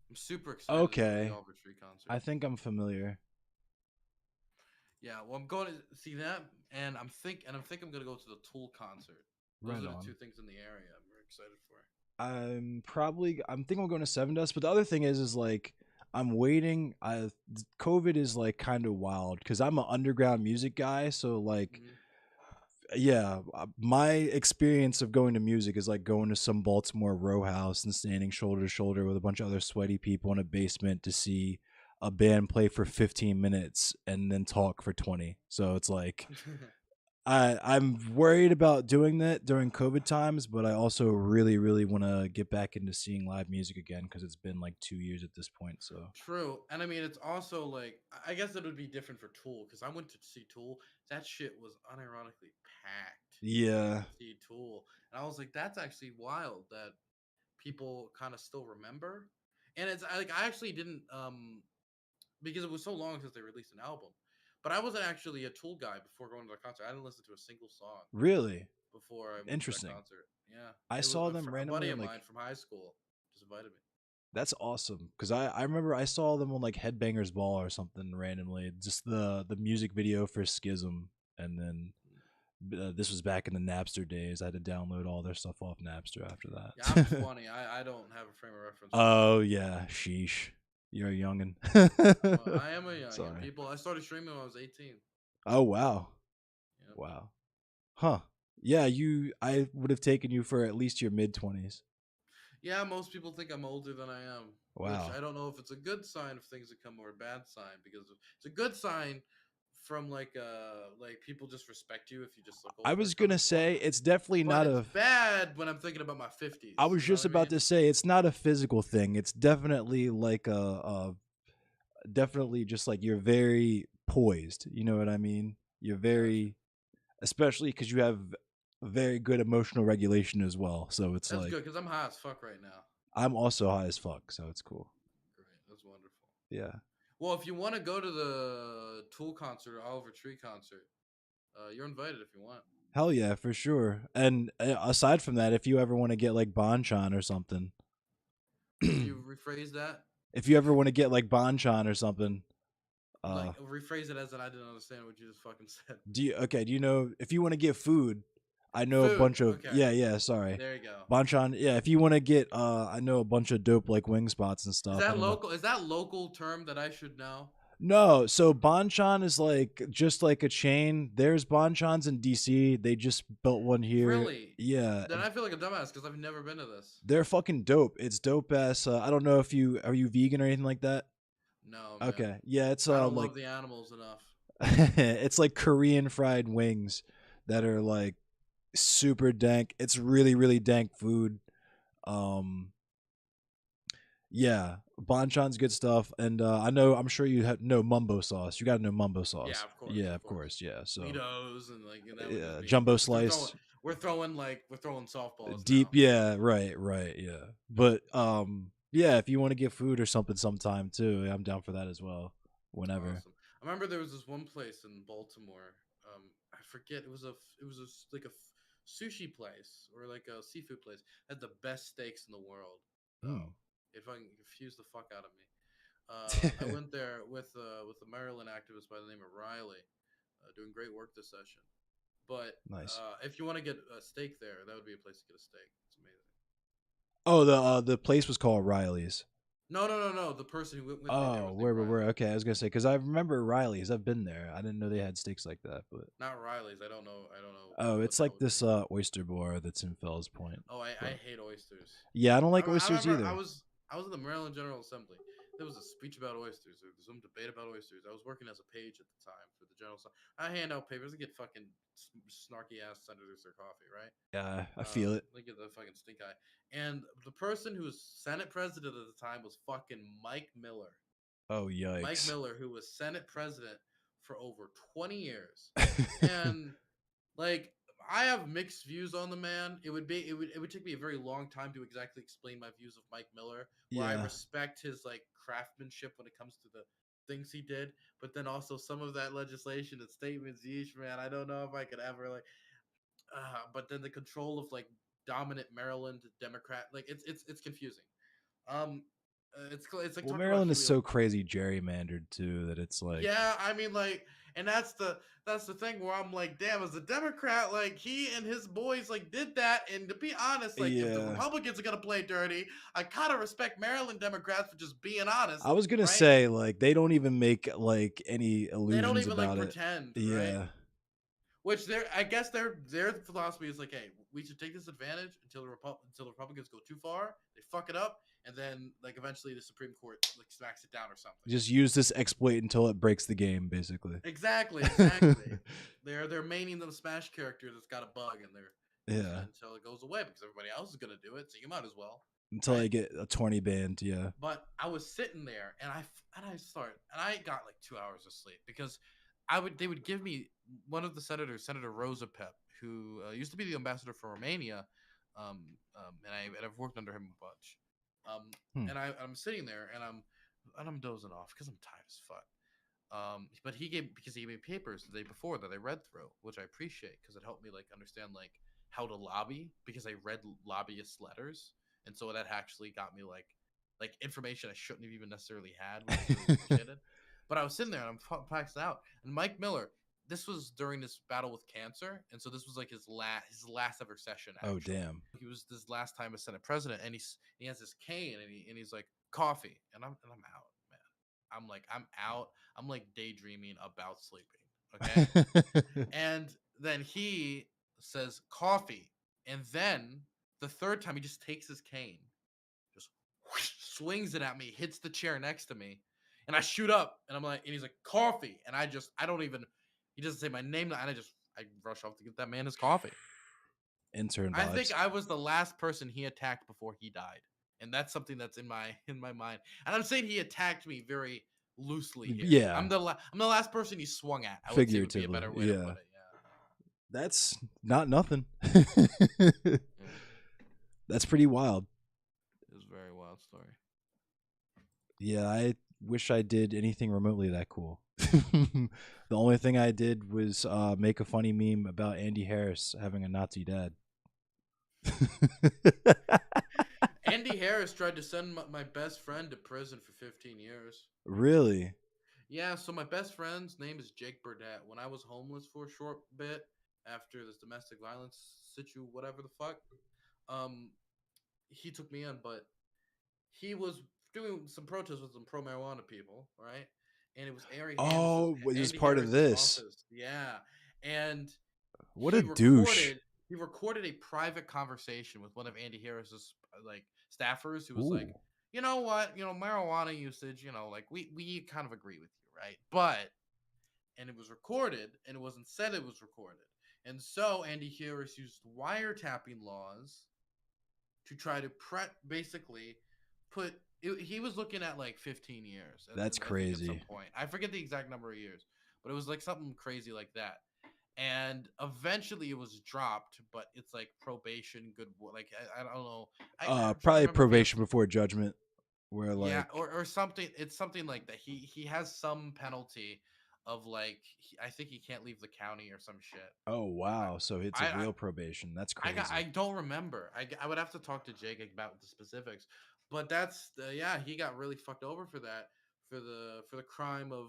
I'm super excited. Okay. For the Oliver Tree concert. I think I'm familiar. Yeah, well, I'm going to see that, and I'm think I'm gonna go to the Tool concert. Those are the two things in the area I'm very excited for. I'm thinking I'm going to Seven Dust, but the other thing is like I'm waiting. COVID is like kind of wild because I'm an underground music guy, so like. Yeah, my experience of going to music is like going to some Baltimore row house and standing shoulder to shoulder with a bunch of other sweaty people in a basement to see a band play for 15 minutes and then talk for 20. So it's like I'm worried about doing that during COVID times, but I also really, really want to get back into seeing live music again because it's been like 2 years at this point. So true, and I mean it's also like I guess it would be different for Tool because I went to see Tool. That shit was unironically packed. Yeah, see Tool, and I was like, that's actually wild that people kind of still remember. And it's like I actually didn't because it was so long since they released an album. But I wasn't actually a Tool guy before going to the concert. I didn't listen to a single song. Really? Before I went to the concert. Yeah. I saw them randomly. A buddy of mine from high school just invited me. That's awesome. Because I remember I saw them on like Headbangers Ball or something randomly. Just the music video for Schism. And then this was back in the Napster days. I had to download all their stuff off Napster after that. Yeah, I'm 20. I don't have a frame of reference. Oh, yeah. Sheesh. You're a youngin. I am a youngin. Sorry. People, I started streaming when I was 18. Oh wow. Yep. Wow. Huh. Yeah, I would have taken you for at least your mid-20s. Yeah, most people think I'm older than I am. Which Wow. I don't know if it's a good sign of things that come or a bad sign, because it's a good sign from like people just respect you if you just look I older was from gonna this point. say it's definitely But not it's a. bad when I'm thinking about my 50s. I was You know just what I about mean? to say it's not a physical thing. It's definitely like definitely just like you're very poised. You know what I mean? You're Gotcha. very, especially because you have very good emotional regulation as well. So it's That's like good because I'm high as fuck right now. I'm also high as fuck, so it's cool. Great. That's wonderful. Yeah. Well, if you want to go to the Tool concert or Oliver Tree concert, you're invited if you want. Hell yeah, for sure. And aside from that, if you ever want to get like Bonchan or something, Could you rephrase that? if you ever want to get like Bonchan or something, Like rephrase it as in I didn't understand what you just fucking said. do you know if you want to get food, I know a Food. bunch of Okay. yeah, sorry. There you go. Bonchan, yeah, if you want to get I know a bunch of dope like wing spots and Is stuff. I that don't know. local? Is that local term that I should know? No, so Bonchan is like just like a chain. There's Bonchans in DC. They just built one here. Really? Yeah. Then I feel like a dumbass because I've never been to this. They're fucking dope. It's dope ass. I don't know if are you vegan or anything like that? No, man. Okay. Yeah, it's I don't like love the animals enough. it's like Korean fried wings that are like super dank. It's really really dank food. Um yeah, Bonchan's good stuff, and I'm sure you know mumbo sauce. You got to know mumbo sauce. Yeah, of course. Yeah, of course. Yeah, so Litos and like that would just be jumbo we're slice. we're throwing softballs Deep, now. yeah, right, yeah. But yeah, if you want to get food or something sometime too, I'm down for that as well. Whenever. Awesome. I remember there was this one place in Baltimore. I forget like a sushi place or like a seafood place. Had the best steaks in the world. Hmm. If I can confuse the fuck out of me. I went there with a Maryland activist by the name of Riley, doing great work this session. But Nice. if you want to get a steak there, that would be a place to get a steak. It's amazing. Oh, the place was called Riley's. No. The person who went with me there Oh, was where named where? Riley. Okay, I was gonna say because I remember Riley's. I've been there. I didn't know they had steaks like that, but Not Riley's. I don't know. oh, what it's that like would this be. oyster bar that's in Fells Point. Oh, I But hate oysters. yeah, I don't like I oysters remember either. I was in the Maryland General Assembly. There was a speech about oysters. There was some debate about oysters. I was working as a page at the time for the General Assembly. I hand out papers. I get fucking snarky ass senators their coffee, right? Yeah, I feel it. Look at the fucking stink eye. And the person who was Senate president at the time was fucking Mike Miller. Oh Mike yikes! Miller, who was Senate president for over 20 years. And like I have mixed views on the man. It would take me a very long time to exactly explain my views of Mike Miller, where I Yeah. respect his like craftsmanship when it comes to the things he did, but then also some of that legislation and statements, yeesh, man, I don't know if I could ever like but then the control of like dominant Maryland Democrat, like it's confusing. Um it's like Well, talking about Maryland is Huey. so crazy gerrymandered too that it's like Yeah, I mean, like, and that's the thing where I'm like, damn, as a Democrat, like he and his boys like did that, and to be honest, like if the yeah. Republicans are gonna play dirty, I kind of respect Maryland Democrats for just being honest, I was gonna right? say like they don't even make like any They don't illusions even like about it. pretend, right? Yeah. Which I guess their philosophy is like, hey, we should take this advantage until the Republicans go too far, they fuck it up, and then like eventually the Supreme Court like smacks it down or something. Just use this exploit until it breaks the game, basically. Exactly. they're maining the Smash character that's got a bug, and Yeah. until it goes away because everybody else is gonna do it, so you might as well. Until right? I get a 20 band, yeah. But I was sitting there, and I got like 2 hours of sleep because they would give me one of the senators, Senator Rosa Pep, who used to be the ambassador for Romania, and I've worked under him a bunch. And I'm sitting there, and I'm dozing off because I'm tired as fuck. But he gave me papers the day before that I read through, which I appreciate because it helped me like understand like how to lobby because I read lobbyist letters, and so that actually got me like information I shouldn't have even necessarily had when I was really appreciated. But I was sitting there and I'm passed out, and Mike Miller. This was during this battle with cancer, and so this was like his last ever session. Actually. Oh damn! He was this last time as Senate president, and he has this cane, and he's like coffee, and I'm out. I'm out. I'm like daydreaming about sleeping. Okay. And then he says coffee. And then the third time he just takes his cane, just whoosh, swings it at me, hits the chair next to me. And I shoot up and I'm like, and he's like, coffee. And I don't even, he doesn't say my name. And I rush off to get that man his coffee. Intern I think vibes. I was the last person he attacked before he died. And that's something that's in my mind. And I'm saying he attacked me very loosely here. Yeah. I'm the last person he swung at. I would say would be a better way to put it. Yeah. That's not nothing. That's pretty wild. It was a very wild story. Yeah, I wish I did anything remotely that cool. The only thing I did was make a funny meme about Andy Harris having a Nazi dad. Andy Harris tried to send my best friend to prison for 15 years. Really? Yeah, so my best friend's name is Jake Burdett. When I was homeless for a short bit after this domestic violence whatever the fuck, he took me in, but he was doing some protests with some pro-marijuana people, right? And it was Ari Oh, it was part of this. Office. Yeah. And what a douche. He recorded a private conversation with one of Andy Harris's like staffers who was like, you know what, marijuana usage, like we kind of agree with you, right? But, and it was recorded, and it wasn't said it was recorded. And so Andy Harris used wiretapping laws to try to basically put, he was looking at like 15 years. That's crazy. At some point. I forget the exact number of years, but it was like something crazy like that. And eventually it was dropped, but it's like probation, good, like I don't know. Probably probation before judgment, where like, yeah, or something. It's something like that. He has some penalty of like, I think he can't leave the county or some shit. Oh wow, so it's a real probation. That's crazy. I don't remember. I would have to talk to Jake about the specifics, but that's yeah, he got really fucked over for that, for the crime of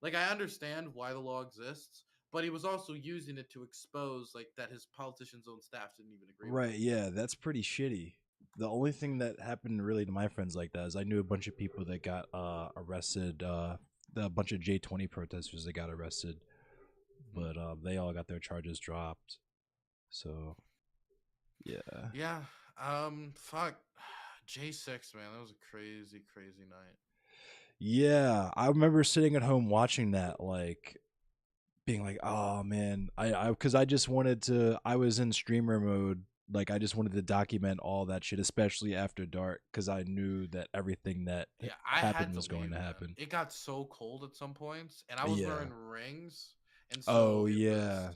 like, I understand why the law exists, but he was also using it to expose like that his politicians' own staff didn't even agree with. Right, yeah, that's pretty shitty. The only thing that happened really to my friends like that is I knew a bunch of people that got arrested, a bunch of J20 protesters that got arrested, but they all got their charges dropped. So yeah. Fuck, J6, man, that was a crazy night. Yeah, I remember sitting at home watching that, like being like, oh man, because I just wanted to, I was in streamer mode, like I just wanted to document all that shit, especially after dark, because I knew that everything that happened was going to happen. It got so cold at some points, and I was wearing rings, and so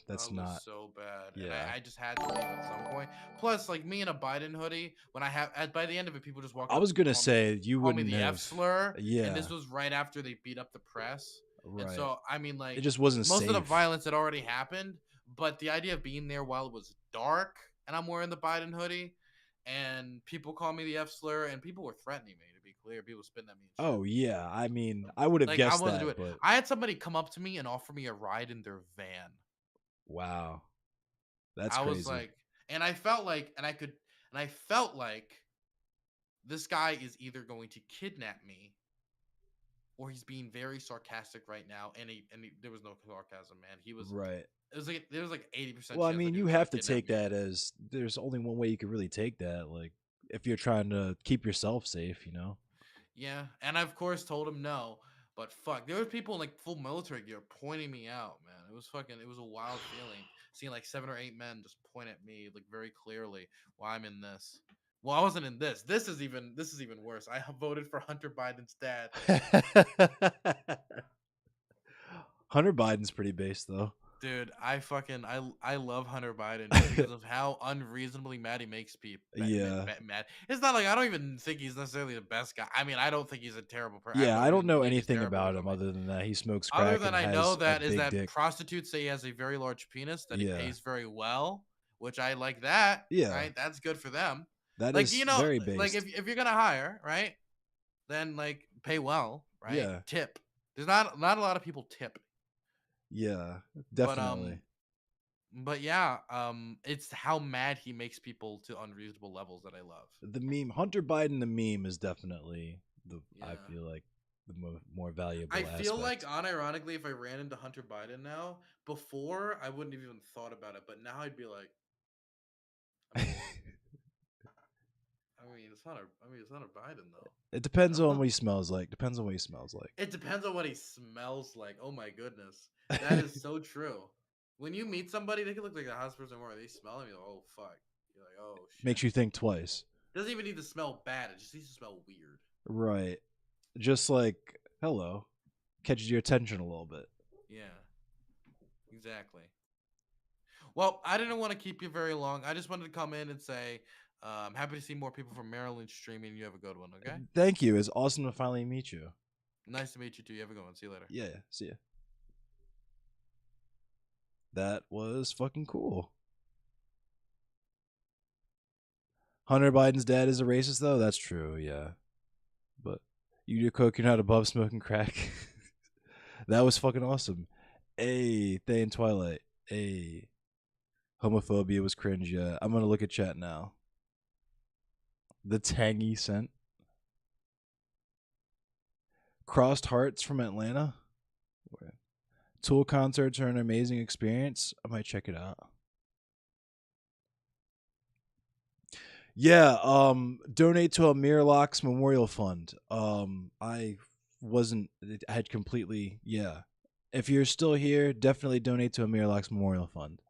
that's not so bad. Yeah, and I just had to leave at some point. Plus, like me in a Biden hoodie, when by the end of it, people just walked. I was gonna say you call me wouldn't the have F slur. Yeah, and this was right after they beat up the press. Right. And so I mean, like, it just wasn't most safe. of the violence had already happened, but the idea of being there while it was dark and I'm wearing the Biden hoodie, and people call me the F slur, and people were threatening me. To be clear, people spitting at me. And shit. Oh yeah, I mean, I would have guessed that. But I had somebody come up to me and offer me a ride in their van. Wow, that's crazy. I was like, and I felt like, this guy is either going to kidnap me, or he's being very sarcastic right now. And there was no sarcasm, man. He was right. There was like 80%. Well, I mean, you have to take that as there's only one way you could really take that. Like, if you're trying to keep yourself safe, Yeah, and I of course told him no. But fuck, there were people in like full military gear pointing me out, man. It was a wild feeling seeing like 7 or 8 men just point at me like very clearly while I'm in this. Well, I wasn't in this. This is even worse. I voted for Hunter Biden's dad. Hunter Biden's pretty base though. Dude, I love Hunter Biden because of how unreasonably mad he makes people. Mad. It's not like I don't even think he's necessarily the best guy. I mean, I don't think he's a terrible person. Yeah, I don't know anything about him other than that he smokes crack. Other than I know that dick. Prostitutes say he has a very large penis, that he pays very well, which I like that. Yeah, right. That's good for them. That is very based. Like if you're gonna hire, right, then like pay well, right? Yeah. Tip. There's not a lot of people tip. Yeah, definitely. But yeah, it's how mad he makes people to unreasonable levels that I love. The meme, Hunter Biden, the meme is definitely I feel like the more valuable. I feel like, aspect. unironically, if I ran into Hunter Biden now, before I wouldn't have even thought about it, but now I'd be like, it's not a Biden though. It depends on what he smells like. Depends on what he smells like. It depends on what he smells like. Oh my goodness, that is so true. When you meet somebody, they can look like the hottest person or they smell and you're like, oh fuck. You're like, oh shit. Makes you think twice. Doesn't even need to smell bad. It just needs to smell weird. Right. Just like hello, catches your attention a little bit. Yeah. Exactly. Well, I didn't want to keep you very long. I just wanted to come in and say, I'm happy to see more people from Maryland streaming. You have a good one, okay? Thank you. It's awesome to finally meet you. Nice to meet you too. You have a good one. See you later. Yeah. See ya. That was fucking cool. Hunter Biden's dad is a racist, though? That's true, yeah. But you do coke, you're not above smoking crack. That was fucking awesome. Hey, Thay and Twilight. Hey. Homophobia was cringe, yeah. I'm gonna look at chat now. The tangy scent. Crossed Hearts from Atlanta. Tool concerts are an amazing experience. I might check it out. Yeah, donate to a Miralox Memorial Fund. I had completely, yeah. If you're still here, definitely donate to a Miralox Memorial Fund.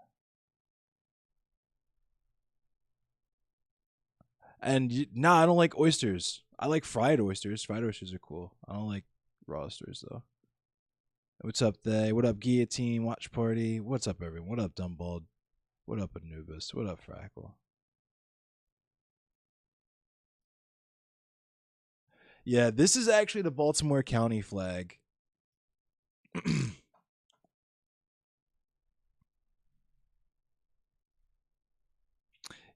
And I don't like oysters. I like fried oysters. Fried oysters are cool. I don't like raw oysters though. What's up, Thay? What up, Guillotine? Watch Party? What's up, everyone? What up, Dumbald? What up, Anubis? What up, Frackle? Yeah, this is actually the Baltimore County flag.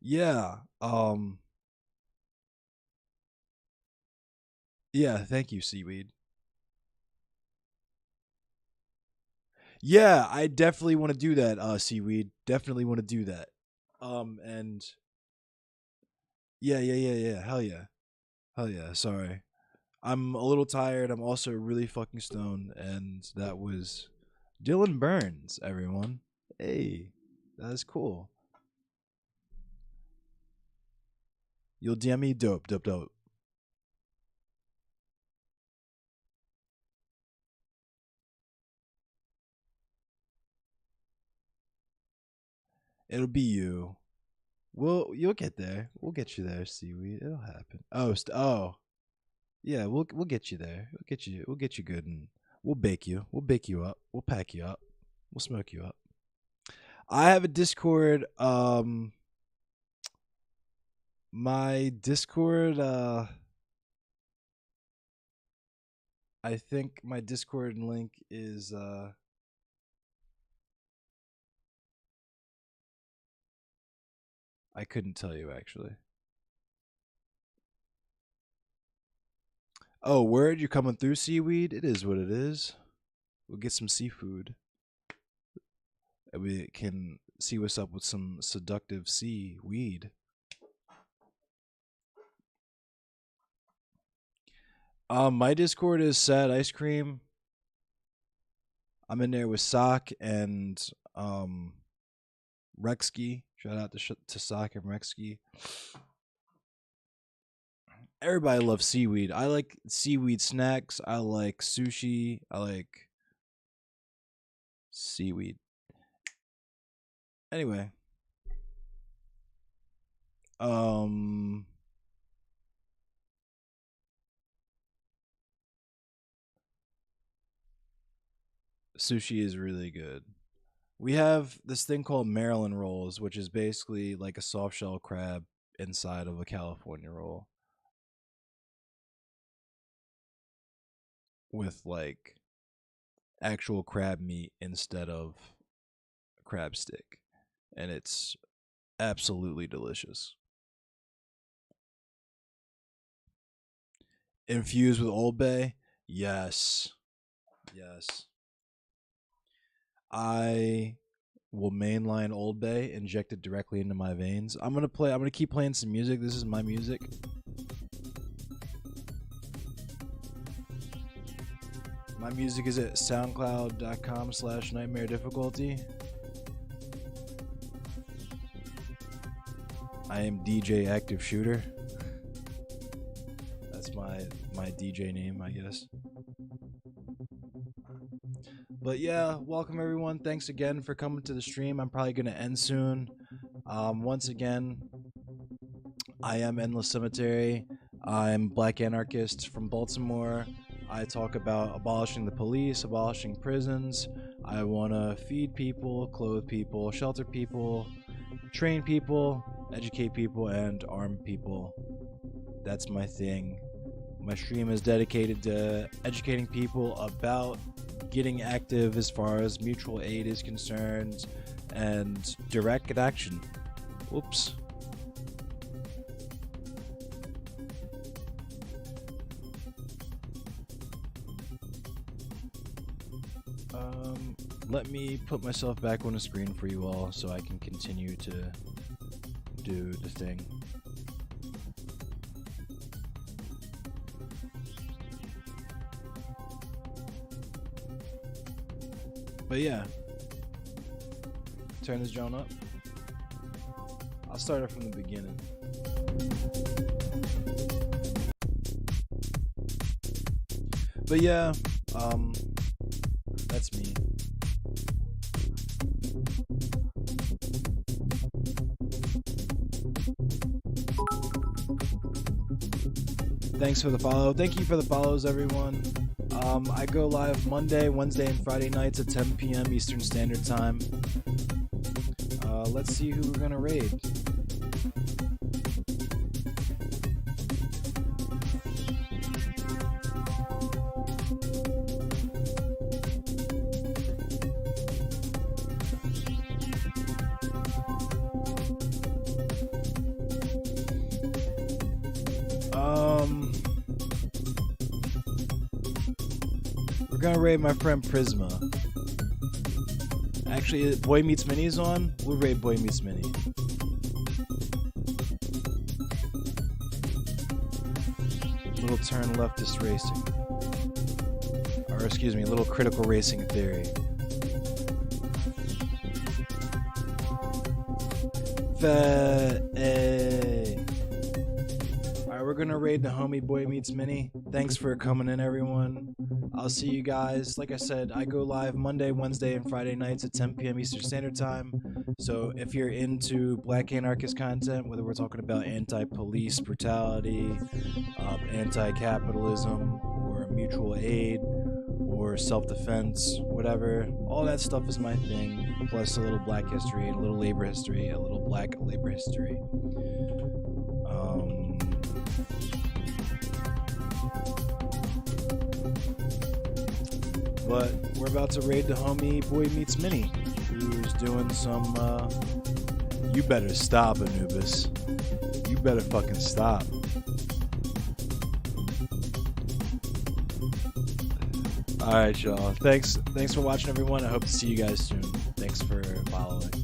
Yeah. Yeah, thank you, Seaweed. Yeah, I definitely want to do that, Seaweed. Definitely want to do that. And yeah. Hell yeah. Hell yeah. Sorry. I'm a little tired. I'm also really fucking stoned, and that was Dylan Burns, everyone. Hey, that is cool. You'll DM me? Dope. It'll be you. You'll get there. We'll get you there, Seaweed. It'll happen. Oh. Yeah, we'll get you there. We'll get you good, and we'll bake you. We'll bake you up. We'll pack you up. We'll smoke you up. I have a Discord. My Discord. I think my Discord link is. I couldn't tell you actually. Oh, word, you coming through, Seaweed? It is what it is. We'll get some seafood. And we can see what's up with some seductive seaweed. My Discord is Sad Ice Cream. I'm in there with Sock and Rexky. Shout out to Sock and Rexky. Everybody loves seaweed. I like seaweed snacks. I like sushi. I like seaweed. Anyway. Sushi is really good. We have this thing called Maryland rolls, which is basically like a soft shell crab inside of a California roll. With like actual crab meat instead of crab stick, and it's absolutely delicious. Infused with Old Bay, yes. I will mainline Old Bay, inject it directly into my veins. I'm gonna keep playing some music. This is my music. My music is at soundcloud.com/nightmare difficulty. I am DJ Active Shooter. That's my DJ name, I guess. But yeah, welcome everyone. Thanks again for coming to the stream. I'm probably going to end soon. Once again, I am Endless Cemetery. I'm Black Anarchist from Baltimore. I talk about abolishing the police, abolishing prisons. I want to feed people, clothe people, shelter people, train people, educate people, and arm people. That's my thing. My stream is dedicated to educating people about getting active as far as mutual aid is concerned and direct action. Whoops. Let me put myself back on the screen for you all so I can continue to do the thing. But yeah, turn this drone up. I'll start it from the beginning. But yeah, that's me. Thanks for the follow. Thank you for the follows, everyone. I go live Monday, Wednesday, and Friday nights at 10 p.m. Eastern Standard Time. Let's see who we're gonna raid. We're gonna raid my friend Prisma. Actually, Boy Meets Mini's on. We'll raid Boy Meets Mini. Little turn leftist racing. Or excuse me, little critical racing theory. Alright, we're gonna raid the homie Boy Meets Mini. Thanks for coming in, everyone. I'll see you guys. Like I said, I go live Monday, Wednesday, and Friday nights at 10 p.m. Eastern Standard Time. So if you're into Black Anarchist content, whether we're talking about anti-police brutality, anti-capitalism, or mutual aid, or self-defense, whatever, all that stuff is my thing. Plus a little black history, a little labor history, a little black labor history. But we're about to raid the homie Boy Meets Mini, who's doing some, you better stop, Anubis. You better fucking stop. Alright, y'all. Thanks for watching, everyone. I hope to see you guys soon. Thanks for following.